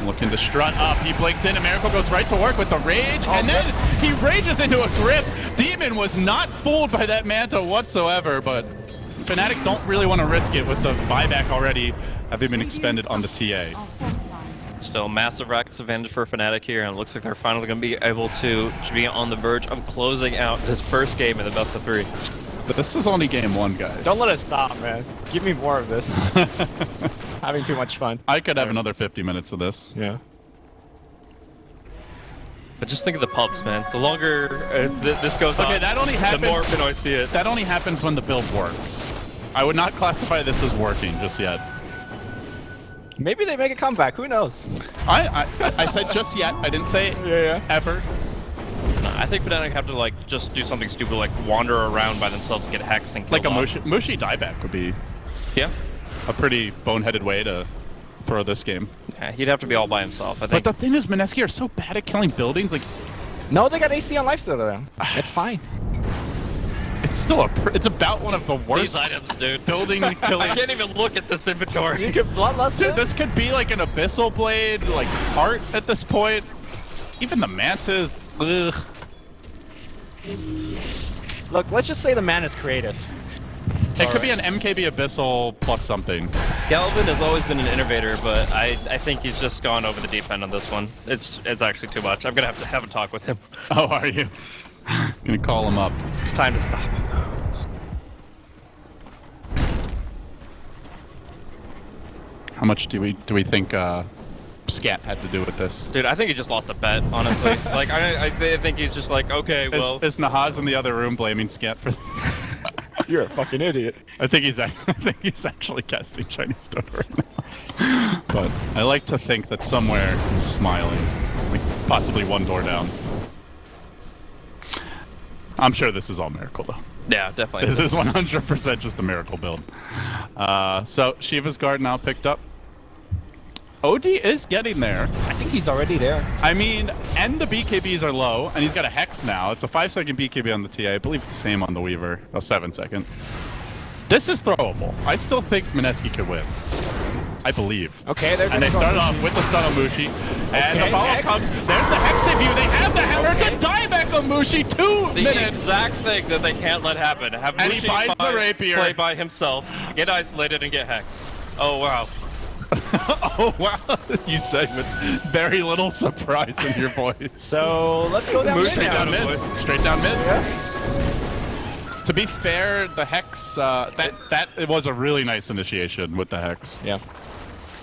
B: looking to strut up. He blinks in, and Miracle goes right to work with the rage, and then he rages into a grip. Demon was not fooled by that Manta whatsoever, but Fnatic don't really want to risk it with the buyback already having been expended on the TA.
A: Still massive Rax advantage for Fnatic here, and it looks like they're finally going to be able to be on the verge of closing out this first game in the best of 3.
B: But this is only game 1, guys.
C: Don't let it stop, man. Give me more of this. Having too much fun.
B: I could have another 50 minutes of this.
C: Yeah.
A: But just think of the pubs, man. The longer this goes on,
B: that only happens,
A: the more can I see it.
B: That only happens when the build works. I would not classify this as working just yet.
C: Maybe they make a comeback. Who knows?
B: I said just yet. I didn't say ever.
A: Nah, I think Fnatic have to like just do something stupid, like wander around by themselves and get hexed and killed
B: Like a
A: off.
B: Mushi dieback would be a pretty boneheaded way to throw this game.
A: Yeah, he'd have to be all by himself, I think.
B: But the thing is, Mineski are so bad at killing buildings. Like,
C: No, they got AC on lifestealer. It's fine.
B: it's still it's about one of the worst
A: These items, dude.
B: building killing.
A: I can't even look at this inventory.
C: You can bloodlust
B: Dude,
C: him.
B: this could be like an Abyssal Blade, like art at this point. Even the Mantis. Ugh.
C: Look, let's just say the man is creative.
B: It could be an MKB Abyssal plus something.
A: Galvin has always been an innovator, but I think he's just gone over the deep end on this one. It's actually too much. I'm gonna have to have a talk with him.
B: Oh, are you? Gonna call him up.
A: It's time to stop.
B: How much do we think Scat had to do with this?
A: Dude, I think he just lost a bet, honestly. Like, I think he's just like, okay, well...
B: Is Nahaz in the other room blaming Scat for...
C: You're a fucking idiot.
B: I think he's actually casting Chinese Dota right now. But I like to think that somewhere he's smiling. Like, possibly one door down. I'm sure this is all Miracle, though.
A: Yeah, definitely.
B: This is 100% just a Miracle build. So, Shiva's Guard now picked up. OD is getting there.
C: I think he's already there.
B: I mean, and the BKBs are low, and he's got a Hex now. It's a 5-second BKB on the TA. I believe it's the same on the Weaver. Oh, 7-second. This is throwable. I still think Mineski could win. I believe.
C: Okay, they're
B: And they started off with the stun on Mushi. And the follow-up comes. There's the Hex debut. They have the hammer to die back on Mushi. 2
A: The
B: minutes.
A: exact thing that they can't let happen. Have
B: And he buys
A: Mushi
B: the rapier.
A: play by himself, get isolated, and get hexed. Oh, wow.
B: Oh, wow. You say with very little surprise in your voice.
C: So let's go down
B: Straight
C: mid
B: down
C: now.
B: mid. Straight down mid.
C: Yeah.
B: To be fair, the Hex, that it was a really nice initiation with the Hex.
C: Yeah.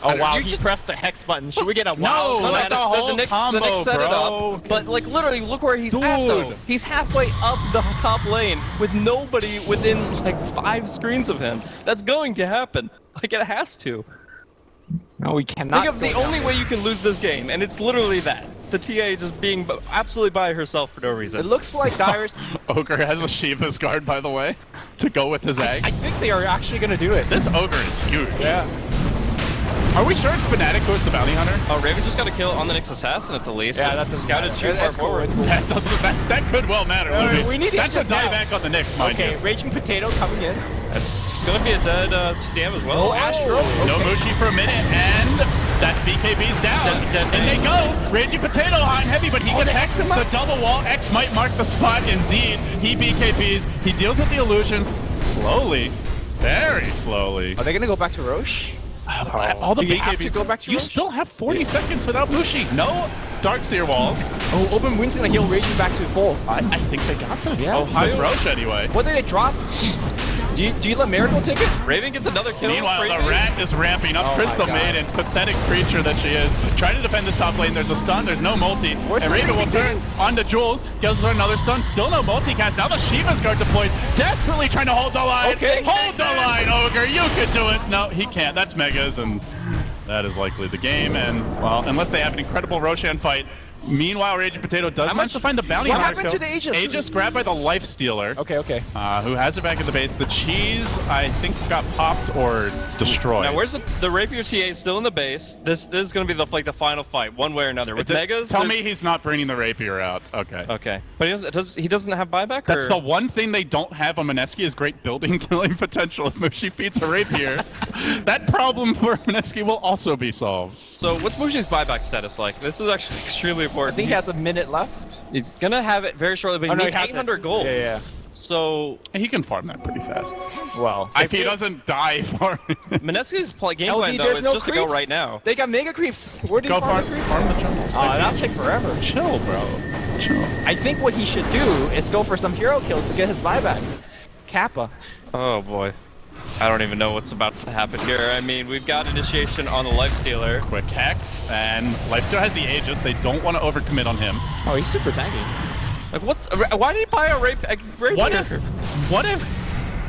C: Oh wow,
A: You
C: he
A: just-
C: pressed the Hex button. Should we get a
B: No,
C: wild?
B: like the whole combo,
A: the Knicks set it
B: bro.
A: up, but like literally, look where he's at though.
B: Dude.
A: He's halfway up the top lane with nobody within like 5 screens of him. That's going to happen. Like it has to.
C: No, we cannot.
A: Think of the only way you can lose this game, and it's literally that. The TA just being absolutely by herself for no reason.
C: It looks like Dyrus.
B: Ogre has a Shiva's Guard, by the way, to go with his eggs.
C: I think they are actually gonna do it.
B: This Ogre is huge.
C: Yeah.
B: Are we sure it's Fnatic goes to Bounty Hunter?
A: Oh, Raven just got a kill on the next assassin at the least.
C: Yeah, that's a
A: scouted too far
C: that's cool,
A: forward.
C: that's cool.
B: That could well matter. Louis.
C: we need
B: That's a
C: Aegis now.
B: dieback on the Knicks, mind
C: Okay,
B: you.
C: Raging Potato coming in.
A: It's gonna be a dead TM as well.
C: Oh, Astro.
B: No Mushi for a minute, and that BKB's down.
A: Dead
B: And they go. Raging Potato high and heavy, but he gets
C: they
B: X.
C: hexed him up.
B: The double wall. X might mark the spot. Indeed, he BKBs. He deals with the illusions slowly. Very slowly.
C: Are they gonna go back to Roche?
B: All the
C: Do you have
B: BKBs.
C: to go back to
B: You
C: Roche?
B: still have 40 seconds without Mushi. No Darkseer walls.
C: Oh, Open Wind's gonna heal Raging back to full.
B: I think they got this.
C: Yeah.
B: This Roche anyway.
C: What did they drop? Do you let Miracle take it?
A: Raven gets another kill.
B: Meanwhile,
A: Crazy.
B: the rat is ramping up.
C: Oh my
B: Crystal
C: God.
B: Maiden, pathetic creature that she is, trying to defend this top lane. There's a stun, there's no multi.
C: Where's
B: And
C: the
B: Raven will
C: Riki
B: turn onto Jules, gives her another stun, still no multicast. Now the Shiva's Guard deployed, desperately trying to hold the line.
C: Okay.
B: Hold the line, Ogre, you can do it. No, he can't. That's Megas, and that is likely the game. And, well, unless they have an incredible Roshan fight. Meanwhile, Raging Potato does manage to find the bounty
C: What
B: hunter
C: happened to
B: kill.
C: the Aegis?
B: Aegis grabbed by the Lifestealer.
C: Okay, okay.
B: Who has it back at the base. The cheese, I think, got popped or destroyed.
A: Now, where's the Rapier TA still in the base? This is going to be the final fight, one way or another. With Megas,
B: Tell me he's not bringing the Rapier out. Okay.
A: Okay, but he doesn't have buyback.
B: That's
A: or?
B: the one thing they don't have on Mineski is great building killing potential if Mushi feeds a Rapier. That problem for Mineski will also be solved.
A: So what's Mushi's buyback status like? This is actually extremely
C: I
A: important.
C: think he has a minute left.
A: He's gonna have it very shortly, but he
C: Oh, no,
A: needs
C: he has
A: 800
C: it.
A: gold.
C: Yeah.
A: So
B: He can farm that pretty fast.
C: Well,
B: If he doesn't die for
A: Mineski's game
C: LD,
A: plan though
C: there's
A: is
C: no
A: just to go
C: creeps.
A: right now.
C: they got mega creeps. Where do you
B: Go
C: farm
B: farm,
C: the creeps?
B: farm the jungle.
C: Oh, that'll take forever.
B: Chill, bro. Chill.
C: I think what he should do is go for some hero kills to get his buyback. Kappa.
A: Oh boy. I don't even know what's about to happen here. I mean, we've got initiation on the lifestealer.
B: Quick Hex, and lifestealer has the Aegis. They don't want to overcommit on him.
C: Oh, he's super tanky.
A: Like, why did he buy a rapier?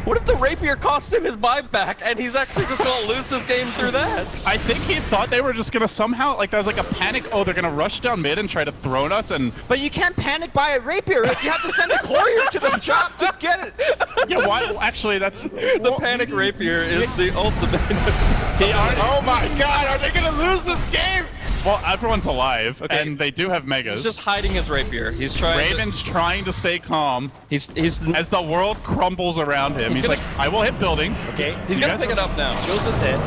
A: What if the rapier costs him his buyback and he's actually just gonna lose this game through that?
B: I think he thought they were just gonna somehow, like, there was like a panic. Oh, they're gonna rush down mid and try to throw us, and
C: But you can't panic buy a rapier. You have to send a courier to the shop to get it.
B: yeah, why? Actually, that's
A: The panic rapier is the ultimate.
C: Oh my god, are they gonna lose this game?
B: Well, everyone's alive,
A: Okay.
B: and they do have megas.
A: He's just hiding his rapier. He's trying.
B: Raven's trying to stay calm
A: He's
B: as the world crumbles around him. He's
A: gonna-
B: like, I will hit buildings.
C: Okay,
A: He's
B: You
A: gonna
B: guys
A: pick it up now.
C: Jules is dead.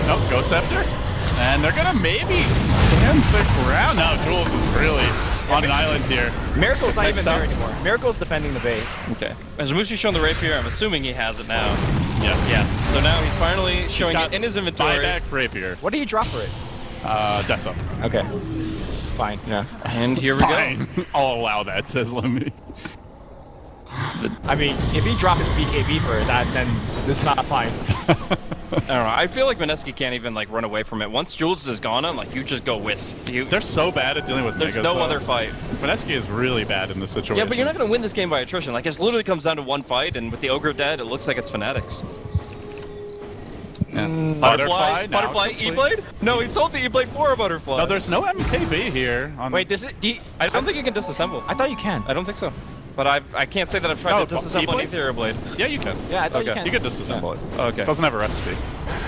B: Nope, Ghost Scepter. And they're gonna maybe stand the ground. No, Jules is really on an island here.
C: Miracle's not
B: Take
C: even
B: stuff.
C: there anymore. Miracle's defending the base.
A: Okay. Has Mushi shown the rapier? I'm assuming he has it now.
B: Yes.
A: Yeah. So now he's finally showing
B: got
A: it in his inventory.
B: Buyback rapier.
C: What do you drop for it?
B: Deso.
C: Okay. Fine, yeah.
A: And here we go.
B: Fine. I'll allow that, says Lemmy.
C: I mean, if he dropped his BKB for that, then this is not fine.
A: I don't know. I feel like Mineski can't even like run away from it. Once Jules is gone, I'm like, you just go with.
B: They're so bad at dealing with
A: There's
B: megas,
A: no
B: though.
A: other fight.
B: Mineski is really bad in this situation.
A: Yeah, but you're not gonna win this game by attrition. Like, it literally comes down to one fight, and with the Ogre dead, it looks like it's Fanatics.
B: Yeah.
A: Butterfly?
B: now
A: Butterfly
B: complete.
A: E-Blade? No, he sold the E-Blade for a Butterfly.
B: No, there's no MKB here. On
C: Wait, does it?
A: I don't think you can disassemble.
C: I thought you can.
A: I don't think so. But I can't say that I've tried
B: Oh,
A: to disassemble an
B: E-Blade?
A: Ethereal Blade.
B: Yeah, you can.
C: Yeah, I thought you
A: Okay.
C: can.
B: You can disassemble it.
A: Okay.
B: Doesn't have a recipe.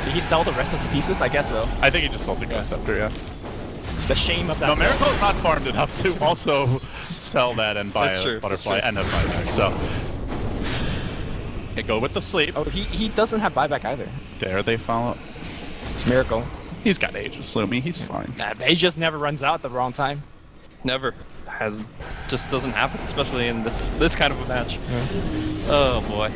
C: Did he sell the rest of the pieces? I guess so.
B: I think he just sold the Ghost Scepter, yeah.
C: The shame of that.
B: No, Miracle's not farmed enough to also sell that and buy
A: That's
B: a
A: true,
B: Butterfly
A: that's
B: and a buyback, so. Okay, go with the sleep.
C: Oh, he doesn't have buyback either.
B: Dare they follow?
C: Miracle.
B: He's got Aegis, Lumi, he's fine.
C: He just never runs out at the wrong time.
A: Never. Just doesn't happen, especially in this kind of a match. Oh boy.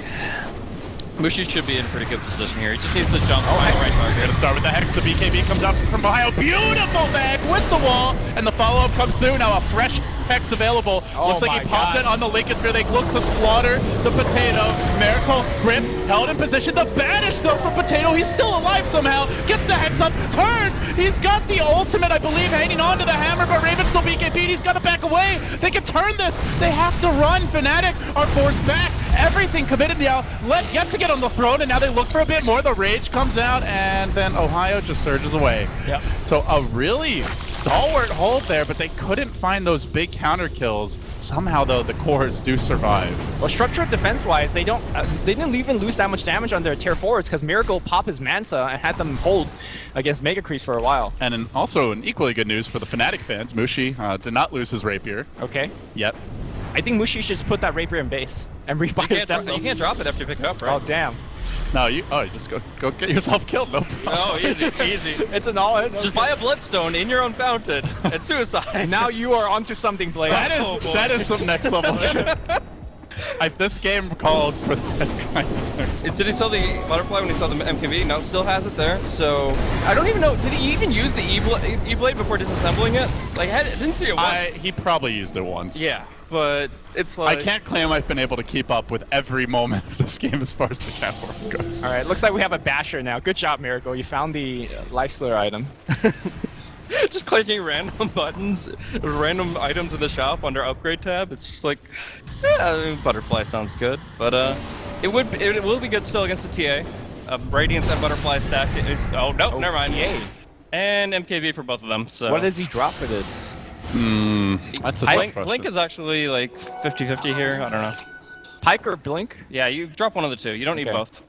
A: Mushi should be in pretty good position here. He just needs to jump right
B: We're
A: target.
B: gonna start with the Hex. The BKB comes out from behind. Beautiful back with the wall, and the follow-up comes through. Now a fresh Hex available.
C: Oh
B: Looks like
C: my
B: he popped
C: God.
B: it on the Lincoln Sphere. They look to slaughter the Potato. Miracle gripped, held in position. The banish though for Potato. He's still alive somehow. Gets the Hex up, turns. He's got the ultimate, I believe, hanging on to the hammer, but Raven's still BKB'd. He's got to back away. They can turn this. They have to run. Fnatic are forced back. Everything committed now. Yet to get on the throne, and now they look for a bit more. The rage comes out, and then Ohio just surges away.
C: Yep.
B: So a really stalwart hold there, but they couldn't find those big counter kills. Somehow, though, the cores do survive.
C: Well, structured defense-wise, they didn't even lose that much damage on their tier 4s because Miracle popped his Mansa and had them hold against Mega Creeps for a while.
B: And also, an equally good news for the Fnatic fans, Mushi did not lose his rapier
C: Okay.
B: yet.
C: I think Mushi should just put that rapier in base and rebuy his Deso.
A: You can't drop it after you pick it up, right?
C: Oh, damn.
B: No, you just go get yourself killed. No problem.
A: Oh, easy, easy.
C: It's an all-in.
A: Just buy a Bloodstone in your own fountain and suicide.
C: Now you are onto something, Blade.
A: Oh, boy.
B: that is some next level shit. This game calls for that kind of next level.
A: Did he sell the Butterfly when he saw the MKB? No, still has it there. So I don't even know. Did he even use the E-Blade before disassembling it? Like, I didn't see it once.
B: He probably used it once.
A: Yeah, but it's like
B: I can't claim I've been able to keep up with every moment of this game as far as the cat work goes.
C: All right, looks like we have a basher now. Good job, Miracle. You found the lifestealer item.
A: just clicking random buttons, random items in the shop under upgrade tab. It's just like, yeah, I mean, Butterfly sounds good, but it will be good still against the TA. Radiance and Butterfly stacked. Oh no, never mind.
C: TA.
A: And MKB for both of them. So
C: What does he drop for this?
B: That's a
A: Blink is actually like 50-50 here. I don't know.
C: Pike or Blink?
A: Yeah, you drop one of the two. You don't need
C: Okay.
A: both.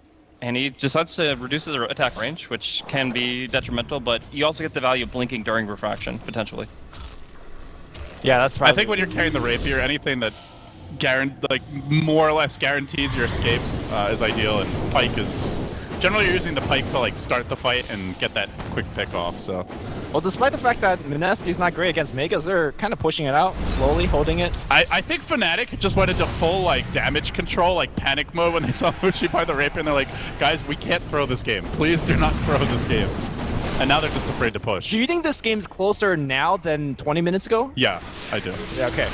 A: And he decides to reduce his attack range, which can be detrimental, but you also get the value of blinking during refraction, potentially.
C: Yeah, that's probably.
B: I think when you're carrying the rapier, anything that more or less guarantees your escape is ideal, and Pike is generally you're using the Pike to like start the fight and get that quick pick off. So
C: Well, despite the fact that Mineski's not great against Megas, they're kind of pushing it out, slowly holding it.
B: I think Fnatic just went into full like damage control, like panic mode when they saw Mushi buy the rapier, and they're like, guys, we can't throw this game. Please do not throw this game. And now they're just afraid to push.
C: Do you think this game's closer now than 20 minutes ago?
B: Yeah, I do.
C: Yeah, okay.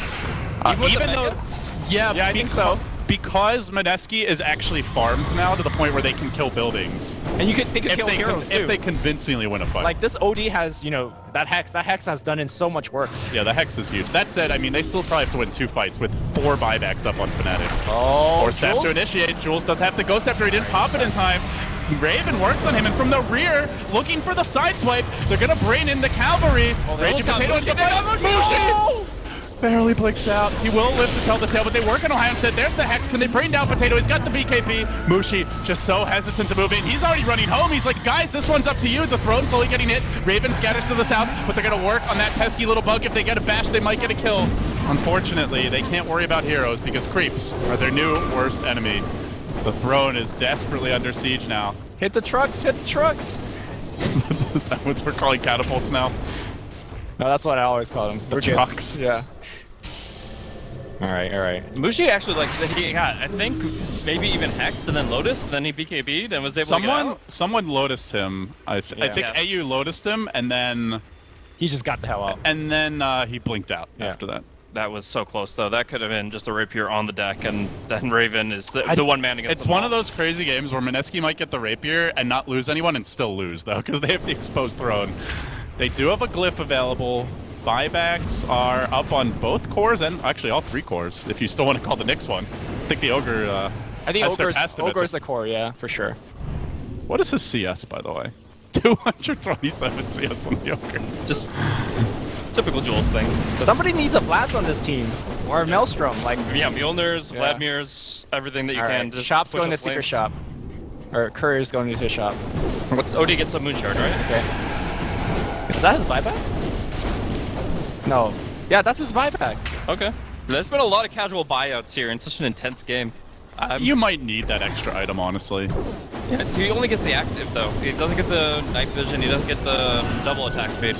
A: Even
B: Even though,
A: Megas?
B: yeah,
C: Yeah, I think so.
B: Because Mineski is actually farmed now to the point where they can kill buildings.
C: And they could kill heroes too.
B: If they convincingly win a fight.
C: Like this OD has, you know, that hex has done in so much work.
B: Yeah, the hex is huge. That said, I mean, they still probably have to win 2 fights with 4 buybacks up on Fnatic.
C: Oh,
B: Or Staff to initiate. Jules does have the Ghost Scepter. He didn't pop it in time. Raven works on him, and from the rear, looking for the side swipe, they're gonna brain in the cavalry. Raging Potato into Mushi! Barely blinks out. He will live to tell the tale, but they work on Ohio instead. There's the Hex. Can they brain down Potato? He's got the BKB. Mushi just so hesitant to move in. He's already running home. He's like, guys, this one's up to you. The throne slowly getting hit. Raven scatters to the south, but they're going to work on that pesky little bug. If they get a bash, they might get a kill. Unfortunately, they can't worry about heroes because creeps are their new worst enemy. The throne is desperately under siege now.
C: Hit the trucks, hit the trucks!
B: Is that what we're calling catapults now?
C: No, that's what I always call them.
B: The trucks.
C: Yeah. Alright, alright.
A: Mushi actually, like, he got, I think, maybe even hexed and then Lotus, then he BKB'd and was able to get out.
B: Someone Lotused him. I think AU Lotused him, and then...
C: He just got the hell out.
B: And then he blinked out after that.
A: That was so close, though. That could have been just a rapier on the deck, and then Raven is the one man against
B: It's one of those crazy games where Mineski might get the rapier and not lose anyone and still lose, though, because they have the exposed throne. They do have a glyph available. Buybacks are up on both cores, and actually all 3 cores, if you still want to call the Nyx one. I think the Ogre
C: I think Ogre's the core, yeah, for sure.
B: What is his CS, by the way? 227 CS on the Ogre.
A: Just typical Jules things.
C: Somebody needs a Blast on this team, or a Maelstrom, like...
A: Yeah, Mjolnirs, Vladimir's, everything that you can. Just
C: Shop's going to Seeker Shop. Or Courier's going to his shop.
A: OD gets a Moonshard, right?
C: Okay. Is that his buyback? No. Yeah, that's his buyback.
A: Okay. There's been a lot of casual buyouts here in such an intense game.
B: You might need that extra item, honestly.
A: Yeah, he only gets the active, though. He doesn't get the night vision, he doesn't get the double attack speed.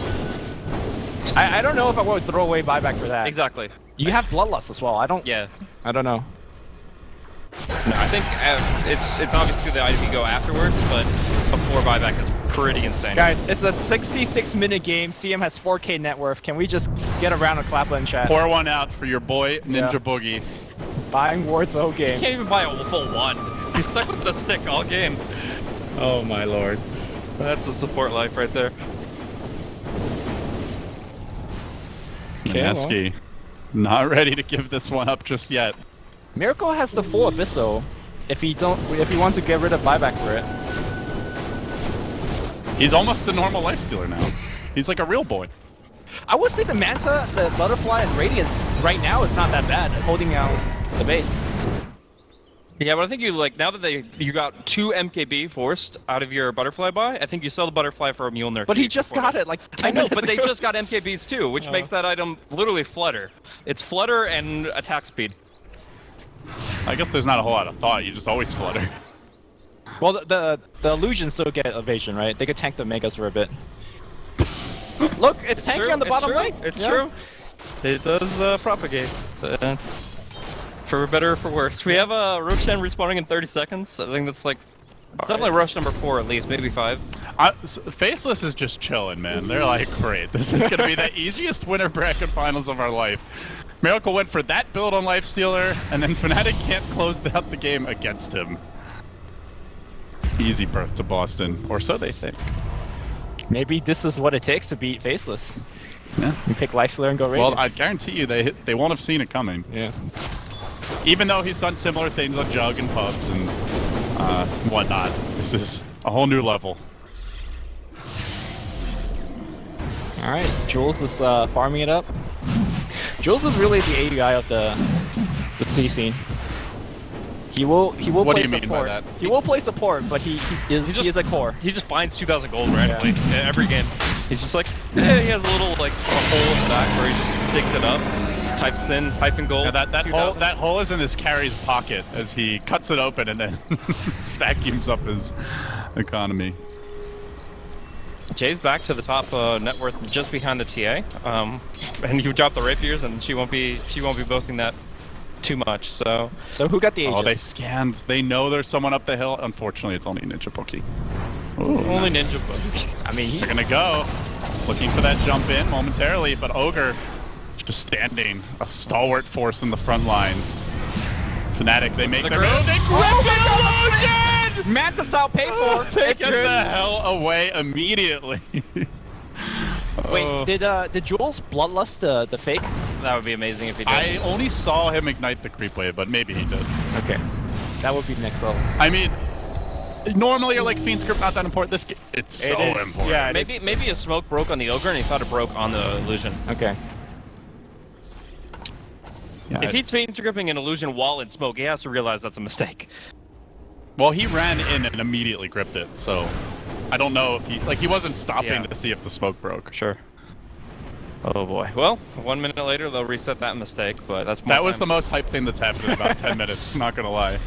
C: I don't know if I would throw away buyback for that.
A: Exactly.
C: You have Bloodlust as well. I don't know.
A: No, I think it's obviously the item you go afterwards, but before buyback is pretty insane.
C: Guys, it's a 66-minute game. CM has 4K net worth. Can we just get a round of claplet in chat?
B: Pour one out for your boy Ninja Boogie.
C: Buying wards all game.
A: You can't even buy a full one. He's stuck with the stick all game.
C: Oh my lord.
A: That's a support life right there.
B: Mineski, not ready to give this one up just yet.
C: Miracle has the full Abysso. If he wants to get rid of buyback for it.
B: He's almost a normal lifestealer now. He's like a real boy.
C: I would say the Manta, the Butterfly, and Radiance right now is not that bad at holding out the base.
A: Yeah, but I think now that you got 2 MKB forced out of your Butterfly buy, I think you sell the Butterfly for a Mjolnir.
C: But he just got it like 10
A: I know,
C: minutes
A: but
C: ago.
A: they just got MKBs too, which makes that item literally Flutter. It's Flutter and attack speed.
B: I guess there's not a whole lot of thought, you just always flutter.
C: Well, the illusions still get evasion, right? They could tank the Megas for a bit. Look, it's tanky
A: true,
C: on the bottom right.
A: It's true. It does propagate. For better or for worse. We have Roshan respawning in 30 seconds. I think that's like... It's definitely rush number 4 at least, maybe 5.
B: Faceless is just chilling, man. They're like, great, this is going to be the easiest winter bracket finals of our life. Miracle went for that build on Lifestealer, and then Fnatic can't close out the game against him. Easy birth to Boston, or so they think.
C: Maybe this is what it takes to beat Faceless.
B: Yeah.
C: You pick Lifestealer and go Radiance.
B: Well, I guarantee you they won't have seen it coming.
C: Yeah.
B: Even though he's done similar things on Jug and Pubs and whatnot. This is a whole new level.
C: Alright, Jules is farming it up. Jules is really the AU guy of the C scene. He will
B: What
C: play
B: do you mean
C: support.
B: by that?
C: He will play support, but he is a core.
A: He just finds 2,000 gold randomly in every game. He's just like, he has a little like a hole in the back where he just digs it up, types in pipe and gold.
B: Yeah, that hole is in his carry's pocket as he cuts it open and then vacuums up his economy.
A: Jay's back to the top net worth just behind the TA, and you drop the rapiers, and she won't be boasting that too much. So
C: who got the Aegis?
B: Oh, they scanned. They know there's someone up the hill. Unfortunately, it's only Ninja Boogie.
A: Only Ninja Boogie.
C: I mean,
B: they're gonna go looking for that jump in momentarily, but Ogre just standing, a stalwart force in the front lines. Fnatic, they make
A: The
B: their
A: grip.
B: move. They grip it. Illusion!
C: Manta style pay for.
B: Get the hell away immediately.
C: Wait, did Jules bloodlust the fake?
A: That would be amazing if he did.
B: I only saw him ignite the creep wave, but maybe he did.
C: Okay, that would be next level.
B: I mean, normally you're like Fiend script not that important. This it's so
C: is,
B: important.
C: yeah.
A: Maybe a smoke broke on the ogre and he thought it broke on the illusion.
C: Okay.
B: Yeah,
A: If he's Fiend gripping an illusion while in smoke, he has to realize that's a mistake.
B: well, he ran in and immediately gripped it, so I don't know if he wasn't stopping to see if the smoke broke.
A: Sure. Oh boy. Well, 1 minute later they'll reset that mistake, but that's more
B: That was
A: time.
B: the most hype thing that's happened in about 10 minutes. Not gonna lie.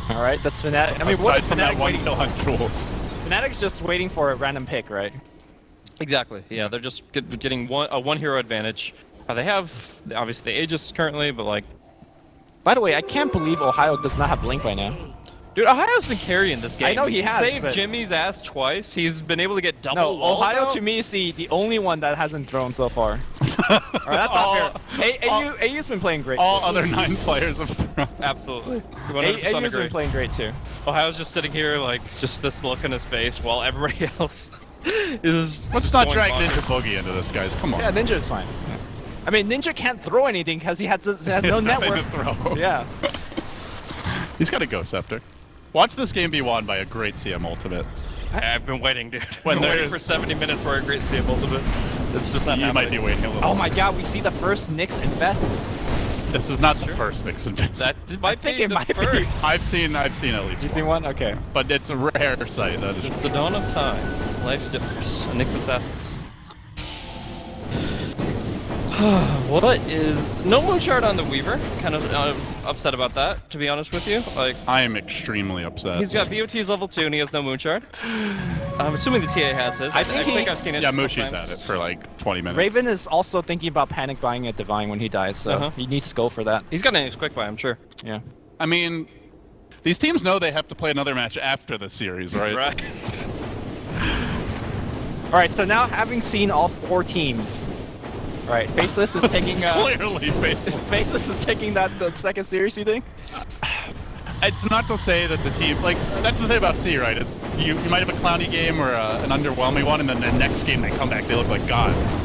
C: All right, that's Fnatic. I mean,
B: Aside
C: what is
B: from that
C: Fnatic
B: one
C: waiting?
B: kill on Jules.
C: Fnatic's just waiting for a random pick, right?
A: Exactly. Yeah, they're just getting a one hero advantage. They have obviously the Aegis currently, but like,
C: By the way, I can't believe Ohio does not have Blink by now.
A: dude, Ohio's been carrying this game.
C: I know he has,
A: saved
C: but-
A: Jimmy's ass twice. He's been able to get double.
C: No,
A: walls
C: Ohio
A: out.
C: to me is the only one that hasn't thrown so far. Alright, that's not fair. AU's been playing great.
B: All
C: too.
B: other 9 players have thrown.
A: Absolutely. 100%
C: AU's
A: agree.
C: been playing great too.
A: Ohio's just sitting here like just this look in his face while everybody else is.
B: Let's
A: just
B: not
A: going
B: drag
A: bonkers.
B: Ninja Boogie into this, guys. Come on.
C: Yeah, Ninja is fine. I mean, Ninja can't throw anything because he has no
B: There's nothing
C: network.
B: to throw.
C: Yeah.
B: He's got a Ghost Scepter. Watch this game be won by a great CM ultimate.
A: I've been waiting, dude.
B: When
A: I've been waiting
B: there's-
A: for 70 minutes for a great CM ultimate. It's just not
B: You might be
A: happening.
B: waiting a little.
C: Oh my god, we see the first Nyx infest.
B: This is not the first Nixon.
A: That might
C: think
A: be
C: it
A: the
C: might be.
A: first.
B: I've seen at least
C: You seen one? Okay.
B: But it's a rare sight. That is.
A: Since the dawn of time, lifestealers and Nyx assassins. What is no moonshard on the Weaver? Kind of upset about that, to be honest with you. Like
B: I am extremely upset.
A: he's got BOT's level 2 and he has no moonshard. I'm assuming the TA has his. I think I've seen it.
B: Yeah,
A: a couple
B: Mushi's
A: times.
B: had it for like 20 minutes.
C: Raven is also thinking about panic buying a Divine when he dies, so he needs to go for that.
A: He's got an quick buy, I'm sure.
C: Yeah.
B: I mean, these teams know they have to play another match after the series, right?
A: Right.
C: Alright, so now having seen all 4 teams. Alright, Faceless is taking
B: Clearly, Faceless.
C: Faceless is taking the second series, you think?
B: It's not to say that the team, like, that's the thing about C, right? Is you might have a clowny game or an underwhelming one, and then the next game they come back, they look like gods.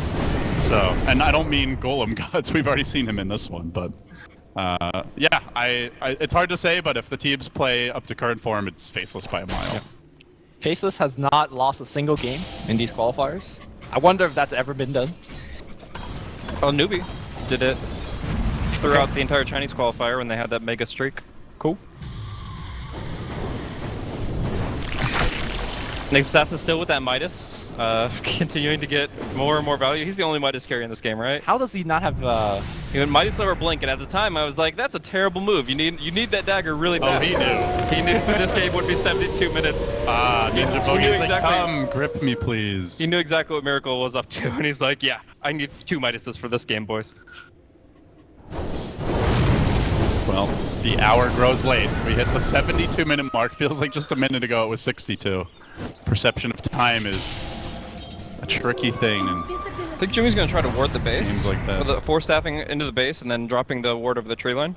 B: So, and I don't mean Golem gods. We've already seen him in this one, but yeah, it's hard to say. But if the teams play up to current form, it's Faceless by a mile.
C: Yeah. Faceless has not lost a single game in these qualifiers. I wonder if that's ever been done.
A: Well, Newbie did it throughout the entire Chinese qualifier when they had that mega streak.
C: Cool.
A: Nyx Assassin still with that Midas, continuing to get more and more value. He's the only Midas carry in this game, right?
C: How does he not have
A: He went Midas over Blink, and at the time I was like, that's a terrible move. You need that dagger really
B: Oh,
A: bad.
B: he knew.
A: He knew this game would be 72 minutes.
B: Ah, Ninja
A: He
B: Bogey's
A: knew
B: like,
A: exactly-
B: come, grip me, please.
A: He knew exactly what Miracle was up to, and he's like, yeah, I need 2 Midases for this game, boys.
B: Well, the hour grows late. We hit the 72-minute mark. Feels like just a minute ago it was 62. Perception of time is a tricky thing, and
A: I think Jimmy's gonna try to ward the base.
B: Games like this.
A: With the force staffing into the base and then dropping the ward over the tree line.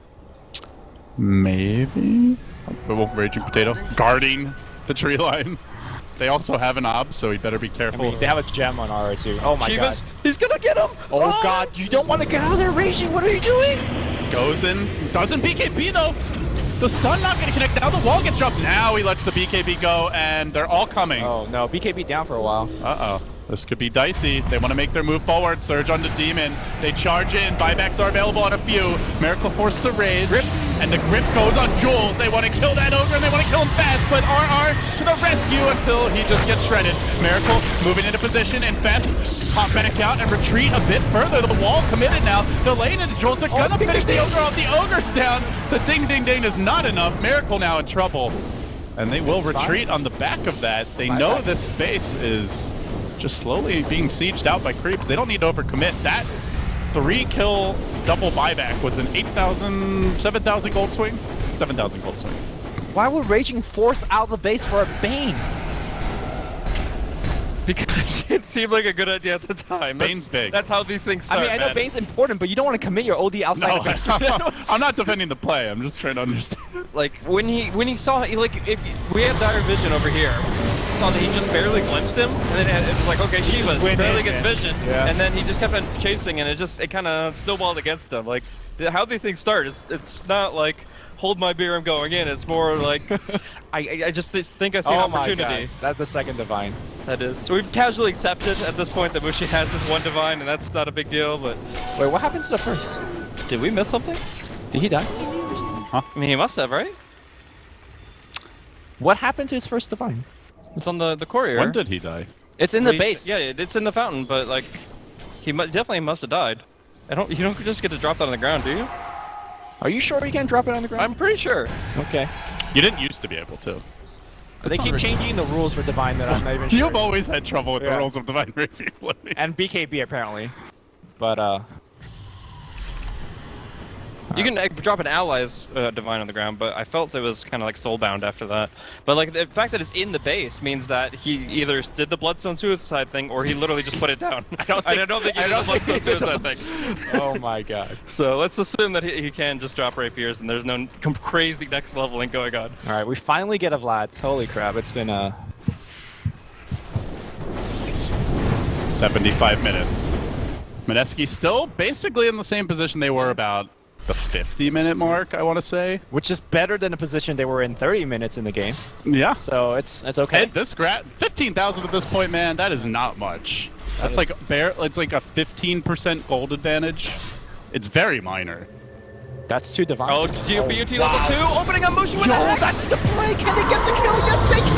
B: maybe. Raging Potato guarding the tree line. They also have an ob, so he better be
C: I
B: careful.
C: mean, they have a gem on Aura too. Oh my god.
A: Chivas, he's gonna get him!
C: Oh god, you don't want to get out of there, Raging! What are you doing?
B: Goes in, doesn't BKB though. The stun not gonna connect. Now the wall gets dropped. Now he lets the BKB go, and they're all coming.
C: Oh no, BKB down for a while.
B: Uh-oh. This could be dicey. They want to make their move forward. Surge on the Demon. They charge in. Buybacks are available on a few. Miracle forced to raise. Grip. And the grip goes on Jules. They want to kill that ogre, and they want to kill him fast. But RR to the rescue until he just gets shredded. Miracle moving into position, and Fast pop back out and retreat a bit further. The wall committed now. The lane into Jules. They're gonna finish the ogre off. The ogre's down. The ding ding ding is not enough. Miracle now in trouble. And they will retreat on the back of that. They know this space is just slowly being sieged out by creeps. They don't need to overcommit. That 3-kill double buyback was an 8,000, 7,000 gold swing? 7,000 gold swing.
C: Why would Raging force out the base for a Bane?
A: Because it seemed like a good idea at the time.
B: Bane's big.
A: That's how these things start,
C: I mean, I know
A: man.
C: Bane's important, but you don't want to commit your OD outside
B: No,
C: of base.
B: I'm not defending the play. I'm just trying to understand.
A: Like when he saw like if we had dire vision over here, saw that he just barely glimpsed him, and then it was like okay, Shiva's barely gets vision, and then he just kept on chasing, and it kind of snowballed against him. Like how these things start is it's not like hold my beer, I'm going in. It's more like I just think I see an opportunity.
C: My God. That's the second divine.
A: That is. So we've casually accepted at this point that Mushi has this one divine, and that's not a big deal. But
C: Wait, what happened to the first?
A: did we miss something?
C: Did he die?
A: I mean, he must have, right?
C: What happened to his first divine?
A: It's on the courier.
B: When did he die?
C: It's in the base.
A: Yeah, it's in the fountain, but like, he definitely must have died. You don't just get to drop that on the ground, do you?
C: Are you sure you can't drop it on the ground?
A: I'm pretty sure.
C: Okay.
B: You didn't used to be able to.
C: They keep changing the rules for divine that I'm not even sure.
B: You've always had trouble with the rules of divine review.
C: And BKB apparently. But
A: You can drop an ally's divine on the ground, but I felt it was kind of like soulbound after that. But like the fact that it's in the base means that he either did the Bloodstone Suicide thing or he literally just put it down. I don't think he did the Bloodstone Suicide thing.
C: oh my God.
A: So let's assume that he can just drop rapiers and there's no crazy next leveling going on.
C: All right, we finally get a Vlad. Holy crap! It's been
B: 75 minutes. Mineski still basically in the same position they were about the 50-minute mark, I want to say.
C: which is better than the position they were in 30 minutes in the game.
B: Yeah.
C: So it's okay.
B: Hey, this 15,000 at this point, man, that is not much. That's like it's like a 15% gold advantage. It's very minor.
C: That's two divine.
A: Oh, BUT level 2, opening on Mushi with a hex!
C: That's the play. Can they get the kill? Yes, they can.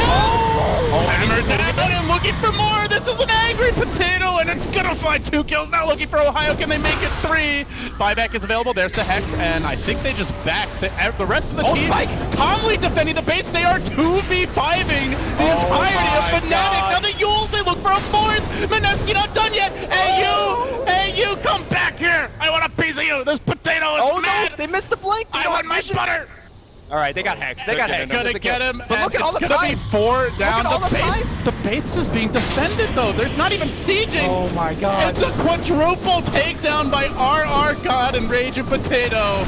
B: Hammer down and looking for more. This is an angry potato, and it's gonna find 2 kills. Now looking for Ohio. Can they make it 3? Buyback is available. There's the hex, and I think they just back the rest of the team. Calmly defending the base. They are 2v5ing the entirety of Fnatic. Now the Yules. They look for a 4th. Mineski not done yet. Hey you, come back here. I want a piece of you. This potato is mad.
C: No, they missed the blink.
B: I want my butter.
C: All right, they got hex. They got hex.
B: Gonna get him.
C: But look at all the
B: It's gonna be 4 down.
C: Look at all the time.
B: The base is being defended though. There's not even sieging.
C: Oh my God.
B: It's a quadruple takedown by RR God and Rage and Potato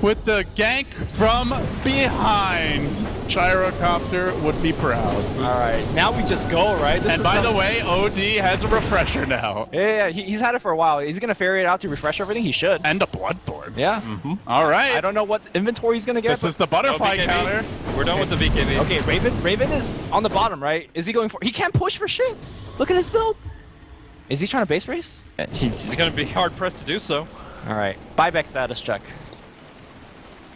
B: with the gank from behind. Gyrocopter would be proud.
C: All right, now we just go, right?
B: And by the way, OD has a refresher now.
C: Yeah, he's had it for a while. He's gonna ferry it out to refresh everything. He should.
B: And a Bloodborne.
C: Yeah.
B: All right.
C: I don't know what inventory he's gonna get.
B: This is the butterfly
A: BKB.
B: counter.
A: We're done with the BKB.
C: Okay, Raven is on the bottom, right? Is he going for? He can't push for shit. Look at his build. Is he trying to base race?
A: He's gonna be hard pressed to do so.
C: All right, buyback status check.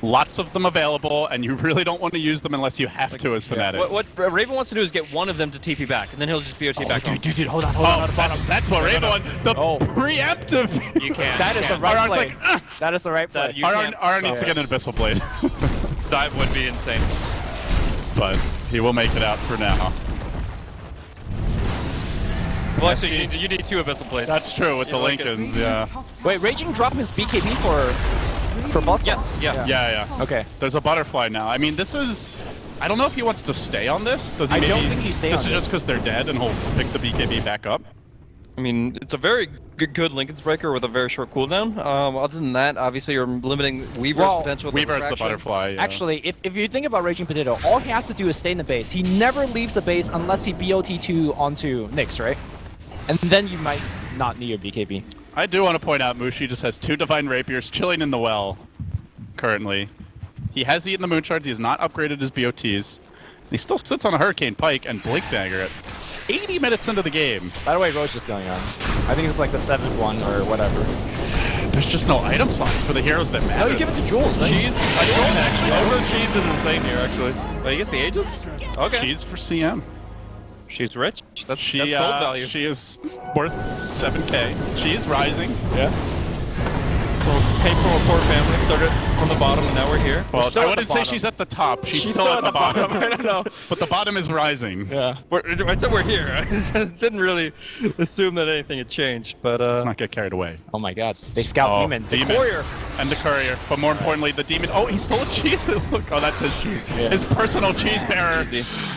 B: Lots of them available, and you really don't want to use them unless you have to as Fnatic.
A: What Raven wants to do is get one of them to TP back, and then he'll just BOT back home.
C: Dude, hold on.
B: That's what Raven wants. The preemptive.
A: You can't.
C: That is the right play. That is the right play.
B: RR needs to get an Abyssal Blade.
A: Dive would be insane.
B: But he will make it out for now.
A: Well, actually, you need 2 Abyssal Blades.
B: That's true with the Lincolns, yeah.
C: Wait, Raging drop his BKB for boss?
A: Yes, yeah.
B: Yeah.
C: Okay.
B: There's a butterfly now. I mean, this is... I don't know if he wants to stay on this. Does he?
C: I don't think he's staying on
B: this. Is just because they're dead and he'll pick the BKB back up?
A: I mean, it's a very good Lincoln's Breaker with a very short cooldown. Other than that, obviously you're limiting Weaver's potential.
B: Weaver's the butterfly. Yeah.
C: Actually, if you think about Raging Potato, all he has to do is stay in the base. He never leaves the base unless he BOT2 onto Nyx, right? And then you might not need your BKB.
B: I do want to point out Mushi just has 2 Divine Rapiers chilling in the well currently. He has eaten the Moon Shards, he has not upgraded his BOTs. He still sits on a Hurricane Pike and Blink Dagger at 80 minutes into the game.
C: By the way, Roshan's going on. I think it's like the 7th one or whatever.
B: There's just no item slots for the heroes that matter.
C: No, you give it to Jules, right?
A: Cheese? I don't actually. Over Cheese is insane here, actually. But he gets the Aegis? Okay.
B: Cheese for CM.
A: She's rich. That's gold value.
B: She is worth 7k. She's rising.
A: Yeah. Well, came from a poor family, started from the bottom, and now we're here.
B: Well, I wouldn't say she's at the top. She's still at the bottom.
A: I don't know.
B: But the bottom is rising.
C: Yeah.
A: I said we're here. I didn't really assume that anything had changed, but
B: Let's not get carried away.
C: Oh my god. They scout Demon. The Courier.
B: And the Courier. But more importantly, the Demon. Oh, he stole cheese. Look. Oh, that's his cheese. Yeah. His personal cheese bearer.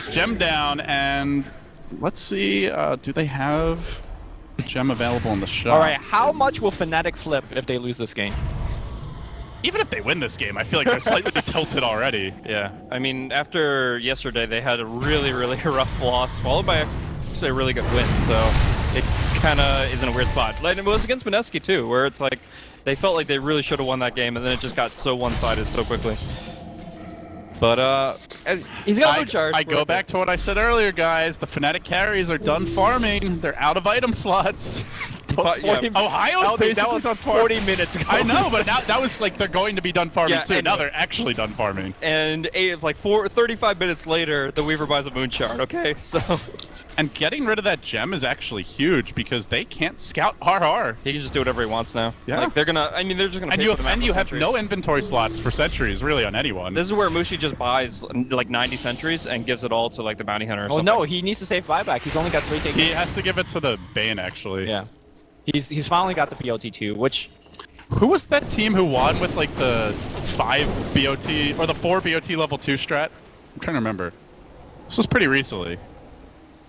B: Gem down, and let's see. Do they have a gem available in the shop?
C: All right, how much will Fnatic flip if they lose this game?
B: Even if they win this game, I feel like they're slightly tilted already.
A: Yeah, I mean, after yesterday, they had a really, really rough loss, followed by a really good win, so it kind of is in a weird spot. Like, it was against Mineski, too, where it's like, they felt like they really should have won that game, and then it just got so one-sided so quickly. But, he's got no charge.
B: I go back to what I said earlier, guys. The Fnatic carries are done farming. They're out of item slots. Ohio's basically done
C: 40 minutes ago.
B: I know, but now that was like they're going to be done farming soon. Now they're actually done farming.
A: And 35 minutes later, the Weaver buys a moon shard, okay? So...
B: And getting rid of that gem is actually huge because they can't scout RR.
A: He can just do whatever he wants now.
B: Yeah.
A: Like, they're gonna, I mean, they're just gonna pay for the map
B: And you have
A: sentries.
B: no inventory slots for sentries, really, on anyone.
A: This is where Mushi just buys, like, 90 sentries and gives it all to, like, the bounty hunter or something.
C: no, he needs to save buyback. He's only got 3 takedowns.
B: He has to give it to the Bane, actually.
C: Yeah. He's finally got the BOT too, which...
B: Who was that team who won with, like, the 5 BOT, or the 4 BOT level 2 strat? I'm trying to remember. This was pretty recently.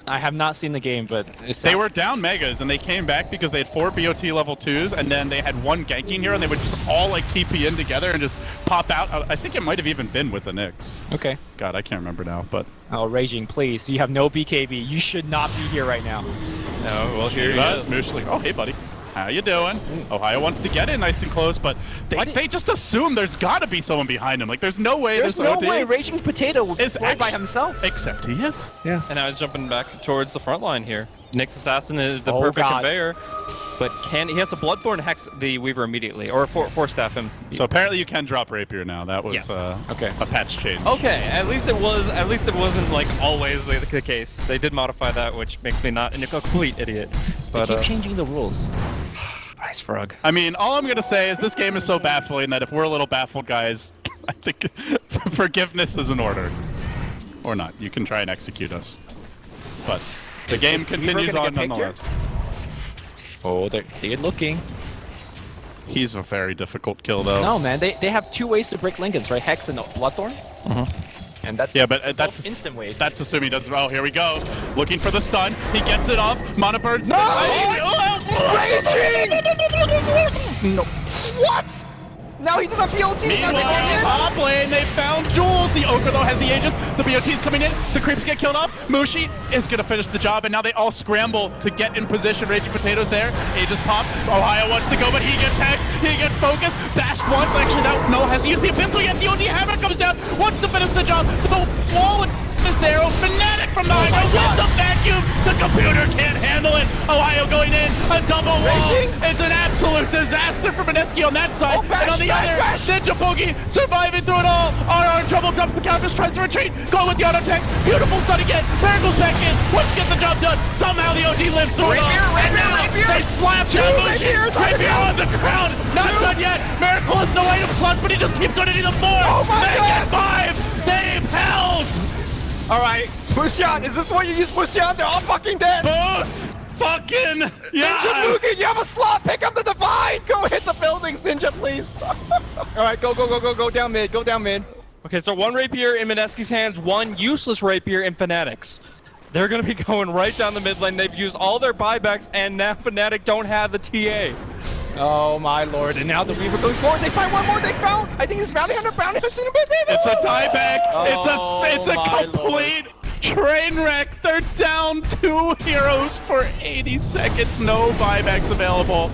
C: I have not seen the game, but...
B: They were down megas, and they came back because they had 4 BOT level 2s, and then they had 1 ganking hero, and they would just all, like, TP in together and just pop out. I think it might have even been with the Nyx.
C: Okay.
B: God, I can't remember now, but...
C: Oh, Raging, please. You have no BKB. You should not be here right now.
A: No, well, here he
B: is.
A: is.
B: Moosh like, oh, hey, buddy. How you doing? Ohio wants to get in nice and close, but they just assume there's got to be someone behind him. Like, there's no way
C: There's
B: this
C: no
B: OD
C: way Raging Potato would
B: is
C: play by himself.
B: Except he is.
C: Yeah.
A: And now he's jumping back towards the front line here. Nyx Assassin is the
C: Oh,
A: perfect
C: God.
A: conveyor, but he has to Bloodthorn hex the Weaver immediately, or four staff him.
B: So apparently you can drop Rapier now. That was
C: Okay.
B: a patch change.
A: Okay, at least it wasn't like always the case. They did modify that, which makes me not a complete idiot.
C: They
A: But
C: keep changing the rules.
A: nice frog.
B: I mean, all I'm gonna say is this game is so baffling that if we're a little baffled, guys, I think forgiveness is in order. Or not. You can try and execute us. But the game continues on nonetheless.
C: Oh, they're looking.
B: He's a very difficult kill, though.
C: No, man, they have 2 ways to break Lincolns, right? Hex and Bloodthorn. And that's
B: that's
C: instant ways.
B: That's assuming he doesn't. Oh, here we go. Looking for the stun. He gets it off. Monobird's
C: No! Raging! No. What? Now he doesn't have BOT.
B: Meanwhile, top lane, they found Jules. The Ogre, though, has the Aegis. The BOT's coming in. The creeps get killed off. Mushi is going to finish the job, and now they all scramble to get in position. Raging Potato's there. Aegis pop. Ohio wants to go, but he gets hexed. He gets focused. Bashed once. Actually, no, has to use the Abyssal yet. The OD Hammer comes down. Wants to finish the job. The wall and this arrow. Fnatic from the high ground with the vacuum. The computer can't handle it. Ohio going in. A double wall. It's an absolute disaster for Mineski on that side. And on the other, Ninja Boogie surviving through it all. RR in trouble. Jumps the counters. Tries to retreat. Going with the auto text. Beautiful stun again. There goes back in. Let's get the job done. Somehow the OD lives through it all. And now they slap Mushi. Rapier on the ground. Not done yet. Miracle has no item slots, but he just keeps on hitting the floor. They get 5. They've held.
C: All right, Bushan, is this what you use Bushan? They're all fucking dead.
B: Boos! Fucking yeah!
C: Ninja Mugen, you have a slot. Pick up the Divine. Go hit the buildings, Ninja, please. All right, go down mid. Go down mid.
A: Okay, so 1 rapier in Mineski's hands, 1 useless rapier in Fnatic's. They're gonna be going right down the mid lane. They've used all their buybacks, and now Fnatic don't have the TA.
C: Oh my lord! And now the Weaver goes forward. They find one more. They found. I think it's bounty hunter.
B: It's a tieback. It's a
C: my
B: complete train wreck. They're down 2 heroes for 80 seconds. No buybacks available.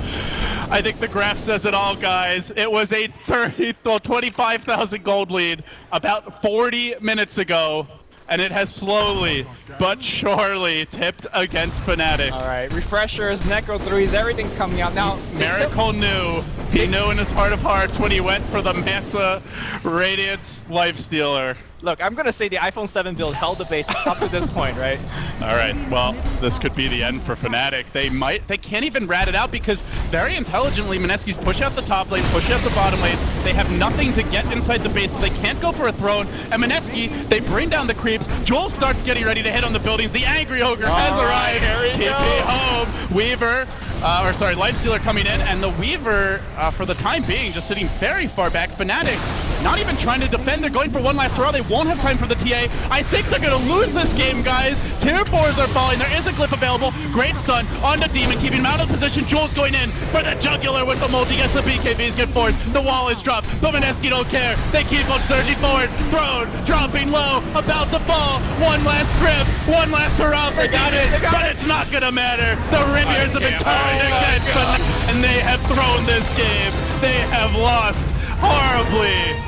B: I think the graph says it all, guys. It was a 25,000 gold lead about 40 minutes ago. And it has slowly but surely tipped against Fnatic.
C: All right, refreshers, Necro 3s, everything's coming out now.
B: Miracle knew. He knew in his heart of hearts when he went for the Manta Radiance Lifestealer.
C: Look, I'm gonna say the iPhone 7 build held the base up to this point, right?
B: All right, well, this could be the end for Fnatic. They can't even rat it out because very intelligently, Mineski's push out the top lane, push out the bottom lane. They have nothing to get inside the base, so they can't go for a throne. And Mineski, they bring down the creeps. Joel starts getting ready to hit on the buildings. The Angry Ogre has arrived. TP home. Weaver, Lifestealer coming in, and the Weaver, for the time being, just sitting very far back. Fnatic not even trying to defend. They're going for one last throw. They won't have time for the TA. I think they're going to lose this game, guys. Tier 4s are falling. There is a clip available. Great stun onto Demon, keeping him out of position. Jules going in for the jugular with the multi. Gets the BKBs, get forced. The wall is dropped. The Mineski don't care. They keep on surging forward. Throne dropping low, about to fall. One last grip, one last hurrah for Demon, but it's not going to matter. The Riviers have been turned against Fnatic, and they have thrown this game. They have lost horribly.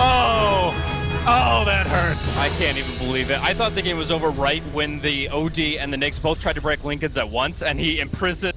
B: Oh, that hurts.
A: I can't even believe it. I thought the game was over right when the OD and the Knicks both tried to break Lincoln's at once, and he imprisoned